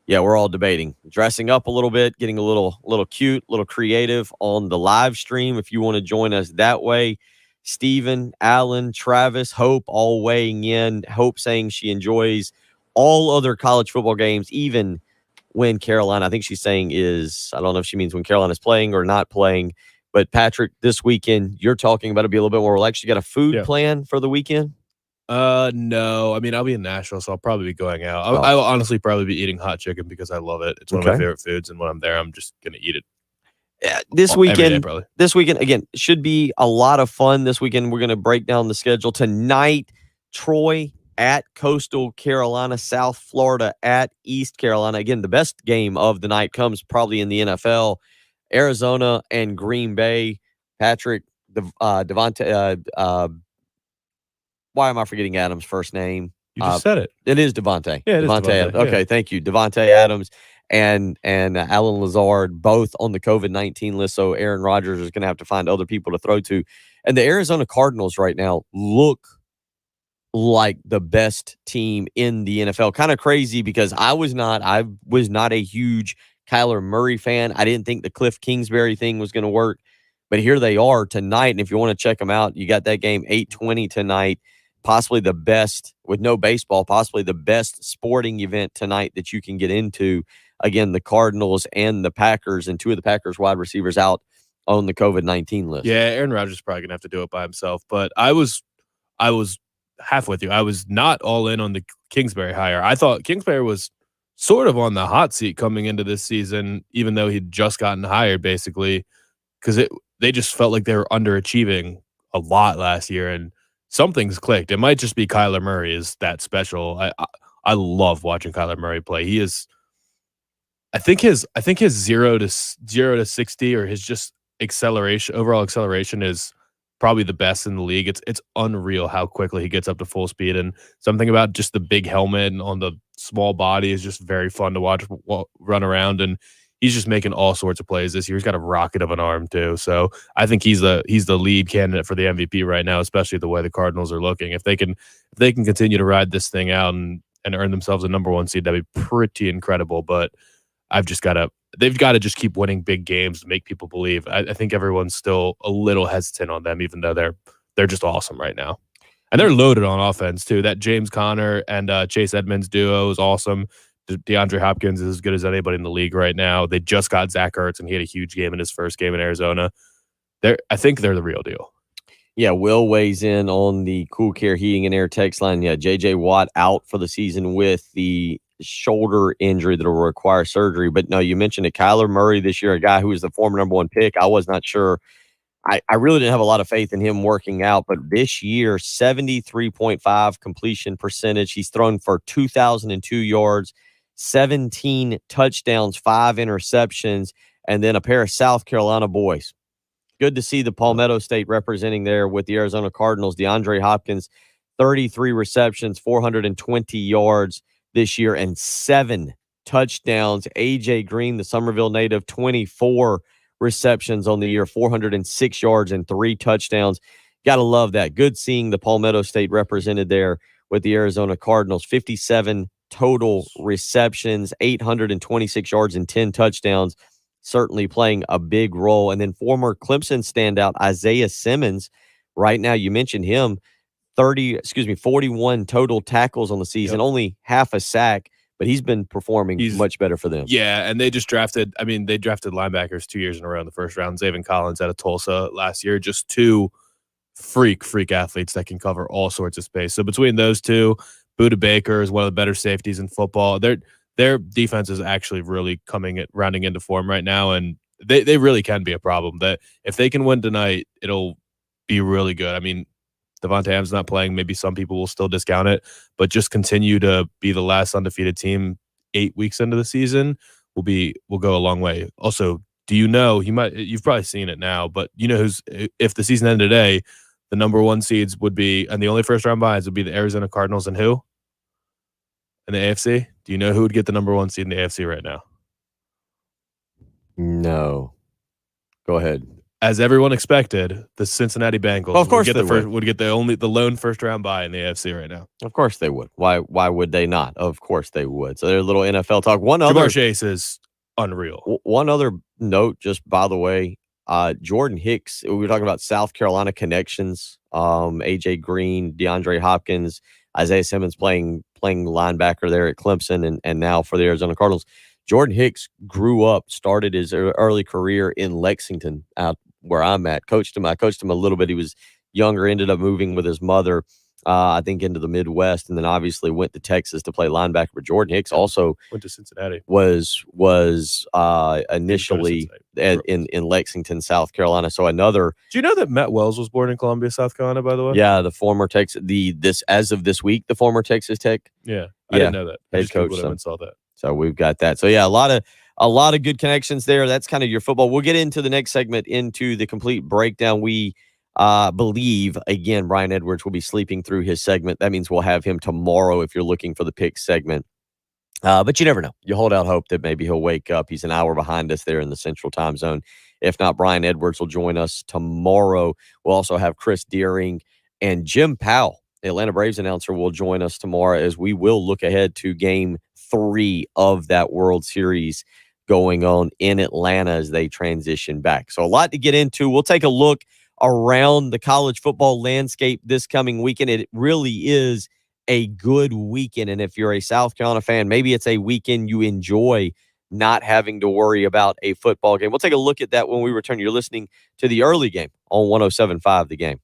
Yeah, we're all debating. Dressing up a little bit, getting a little cute, a little creative on the live stream. If you want to join us that way, Steven, Alan, Travis, Hope all weighing in. Hope saying she enjoys all other college football games, even when Carolina, I think she's saying I don't know if she means when Carolina's playing or not playing. But Patrick, this weekend, you're talking about it be a little bit more relaxed. You got a food plan for the weekend? No. I mean, I'll be in Nashville, so I'll probably be going out. I will honestly probably be eating hot chicken because I love it. It's one of my favorite foods, and when I'm there, I'm just gonna eat it. This every day, weekend, probably. this weekend again should be a lot of fun. This weekend, we're going to break down the schedule tonight. Troy at Coastal Carolina, South Florida at East Carolina. Again, the best game of the night comes probably in the NFL. Arizona and Green Bay. Patrick, Devontae. Why am I forgetting Adams' first name? You just said it. It is Devontae. Yeah, it is Devontae Devontae, Adams. Okay, yeah. thank you. Devontae Adams and Alan Lazard both on the COVID-19 list. So Aaron Rodgers is going to have to find other people to throw to. And the Arizona Cardinals right now look like the best team in the NFL. Kind of crazy because I was not a huge Kyler Murray fan. I didn't think the Cliff Kingsbury thing was going to work. But here they are tonight. And if you want to check them out, you got that game 8:20 tonight. Possibly the best, with no baseball, possibly the best sporting event tonight that you can get into. Again, the Cardinals and the Packers, and two of the Packers wide receivers out on the COVID-19 list. Yeah, Aaron Rodgers is probably gonna have to do it by himself. But I was half with you. I was not all in on the Kingsbury hire. I thought Kingsbury was sort of on the hot seat coming into this season, even though he'd just gotten hired, basically, because they just felt like they were underachieving a lot last year, and something's clicked. It might just be Kyler Murray is that special. I love watching Kyler Murray play. He is. I think his 0 to 60 or his just overall acceleration is probably the best in the league. It's unreal how quickly he gets up to full speed, and something about just the big helmet and on the small body is just very fun to watch run around, and he's just making all sorts of plays this year. He's got a rocket of an arm too. So I think he's the lead candidate for the MVP right now, especially the way the Cardinals are looking. If they can continue to ride this thing out and earn themselves a number one seed, that'd be pretty incredible. But they've got to just keep winning big games to make people believe. I think everyone's still a little hesitant on them, even though they're just awesome right now. And they're loaded on offense too. That James Conner and Chase Edmonds duo is awesome. DeAndre Hopkins is as good as anybody in the league right now. They just got Zach Ertz, and he had a huge game in his first game in Arizona. I think they're the real deal. Yeah, Will weighs in on the Cool Care Heating and Air text line. Yeah, J.J. Watt out for the season with the shoulder injury that will require surgery. But no, you mentioned it, Kyler Murray this year, a guy who was the former number one pick. I was not sure. I really didn't have a lot of faith in him working out, but this year, 73.5 completion percentage. He's thrown for 2,002 yards, 17 touchdowns, 5 interceptions, and then a pair of South Carolina boys. Good to see the Palmetto State representing there with the Arizona Cardinals. DeAndre Hopkins, 33 receptions, 420 yards this year, and 7 touchdowns. A.J. Green, the Somerville native, 24 receptions on the year, 406 yards and 3 touchdowns. Got to love that. Good seeing the Palmetto State represented there with the Arizona Cardinals. 57 total receptions, 826 yards and 10 touchdowns. Certainly playing a big role. And then former Clemson standout Isaiah Simmons. Right now, you mentioned him, 41 total tackles on the season, only half a sack. But he's been performing much better for them. Yeah, and they drafted linebackers 2 years in a row in the first round. Zaven Collins out of Tulsa last year. Just two freak athletes that can cover all sorts of space. So between those two, Budda Baker is one of the better safeties in football. Their defense is actually really rounding into form right now, and they really can be a problem. That if they can win tonight, it'll be really good. I mean, Devontae Adams not playing, maybe some people will still discount it, but just continue to be the last undefeated team 8 weeks into the season will go a long way. Also, do you know, you've probably seen it now, but you know if the season ended today, the number one seeds would be, and the only first round buys would be the Arizona Cardinals and who? In the AFC? Do you know who would get the number one seed in the AFC right now? No. Go ahead. as everyone expected, the Cincinnati Bengals Well, of course would get the lone first round bye in the AFC right now. Of course they would. Why would they not? Of course they would. So there's a little NFL talk. Jamar Chase is unreal. One other note, just by the way, Jordan Hicks. We were talking about South Carolina connections. AJ Green, DeAndre Hopkins, Isaiah Simmons playing linebacker there at Clemson, and now for the Arizona Cardinals. Jordan Hicks started his early career in Lexington, out where I'm at. I coached him a little bit. He was younger, ended up moving with his mother, I think, into the Midwest, and then obviously went to Texas to play linebacker. But Jordan Hicks also went to Cincinnati. Was initially in Lexington, South Carolina. So another. Do you know that Matt Wells was born in Columbia, South Carolina? By the way, yeah, the former Texas, as of this week, the former Texas Tech. Yeah, I didn't know that. I just coach Googled him and saw that. So we've got that. So yeah, a lot of good connections there. That's kind of your football. We'll get into the next segment, into the complete breakdown. We believe, again, Brian Edwards will be sleeping through his segment. That means we'll have him tomorrow if you're looking for the pick segment. But you never know. You hold out hope that maybe he'll wake up. He's an hour behind us there in the Central Time Zone. If not, Brian Edwards will join us tomorrow. We'll also have Chris Deering and Jim Powell, the Atlanta Braves announcer, will join us tomorrow as we will look ahead to Game 3 of that World Series going on in Atlanta as they transition back. So a lot to get into. We'll take a look around the college football landscape this coming weekend. It really is a good weekend. And if you're a South Carolina fan, maybe it's a weekend you enjoy not having to worry about a football game. We'll take a look at that when we return. You're listening to the early game on 107.5 The Game.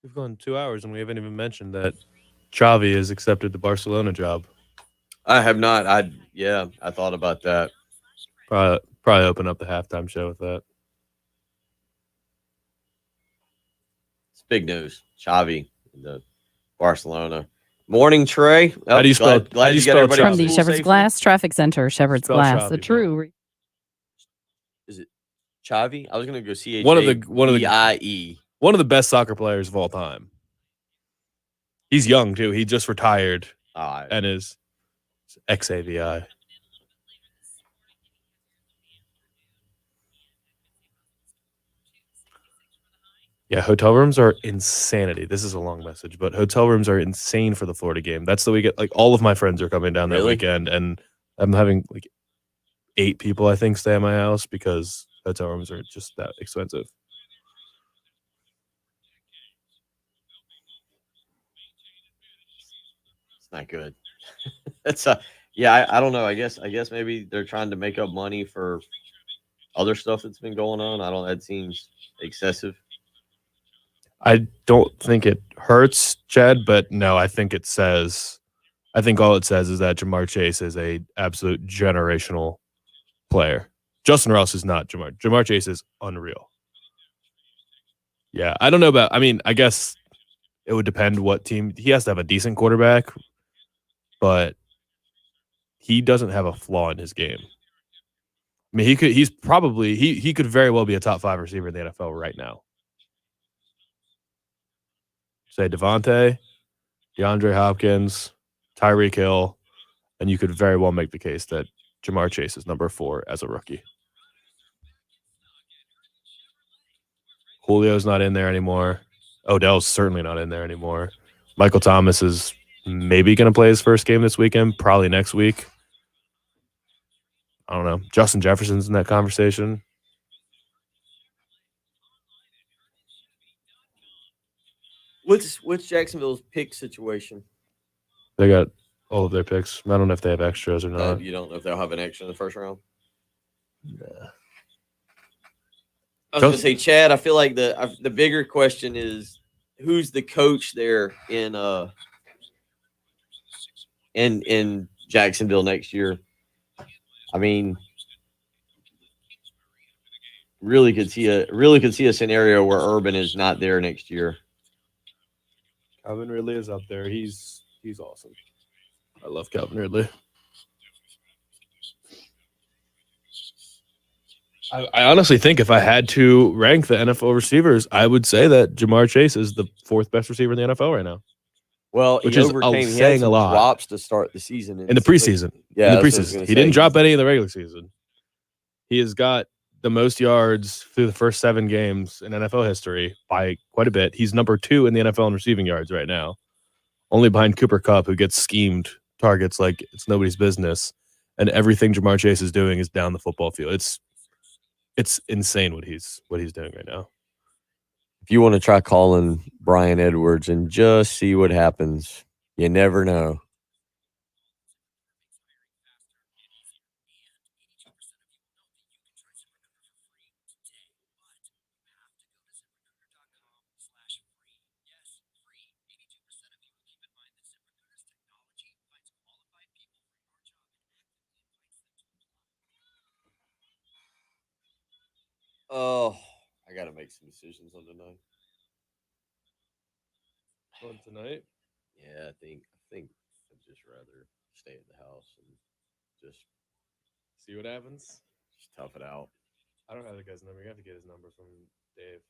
We've gone 2 hours and we haven't even mentioned that Xavi has accepted the Barcelona job. I have not. I thought about that. Probably open up the halftime show with that. It's big news. Xavi, the Barcelona. Morning, Trey. How do you spell? Glad you got everybody from the Shepherd's Glass Traffic Center. Shepherd's Glass, Xavi, the true. Is it Xavi? I was going to go CHAVIE. One of the best soccer players of all time. He's young too. He just retired and is XAVI. Yeah, hotel rooms are insanity. This is a long message, but hotel rooms are insane for the Florida game. That's the weekend. Like, all of my friends are coming down that weekend, and I'm having like 8 people, I think, stay at my house because hotel rooms are just that expensive. It's not good. It's I don't know. I guess maybe they're trying to make up money for other stuff that's been going on. That seems excessive. I don't think it hurts, Chad, but no, I think all it says is that Jamar Chase is a absolute generational player. Justin Ross is not Jamar. Jamar Chase is unreal. Yeah, I don't know about, I guess it would depend what team. He has to have a decent quarterback, but he doesn't have a flaw in his game. He could very well be a top 5 receiver in the NFL right now. Say Devontae, DeAndre Hopkins, Tyreek Hill, and you could very well make the case that Jamar Chase is number 4 as a rookie. Julio's not in there anymore. Odell's certainly not in there anymore. Michael Thomas is maybe going to play his first game this weekend, probably next week. I don't know. Justin Jefferson's in that conversation. What's Jacksonville's pick situation? They got all of their picks. I don't know if they have extras or not. You don't know if they'll have an extra in the first round? Yeah. I was going to say, Chad, I feel like the bigger question is who's the coach there in Jacksonville next year. Really could see a scenario where Urban is not there next year. Calvin Ridley is up there. He's He's awesome. I love Calvin Ridley. I honestly think if I had to rank the NFL receivers, I would say that Jamar Chase is the 4th best receiver in the NFL right now. Well, Which he is overcame. He had saying some a lot. drops to start the season In the preseason. Yeah, in the that's what I was preseason. gonna He say. didn't drop any in the regular season. He has got the most yards through the first 7 games in NFL history by quite a bit. He's number 2 in the NFL in receiving yards right now, only behind Cooper Kupp, who gets schemed targets like it's nobody's business. And everything Jamar Chase is doing is down the football field. It's insane what he's doing right now. If you want to try calling Brian Edwards and just see what happens, you never know. Oh, I got to make some decisions on tonight. On tonight? Yeah, I think I'd just rather stay at the house and just See what happens. tough it out. I don't have the guy's number. You have to get his number from Dave.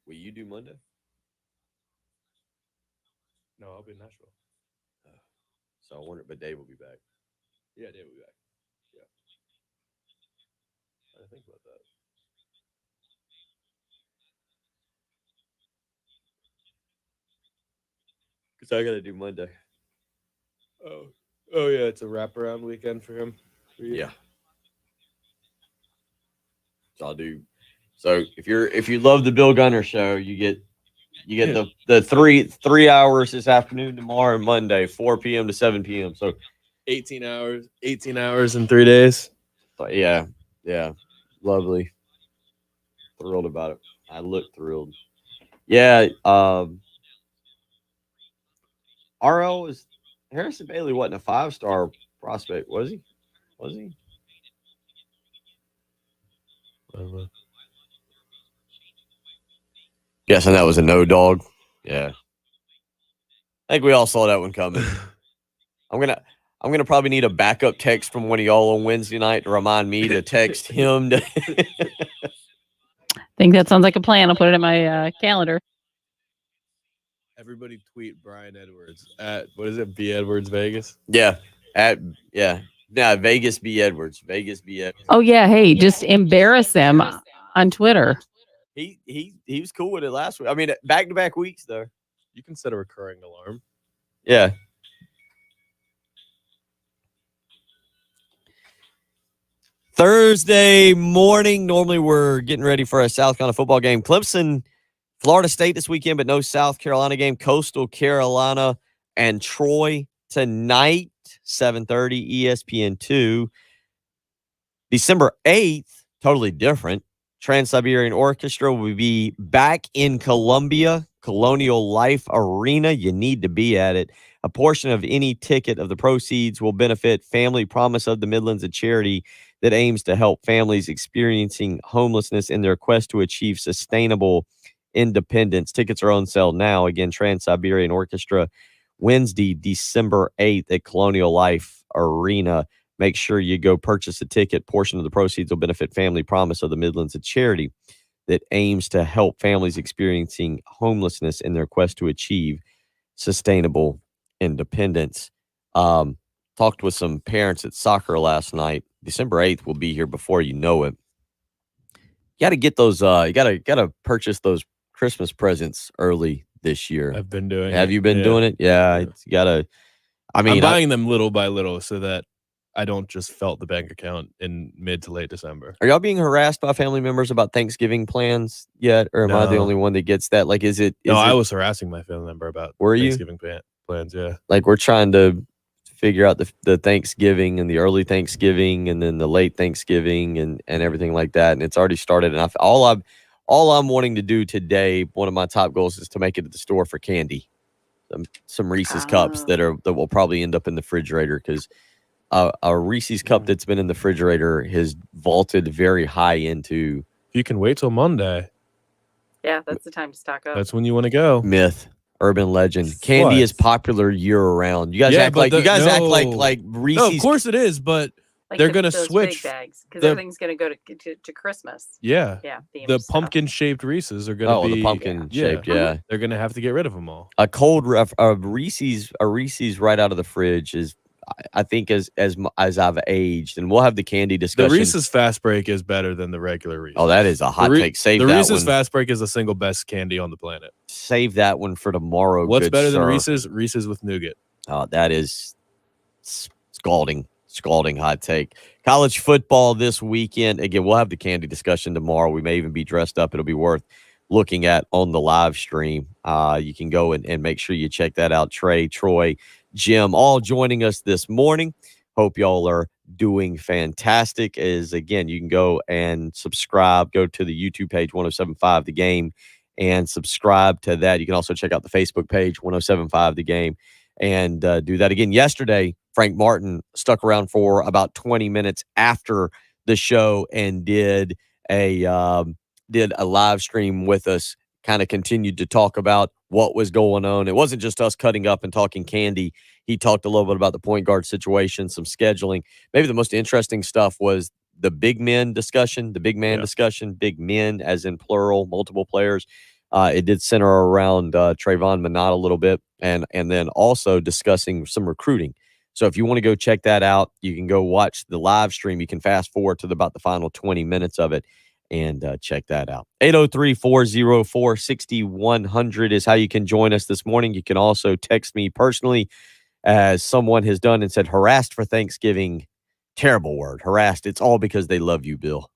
Will you do Monday? No, I'll be in Nashville. So I wonder, but Dave will be back. Yeah, Dave will be back. Yeah. I think about that. Because I got to do Monday. Oh yeah, it's a wraparound weekend for him. Yeah. So I'll do. So if you love the Bill Gunner show, you get the 3 hours this afternoon, tomorrow, and Monday, 4 p.m. to 7 p.m. So 18 hours in 3 days. Yeah, lovely. Thrilled about it. I look thrilled. Yeah. RL was Harrison Bailey wasn't a 5-star prospect, was he? Guessing that was a no dog. Yeah. I think we all saw that one coming. I'm gonna probably need a backup text from one of y'all on Wednesday night to remind me to text him. I think that sounds like a plan. I'll put it in my calendar. Everybody tweet Brian Edwards at what is it? B Edwards Vegas. Yeah. Vegas B Edwards. Vegas B Edwards. Oh yeah, hey, just embarrass him on Twitter. He was cool with it last week. I mean, back-to-back weeks though. You can set a recurring alarm. Yeah. Thursday morning. Normally we're getting ready for a South Carolina football game. Clemson, Florida State this weekend, but no South Carolina game. Coastal Carolina and Troy tonight, 7:30, ESPN2. December 8th, totally different. Trans-Siberian Orchestra will be back in Columbia, Colonial Life Arena. You need to be at it. A portion of any ticket of the proceeds will benefit Family Promise of the Midlands, a charity that aims to help families experiencing homelessness in their quest to achieve sustainable independence. Tickets are on sale now. Again, Trans-Siberian Orchestra, Wednesday, December 8th at Colonial Life Arena. Make sure you go purchase a ticket. Portion of the proceeds will benefit Family Promise of the Midlands, a charity that aims to help families experiencing homelessness in their quest to achieve sustainable independence. Talked with some parents at soccer last night. December 8th will be here before you know it. You got to get those. You got to purchase those Christmas presents early this year. I've been doing. Have you been doing it? Yeah, you got to. I mean, I'm buying them little by little so that I don't just felt the bank account in mid to late December. Are y'all being harassed by family members about Thanksgiving plans yet, or am I the only one that gets that? Like, is it? I was harassing my family member about Thanksgiving plans. Yeah, like we're trying to figure out the Thanksgiving and the early Thanksgiving and then the late Thanksgiving and everything like that, and it's already started. And all I'm wanting to do today, one of my top goals is to make it to the store for candy, some Reese's cups that will probably end up in the refrigerator because. A Reese's cup that's been in the refrigerator has vaulted very high into. You can wait till Monday. Yeah, that's the time to stock up. That's when you want to go. Myth, urban legend. Candy What? is popular year round. You guys Yeah, act but like you guys act no. like No, Reese's. of course it is, but Like they're the- gonna those switch. big bags because the- everything's gonna go to Christmas. Yeah, Yeah, themed the stuff. pumpkin shaped Reese's are gonna be the pumpkin shaped. Yeah, They're gonna have to get rid of them all. a Reese's right out of the fridge is, I think, as I've aged, and we'll have the candy The discussion. Reese's Fast Break is better than the regular Reese's. Oh, that is a hot take. Save the that Reese's one. Fast Break is the single best candy on the planet. Save that one for tomorrow. What's good better than sir. Reese's? Reese's with nougat. That is scalding hot take. College football this weekend. Again, we'll have the candy discussion tomorrow. We may even be dressed up. It'll be worth looking at on the live stream. You can go and make sure you check that out. Trey, Troy, Jim, all joining us this morning. Hope y'all are doing fantastic. Again, you can go and subscribe. Go to the YouTube page, 1075 The Game, and subscribe to that. You can also check out the Facebook page, 1075 The Game, and do that again. Yesterday, Frank Martin stuck around for about 20 minutes after the show and did a live stream with us, kind of continued to talk about what was going on. It wasn't just us cutting up and talking candy. He talked a little bit about the point guard situation, some scheduling. Maybe the most interesting stuff was the big men discussion, big men as in plural, multiple players. It did center around Trayvon Minott a little bit, and then also discussing some recruiting. So if you want to go check that out, you can go watch the live stream. You can fast forward to about the final 20 minutes of it and check that out. 803-404-6100 is how you can join us this morning. You can also text me personally, as someone has done and said, harassed for Thanksgiving. Terrible word, harassed. It's all because they love you, Bill.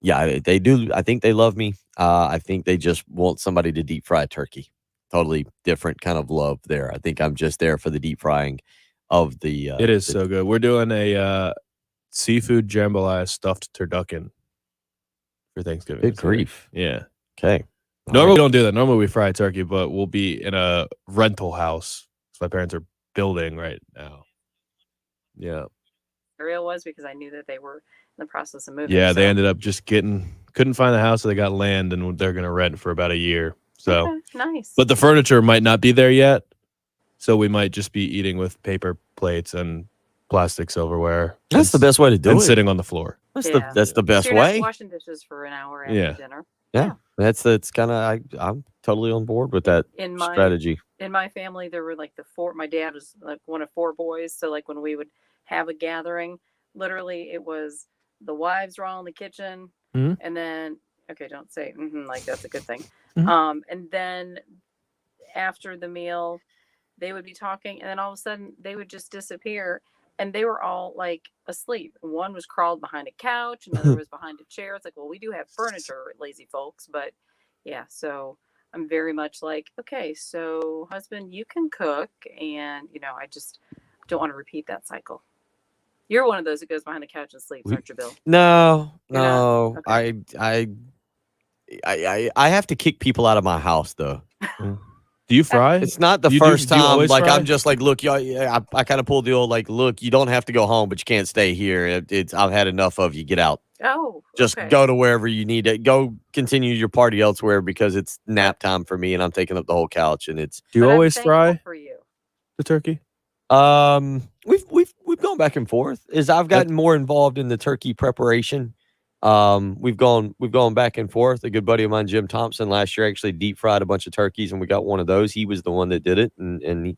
Yeah, they do. I think they love me. I think they just want somebody to deep fry turkey. Totally different kind of love there. I think I'm just there for the deep frying of the. It is so good. We're doing a seafood jambalaya stuffed turducken for Thanksgiving. Good grief. Yeah. Okay. Normally we don't do that. Normally we fry turkey, but we'll be in a rental house. So my parents are building right now. Yeah. The real was because I knew that they were in the process of moving. Yeah, they so- ended up just couldn't find the house, so they got land, and they're going to rent for about a year. So Okay, nice. But the furniture might not be there yet, so we might just be eating with paper plates and plastic silverware. That's the best way to do and it. sitting on the floor. That's Yeah. the So best you're not way. washing dishes for an hour after Yeah. dinner. Yeah, that's kind of. I'm totally on board with that In my strategy. in my family, there were like my dad was like one of 4 boys. So like when we would have a gathering, literally it was the wives were all in the kitchen, Mhm. and then okay, don't say like that's a good thing. Mhm. And then after the meal, they would be talking, and then all of a sudden they would just disappear, and they were all like asleep. One was crawled behind a couch, another was behind a chair. It's like, well, we do have furniture, lazy folks, but yeah. So I'm very much like, okay, so husband, you can cook, and I just don't want to repeat that cycle. You're one of those that goes behind the couch and sleeps, aren't you, Bill? No, You're not? no. Okay. I have to kick people out of my house though. Do you fry? It's not the Do you first do you time. always Like fry? I'm just like, look, y'all. I kind of pulled the old like, look, you don't have to go home, but you can't stay here. I've had enough of you. Get out. Oh, Just okay. go to wherever you need to go. Continue your party elsewhere because it's nap time for me, and I'm taking up the whole couch. And it's. Do you But I'm always thankful fry for you. the turkey? We've gone back and forth. As I've gotten more involved in the turkey preparation, we've gone back and forth. A good buddy of mine, Jim Thompson, last year actually deep fried a bunch of turkeys, and we got one of those. He was the one that did it, and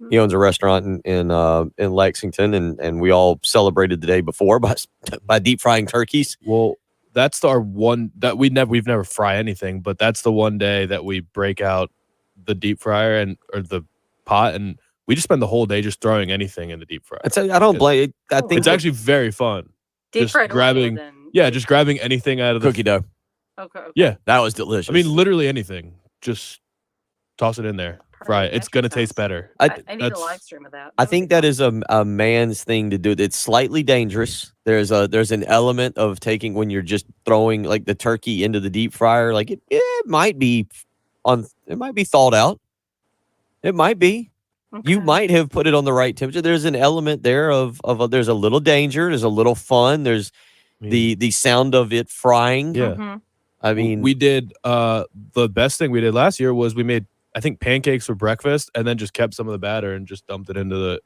he owns a restaurant in Lexington, and we all celebrated the day before by deep frying turkeys. Well, that's our one that we've never fry anything, but that's the one day that we break out the deep fryer or the pot, and we just spend the whole day just throwing anything in the deep fryer. I don't blame it. I think It's actually very fun. Deep Just fried oil, grabbing, then. just grabbing anything out of the cookie dough. Okay. Yeah, That was delicious. I mean, literally anything. Just toss it in there, fry it. Perfect. It's gonna Actually taste better. I need a That's- live stream of that. I think that is a man's thing to do. It's slightly dangerous. There's an element of taking when you're just throwing like the turkey into the deep fryer. Like it might be thawed out. It might be. You might have put it on the right temperature. There's an element there of there's a little danger. There's a little fun. There's the sound of it frying. Yeah. I mean, we did the best thing we did last year was we made, I think, pancakes for breakfast and then just kept some of the batter and just dumped it into the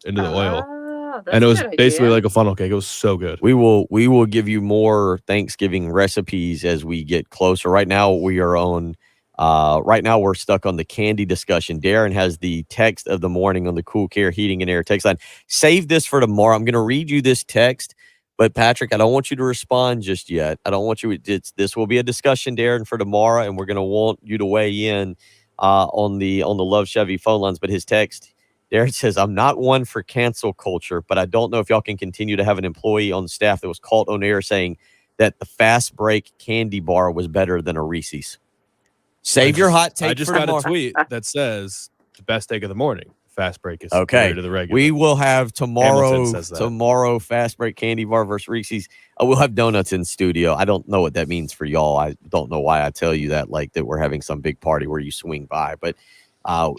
oil. Oh, that's And it a was good basically idea. like a funnel cake. It was so good. we will give you more Thanksgiving recipes as we get closer. Right now we are on. Right now we're stuck on the candy discussion. Darren has the text of the morning on the Cool Care Heating and Air text line. Save this for tomorrow. I'm going to read you this text, but Patrick, I don't want you to respond just yet. I don't want you. This will be a discussion, Darren, for tomorrow, and we're going to want you to weigh in on the Love Chevy phone lines. But his text, Darren says, "I'm not one for cancel culture, but I don't know if y'all can continue to have an employee on staff that was caught on air saying that the fast break candy bar was better than a Reese's." Save your hot take. I just for got tomorrow. a tweet that says the best take of the morning. Fast break is Okay. superior to the regular. We will have Hamilton says that. tomorrow fast break candy bar versus Reese's. We'll have donuts in studio. I don't know what that means for y'all. I don't know why I tell you that, like that we're having some big party where you swing by. But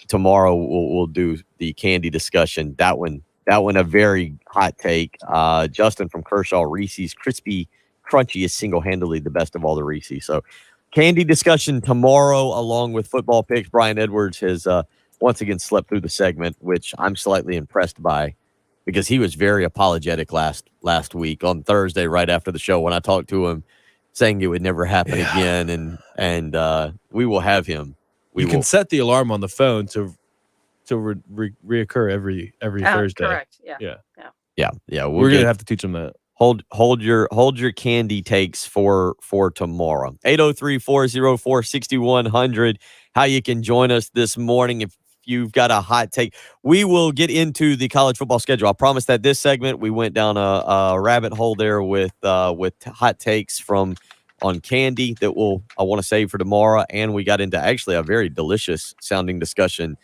tomorrow we'll do the candy discussion. That one a very hot take. Justin from Kershaw, Reese's crispy crunchy is single-handedly the best of all the Reese's. So candy discussion tomorrow along with football picks. Brian Edwards has once again slept through the segment, which I'm slightly impressed by because he was very apologetic last week on Thursday right after the show when I talked to him saying it would never happen again. And we will have him. You can set the alarm on the phone to reoccur every Thursday. Correct. Yeah. Yeah. We're going to have to teach them that. Hold your candy takes for tomorrow. 803-404-6100. How you can join us this morning if you've got a hot take. We will get into the college football schedule. I promise that this segment we went down a rabbit hole there with hot takes on candy that I want to save for tomorrow, and we got into actually a very delicious sounding discussion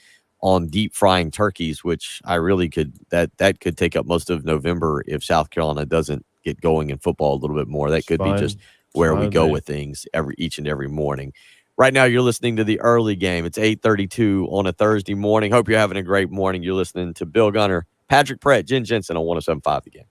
on deep frying turkeys, which I really could could take up most of November if South Carolina doesn't get going in football a little bit more. That could be just where we go with things each and every morning. Right now, you're listening to the early game. It's 8:32 on a Thursday morning. Hope you're having a great morning. You're listening to Bill Gunner, Patrick Pratt, Jen Jensen on 107.5 The Game.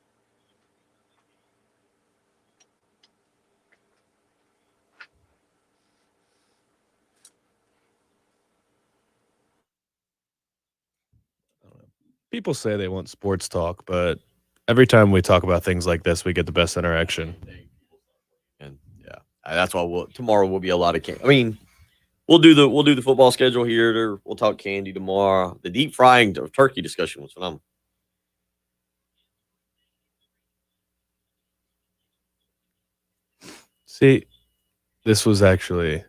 People say they want sports talk, but every time we talk about things like this, we get the best interaction. And that's why tomorrow will be a lot of candy. I mean, we'll do the football schedule here. We'll talk candy tomorrow. The deep frying of turkey discussion was phenomenal. See, this was the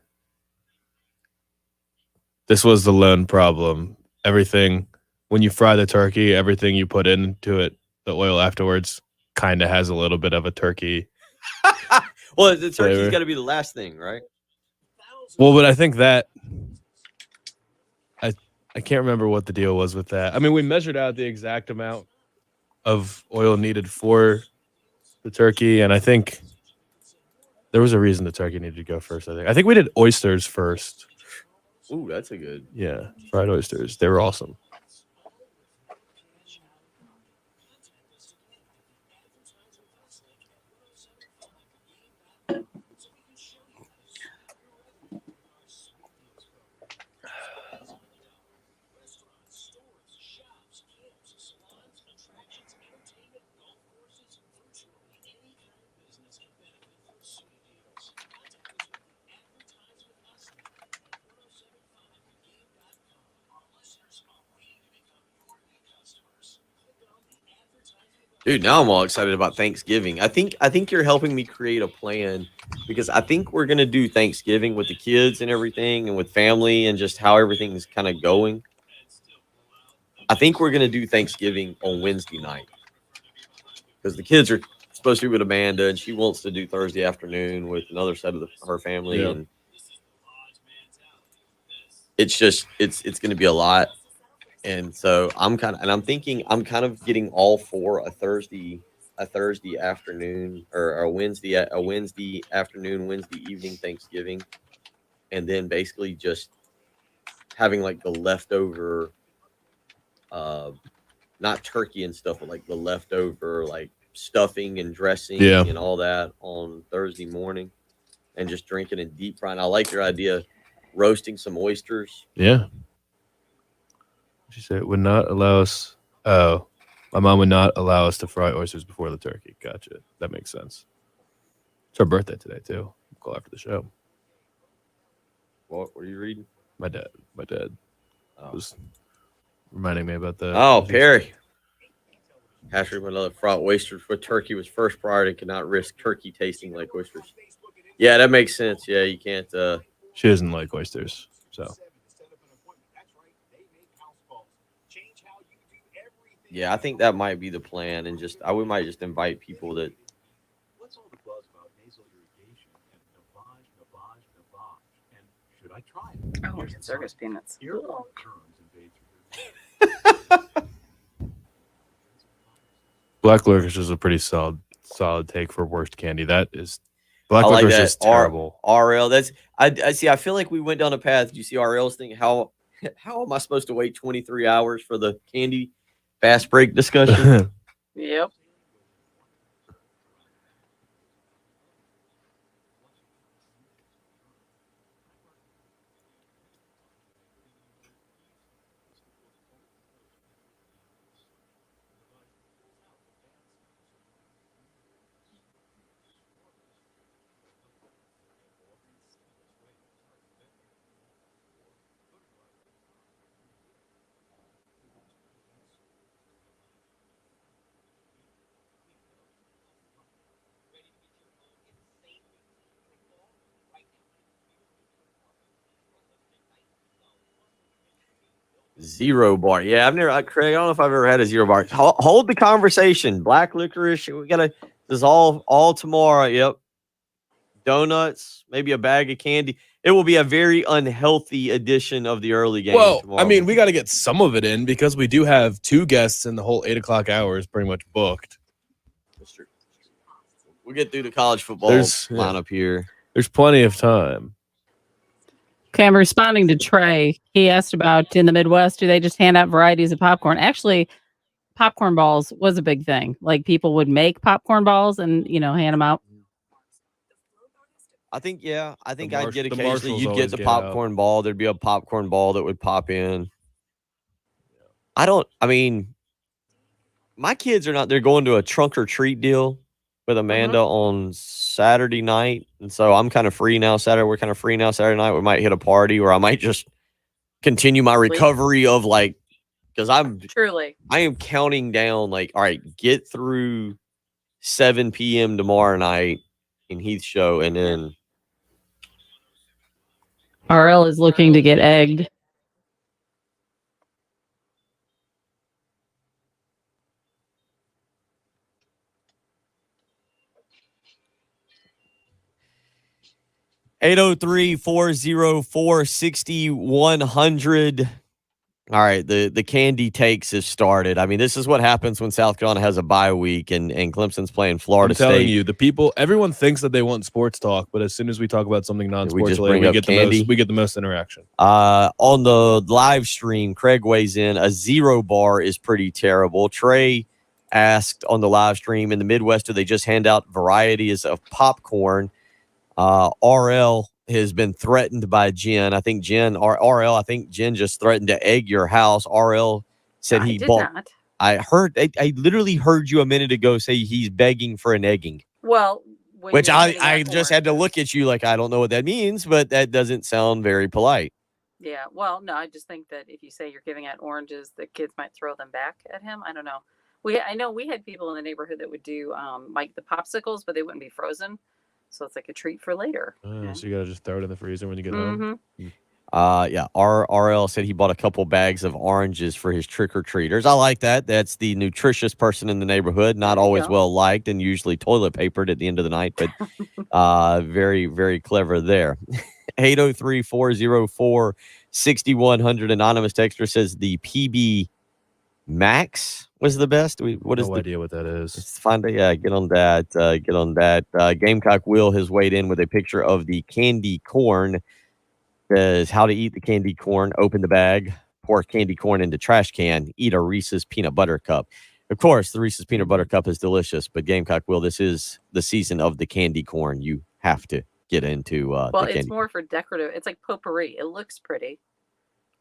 lone problem. Everything, when you fry the turkey, everything you put into it, the oil afterwards, kind of has a little bit of a turkey. Well, the turkey's got to be the last thing, right? Well, but I think that I can't remember what the deal was with that. I mean, we measured out the exact amount of oil needed for the turkey, and I think there was a reason the turkey needed to go first. I think we did oysters first. Ooh, that's a good. Yeah, fried oysters. They were awesome. Dude, now I'm all excited about Thanksgiving. I think you're helping me create a plan because I think we're gonna do Thanksgiving with the kids and everything and with family and just how everything is kind of going. I think we're gonna do Thanksgiving on Wednesday night because the kids are supposed to be with Amanda and she wants to do Thursday afternoon with another set of her family, and it's just it's going to be a lot. And so I'm kind of getting all for a Thursday afternoon or a Wednesday afternoon, Wednesday evening Thanksgiving, and then basically just having like the leftover, not turkey and stuff, but like the leftover like stuffing and dressing and all that on Thursday morning. and just drinking and deep frying. I like your idea, roasting some oysters. Yeah. She said it would not allow us. Oh, my mom would not allow us to fry oysters before the turkey. Gotcha. That makes sense. It's her birthday today too. We'll call after the show. What are you reading? My dad was reminding me about that. Oh, Perry. Patrick with another fraught oysters with turkey was first priority. Could not risk turkey tasting like oysters. Yeah, that makes sense. Yeah, you can't. She doesn't like oysters, so. Yeah, I think that might be the plan, and we might just invite people that. What's all the buzz about nasal irrigation and should I try it? Oh, circus peanuts. Earworm germs invade through Black licorice is a pretty solid take for worst candy. That is black I like licorice that. is terrible. RL. That's I see. I feel like we went down a path. Did you see RL's thing? How am I supposed to wait 23 hours for the candy fast break discussion? Yep. Zero bar. Yeah, I've never, Craig. I don't know if I've ever had a zero bar. Hold the conversation. Black licorice. We gotta dissolve all tomorrow. Yep. Donuts, maybe a bag of candy. It will be a very unhealthy edition of the early game. Well, tomorrow. I mean, we got to get some of it in because we do have 2 guests and the whole 8 o'clock hour is pretty much booked. That's true. We'll get through the college football lineup here. There's plenty of time. Okay, I'm responding to Trey. He asked about in the Midwest, do they just hand out varieties of popcorn? Actually, popcorn balls was a big thing. Like people would make popcorn balls and, hand them out. I think I'd get the occasionally. Marshalls You'd get always the get popcorn ball. There'd be a popcorn ball that would pop in. My kids are not. They're going to a trunk or treat deal with Amanda on Saturday night, and so I'm kind of free now. We're kind of free now. Saturday night, we might hit a party, or I might just continue my recovery of because I am counting down. All right, get through 7 p.m. tomorrow night in Heath's show, and then. RL is looking to get egged. (803-404-6100). All right, the candy takes have started. I mean, this is what happens when South Carolina has a bye week and Clemson's playing Florida State. I'm telling you, everyone thinks that they want sports talk, but as soon as we talk about something non-sports we get the most interaction. On the live stream, Craig weighs in. A zero bar is pretty terrible. Trey asked on the live stream, in the Midwest, do they just hand out varieties of popcorn? RL has been threatened by Jen. I think Jen just threatened to egg your house. RL said he bought. Not. I literally heard you a minute ago say he's begging for an egging. Well, which I just had to look at you like I don't know what that means, but that doesn't sound very polite. Yeah. Well, no, I just think that if you say you're giving out oranges, the kids might throw them back at him. I don't know. I know we had people in the neighborhood that would do like the popsicles, but they wouldn't be frozen. So it's like a treat for later. So you got to just throw it in the freezer when you get home. RL said he bought a couple bags of oranges for his trick-or-treaters. I like that. That's the nutritious person in the neighborhood, not always well liked and usually toilet papered at the end of the night, but very, very clever there. 803-404-6100. Anonymous texter says the PB Max was the best. No idea what that is. Let's find it. Yeah, get on that. Gamecock Will has weighed in with a picture of the candy corn. Says how to eat the candy corn. Open the bag, pour candy corn into trash can, eat a Reese's peanut butter cup. Of course, the Reese's peanut butter cup is delicious, but Gamecock Will, this is the season of the candy corn. You have to get into. Well, the it's candy. more for decorative. It's like potpourri. It looks pretty,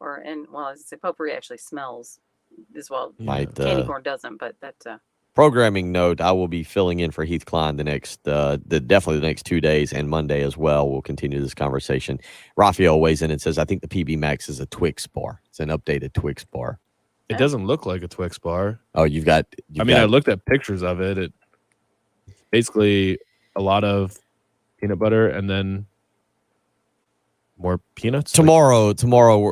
as I say, potpourri actually smells as well. Might, Candy corn doesn't, but that. Programming note: I will be filling in for Heath Klein definitely the next 2 days, and Monday as well. We'll continue this conversation. Raphael weighs in and says, "I think the PB Max is a Twix bar. It's an updated Twix bar." It doesn't look like a Twix bar. Oh, I looked at pictures of it. It's basically a lot of peanut butter and then more peanuts. Tomorrow,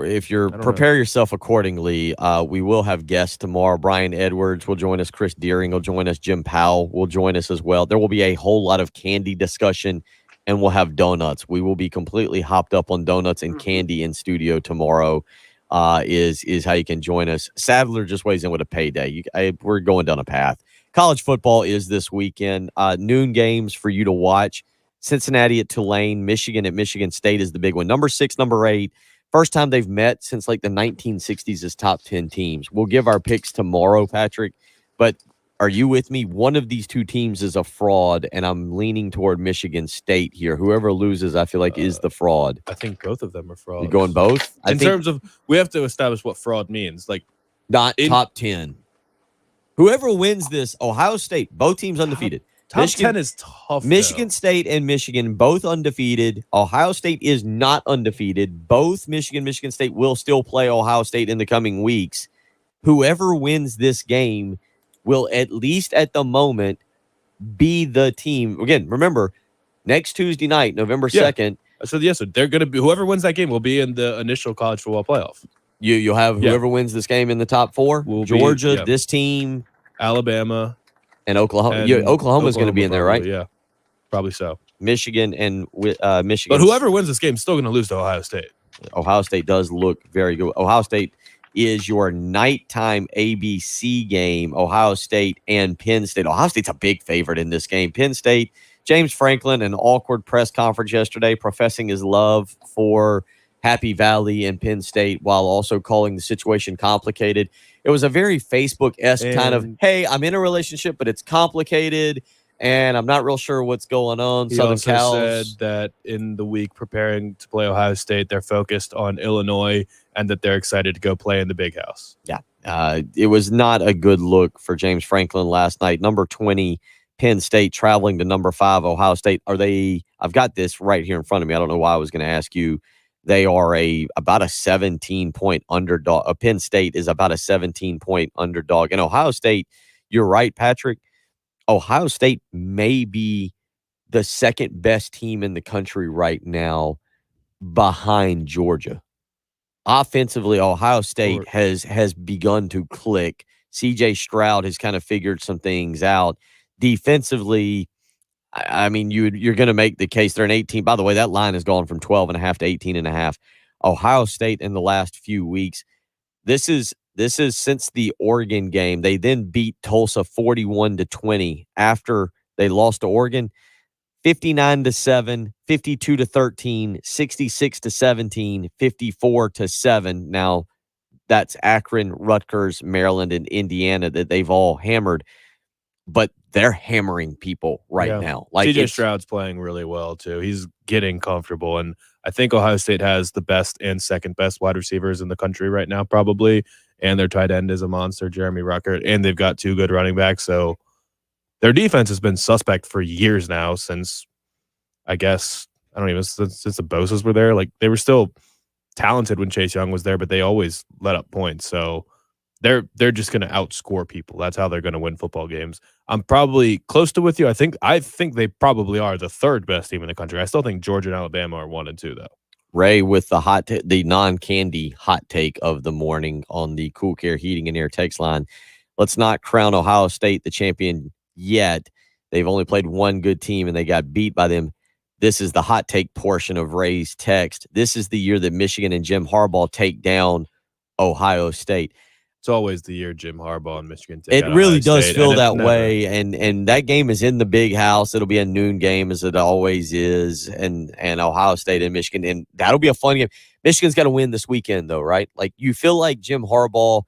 if you're don't prepare yourself accordingly, we will have guests tomorrow. Brian Edwards will join us. Chris Deering will join us. Jim Powell will join us as well. There will be a whole lot of candy discussion, and we'll have donuts. We will be completely hopped up on donuts and candy in studio tomorrow. Is how you can join us. Sadler just weighs in with a payday. We're going down a path. College football is this weekend. Noon games for you to watch. Cincinnati at Tulane, Michigan at Michigan State is the big one. Number 6, number 8. First time they've met since like the 1960s as top 10 teams. We'll give our picks tomorrow, Patrick. But are you with me? One of these two teams is a fraud, and I'm leaning toward Michigan State here. Whoever loses, I feel like, is the fraud. I think both of them are frauds. You going both? In terms of, we have to establish what fraud means. Like, not top 10. Whoever wins this, Ohio State, both teams undefeated. Top Michigan, 10 is tough. Michigan State and Michigan both undefeated. Ohio State is not undefeated. Both Michigan State will still play Ohio State in the coming weeks. Whoever wins this game will, at least at the moment, be the team. Again, remember, next Tuesday night, November 2nd. So they're going to be, whoever wins that game will be in the initial college football playoff. You'll have whoever wins this game in the top 4. Georgia, this team, Alabama, and Oklahoma. Oklahoma's going to be in there, right? Yeah, probably so. Michigan and Michigan. But whoever wins this game is still going to lose to Ohio State. Ohio State does look very good. Ohio State is your nighttime ABC game. Ohio State and Penn State. Ohio State's a big favorite in this game. Penn State, James Franklin, an awkward press conference yesterday, professing his love for Happy Valley and Penn State while also calling the situation complicated. It was a very Facebook-esque kind of, hey, I'm in a relationship, but it's complicated, and I'm not real sure what's going on. He Southern also Cal said that in the week preparing to play Ohio State, they're focused on Illinois and that they're excited to go play in the Big House. Yeah, it was not a good look for James Franklin last night. Number 20, Penn State, traveling to number 5, Ohio State. I've got this right here in front of me. I don't know why I was going to ask you. They are about a 17-point underdog. Penn State is about a 17-point underdog. And Ohio State, you're right, Patrick. Ohio State may be the second best team in the country right now behind Georgia. Offensively, Ohio State has begun to click. C.J. Stroud has kind of figured some things out. Defensively, I mean, you're going to make the case. They're an 18. By the way, that line has gone from 12.5 to 18.5. Ohio State in the last few weeks. This is since the Oregon game. They then beat Tulsa 41-20 after they lost to Oregon, 59-7, 52-13, 66-17, 54-7. Now that's Akron, Rutgers, Maryland, and Indiana that they've all hammered. But they're hammering people right now. Like CJ Stroud's playing really well too. He's getting comfortable, and I think Ohio State has the best and second best wide receivers in the country right now, probably. And their tight end is a monster, Jeremy Ruckert, and they've got 2 good running backs. So their defense has been suspect for years now. Since since the Bosa's were there. Like, they were still talented when Chase Young was there, but they always let up points. So they're just going to outscore people. That's how they're going to win football games. I'm probably close to with you. I think they probably are the 3rd best team in the country. I still think Georgia and Alabama are 1 and 2 though. Ray with the the non-candy hot take of the morning on the Cool Care Heating and Air text line. Let's not crown Ohio State the champion yet. They've only played one good team and they got beat by them. This is the hot take portion of Ray's text. This is the year that Michigan and Jim Harbaugh take down Ohio State. It's always the year Jim Harbaugh and Michigan take It really does feel that way, and that game is in the Big House. It'll be a noon game, as it always is, and Ohio State and Michigan, and that'll be a fun game. Michigan's got to win this weekend, though, right? Like, you feel like Jim Harbaugh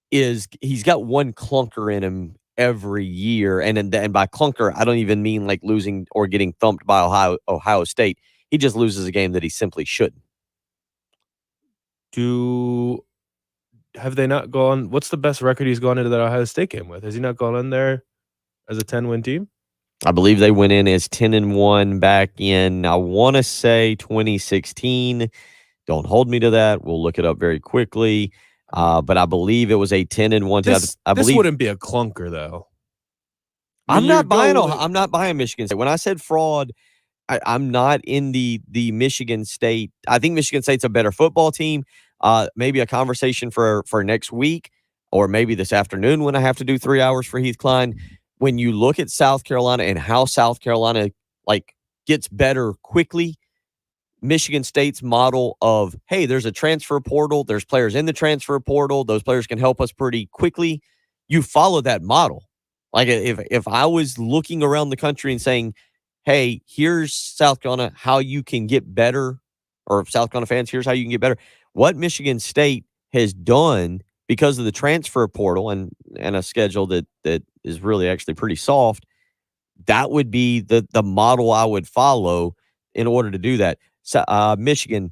he's got one clunker in him every year. And by clunker, I don't even mean like losing or getting thumped by Ohio State. He just loses a game that he simply shouldn't. Have they not gone? What's the best record he's gone into that Ohio State game with? Has he not gone in there as a 10-win team? I believe they went in as 10-1 back in, I want to say 2016. Don't hold me to that. We'll look it up very quickly. But I believe it was a 10-1 team. This wouldn't be a clunker though. I'm not buying Michigan State. When I said fraud, I'm not in the Michigan State. I think Michigan State's a better football team. Maybe a conversation for next week, or maybe this afternoon when I have to do 3 hours for Heath Klein. When you look at South Carolina and how South Carolina gets better quickly, Michigan State's model of, hey, there's a transfer portal, there's players in the transfer portal, those players can help us pretty quickly. You follow that model. Like if I was looking around the country and saying, hey, here's South Carolina, how you can get better, or South Carolina fans, here's how you can get better. What Michigan State has done because of the transfer portal and a schedule that is really actually pretty soft, that would be the model I would follow in order to do that. So, Michigan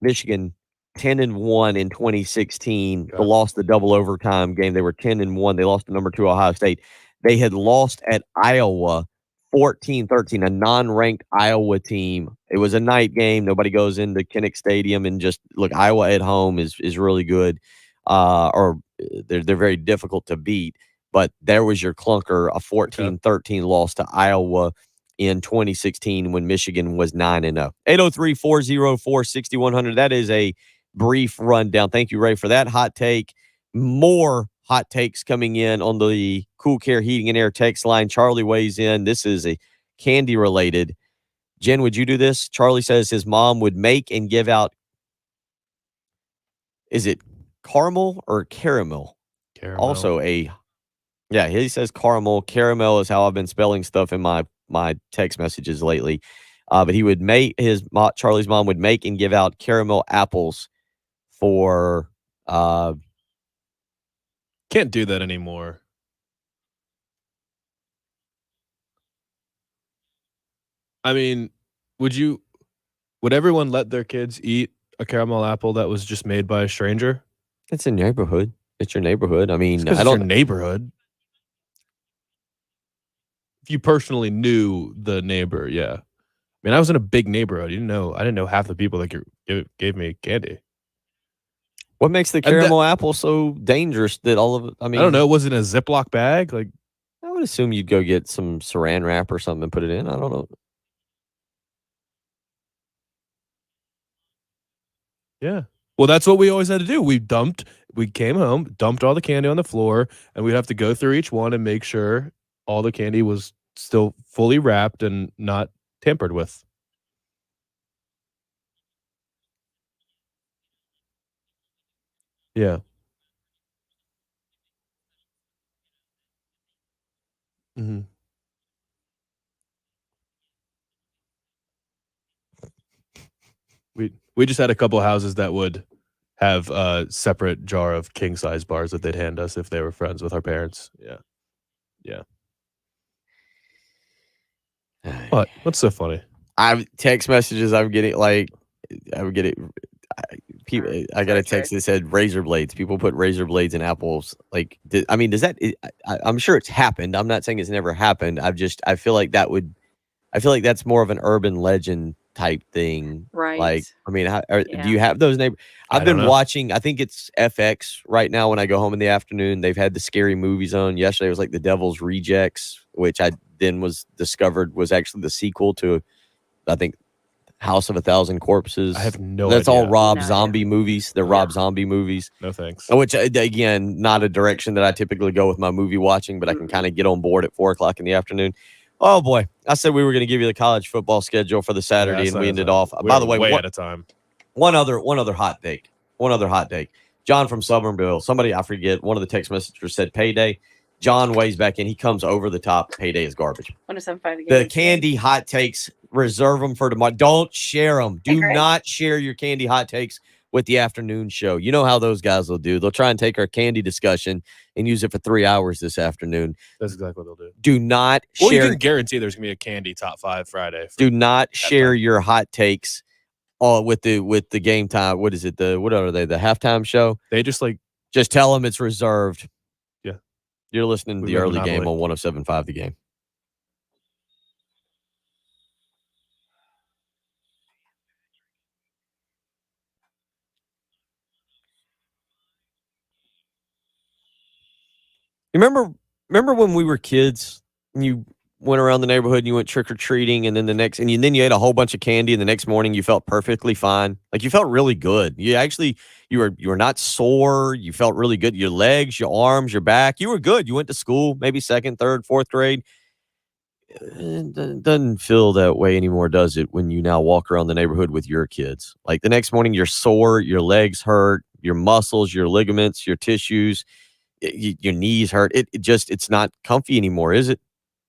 10-1 in 2016. Okay. They lost the double overtime game. They were 10-1. They lost to number 2 Ohio State. They had lost at Iowa 14-13, a non-ranked Iowa team. It was a night game. Nobody goes into Kinnick Stadium and just look. Iowa at home is really good, or they're very difficult to beat. But there was your clunker, a 14-13 loss to Iowa in 2016 when Michigan was 9-0. 803-404-6100. That is a brief rundown. Thank you, Ray, for that hot take. More hot takes coming in on the Cool Care Heating and Air text line. Charlie weighs in. This is a candy related. Jen, would you do this? Charlie says his mom would make and give out, is it caramel or caramel? Caramel. Also he says caramel. Caramel is how I've been spelling stuff in my text messages lately. But he would make Charlie's mom would make and give out caramel apples for Can't do that anymore. I mean, would everyone let their kids eat a caramel apple that was just made by a stranger? It's a neighborhood. It's your neighborhood. I mean, it's your neighborhood. If you personally knew the neighbor, yeah. I mean, I was in a big neighborhood. I didn't know half the people that gave me candy. What makes the caramel apple so dangerous that all of it? I mean, I don't know. Was it a Ziploc bag? Like, I would assume you'd go get some saran wrap or something and put it in. I don't know. Yeah. Well, that's what we always had to do. We came home, dumped all the candy on the floor, and we'd have to go through each one and make sure all the candy was still fully wrapped and not tampered with. Yeah. Mm-hmm. We just had a couple houses that would have a separate jar of king size bars that they'd hand us if they were friends with our parents. Yeah. Yeah. What? What's so funny? Text messages I'm getting, people. I got a text that said razor blades. People put razor blades in apples. Like, does that? I'm sure it's happened. I'm not saying it's never happened. I feel like that's more of an urban legend type thing. Right. Like, I mean, do you have those neighbors? I've been watching, I think it's FX right now when I go home in the afternoon. They've had the scary movies on. Yesterday was like The Devil's Rejects, which I then was discovered was actually the sequel to, I think, House of 1,000 Corpses. I have no That's idea. all Rob Zombie movies. They're Rob Zombie movies. No thanks. Which, again, not a direction that I typically go with my movie watching, but I can kind of get on board at 4 o'clock in the afternoon. Oh, boy. I said we were going to give you the college football schedule for the Saturday, and we ended off. By the way, way out of time. One other hot take. John from Somerville. Somebody, I forget, one of the text messengers said payday. John weighs back in. He comes over the top. Payday is garbage. 107.5 The candy hot takes, reserve them for tomorrow. Don't share them. Do not share your candy hot takes with the afternoon show. You know how those guys will do. They'll try and take our candy discussion and use it for 3 hours this afternoon. That's exactly what they'll do. Do not Well, you share. can guarantee there's gonna be a candy top 5 Friday. Do not share your hot takes with the game time. What is it? What are they? The halftime show? They just tell them it's reserved. Yeah. You're listening to We the run early game Monopoly. on 107.5 The Game. You remember when we were kids and you went around the neighborhood and you went trick-or-treating and then then you ate a whole bunch of candy and the next morning you felt perfectly fine. Like you felt really good. You were not sore. You felt really good. Your legs, your arms, your back, you were good. You went to school, maybe 2nd, 3rd, 4th grade. It doesn't feel that way anymore, does it, when you now walk around the neighborhood with your kids? Like the next morning you're sore, your legs hurt, your muscles, your ligaments, your tissues, your knees hurt. It's not comfy anymore, is it?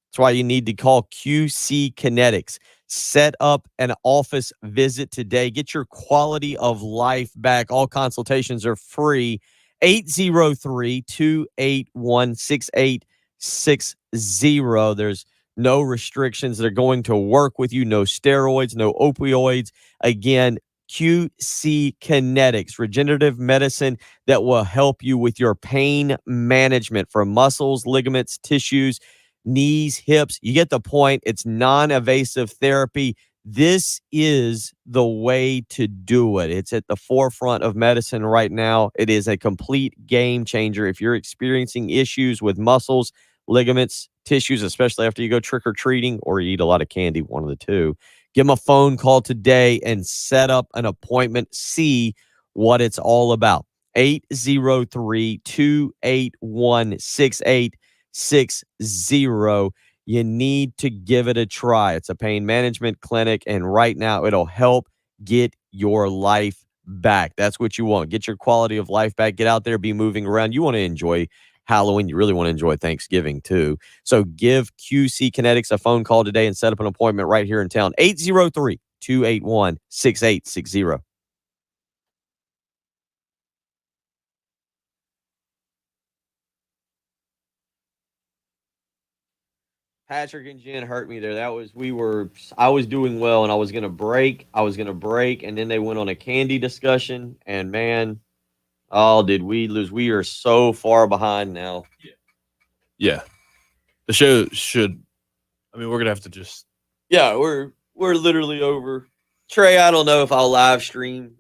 That's why you need to call QC Kinetics. Set up an office visit today. Get your quality of life back. All consultations are free. 803-281-6860. There's no restrictions. They're going to work with you. No steroids, no opioids. Again, QC Kinetics, regenerative medicine that will help you with your pain management for muscles, ligaments, tissues, knees, hips. You get the point. It's non-invasive therapy. This is the way to do it. It's at the forefront of medicine right now. It is a complete game changer. If you're experiencing issues with muscles, ligaments, tissues, especially after you go trick-or-treating or you eat a lot of candy, one of the two, give them a phone call today and set up an appointment. See what it's all about. 803-281-6860. You need to give it a try. It's a pain management clinic, and right now it'll help get your life back. That's what you want. Get your quality of life back. Get out there, be moving around. You want to enjoy Halloween. You really want to enjoy Thanksgiving too. So give QC Kinetics a phone call today and set up an appointment right here in town. 803-281-6860. Patrick and Jen hurt me there. I was doing well and I was gonna break, and then they went on a candy discussion, and man, oh, did we lose? We are so far behind now. Yeah. The show should. I mean, we're gonna have to just. Yeah, we're literally over. Trey, I don't know if I'll live stream.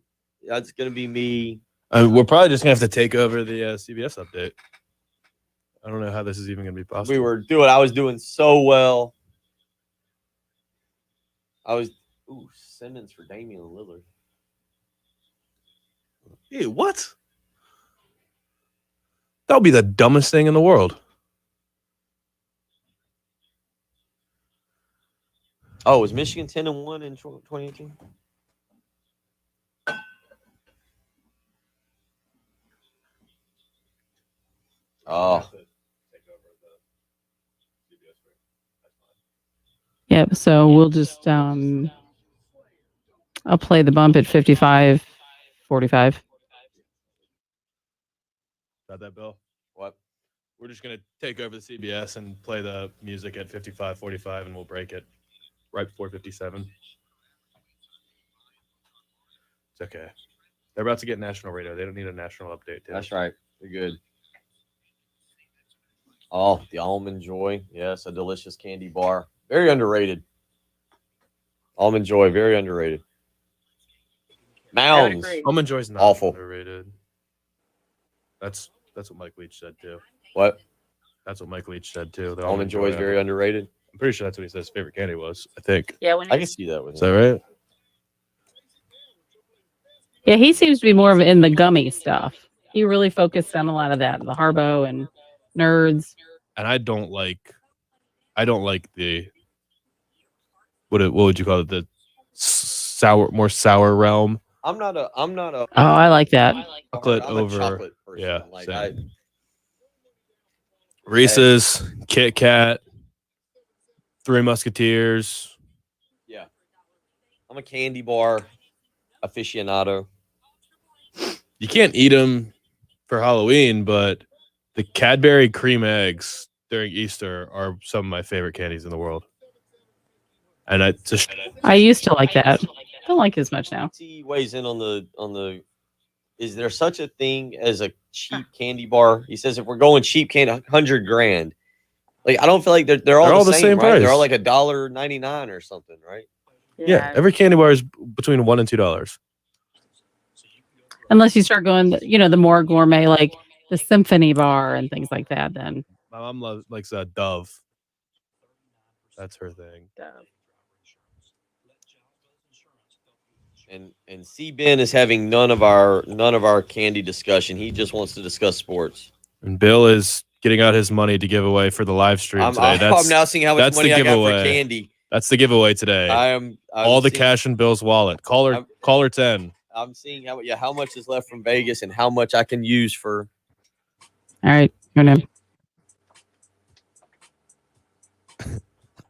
That's gonna be me. We're probably just gonna have to take over the CBS update. I don't know how this is even gonna be possible. I was doing so well. Simmons for Damian Lillard. Hey, what? That would be the dumbest thing in the world. Oh, was Michigan 10-1 in 2018? Oh. Yep. So we'll just I'll play the bump at 55-45. Got that, Bill? What? We're just gonna take over the CBS and play the music at 55-45, and we'll break it right before 57. It's okay. They're about to get national radio. They don't need a national update. That's right. They're good. Oh, the Almond Joy. Yes, a delicious candy bar. Very underrated. Almond Joy, very underrated. Mounds. Almond Joy's not awful. Underrated. That's what Mike Leach said too. What? That's what Mike Leach said too. The Almond Joy is very underrated. I'm pretty sure that's what he said his favorite candy was. I think. Yeah, I can see that with Is that right? Yeah, he seems to be more of in the gummy stuff. He really focused on a lot of that, the Harbo and Nerds. And I don't like the what would you call it? The more sour realm. I'm not a. Oh, I like that. Chocolate I'm over. a chocolate person. Yeah. Like Same. Reese's, Kit Kat, Three Musketeers. Yeah. I'm a candy bar aficionado. You can't eat them for Halloween, but the Cadbury cream eggs during Easter are some of my favorite candies in the world. And I used to like that. Don't like it as much now. He weighs in on the. Is there such a thing as a cheap candy bar? He says if we're going cheap candy, $100,000. Like I don't feel like they're all the same, right? price. They're all like $1.99 or something, right? Yeah, every candy bar is between $1 and $2. Unless you start going, the more gourmet, like the symphony bar and things like that. Then My mom likes Dove. That's her thing. And C Ben is having none of our candy discussion. He just wants to discuss sports. And Bill is getting out his money to give away for the live stream today. I'm now seeing how much money I got for candy. That's the giveaway today. I'm all the cash in Bill's wallet. Caller 10. I'm seeing how much is left from Vegas and how much I can use for. All right, your name.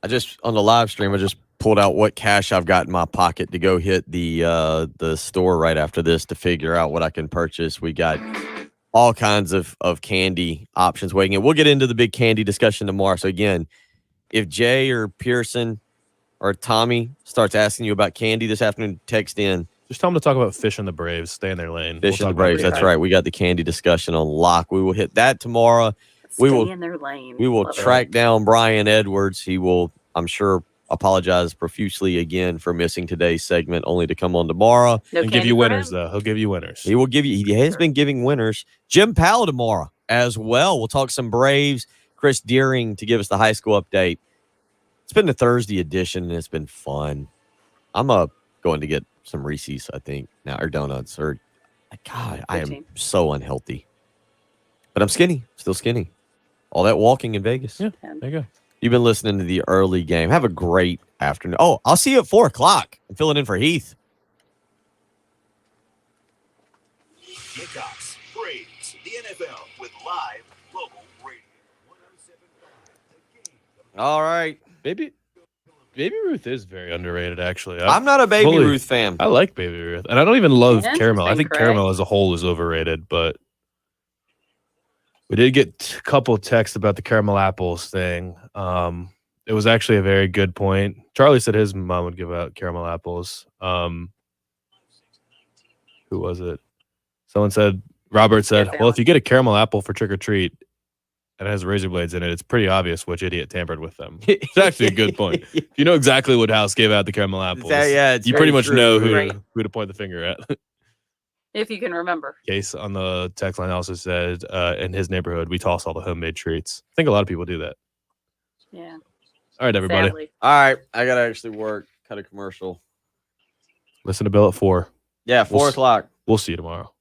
I just on the live stream. I just pulled out what cash I've got in my pocket to go hit the store right after this to figure out what I can purchase. We got all kinds of candy options waiting. And we'll get into the big candy discussion tomorrow. So again, if Jay or Pearson or Tommy starts asking you about candy this afternoon, text in. Just tell them to talk about Fish and the Braves. Stay in their lane. Fish and the Braves. That's right. We got the candy discussion on lock. We will hit that tomorrow. Stay in their lane. We will track down Brian Edwards. He will, I'm sure, apologize profusely again for missing today's segment, only to come on tomorrow and give you winners. Though he'll give you winners. He will give you. He has been giving winners. Jim Powell tomorrow as well. We'll talk some Braves. Chris Deering to give us the high school update. It's been the Thursday edition and it's been fun. I'm going to get some Reese's, I think now, or donuts. Or God, I am so unhealthy, but I'm skinny. Still skinny. All that walking in Vegas. Yeah, there you go. You've been listening to the early game. Have a great afternoon. Oh, I'll see you at 4:00. I'm filling in for Heath. Gamecocks, Braves, the NFL with live local radio. 107.5 All right. Baby Ruth is very underrated, actually. I'm not a Baby Ruth fan. I like Baby Ruth. And I don't even love caramel. I think correct. caramel as a whole is overrated, but we did get a couple texts about the caramel apples thing. It was actually a very good point. Charlie said his mom would give out caramel apples. Who was it? Robert said, well, if you get a caramel apple for trick or treat and it has razor blades in it, it's pretty obvious which idiot tampered with them. It's actually a good point. If you know exactly what house gave out the caramel apples, you pretty much know who to point the finger at. If you can remember. Case on the text line also said, in his neighborhood, we toss all the homemade treats. I think a lot of people do that. Yeah. All right, everybody. Sadly. All right. I got to actually work. Cut a commercial. Listen to Bill at 4. Yeah, 4:00. We'll see you tomorrow.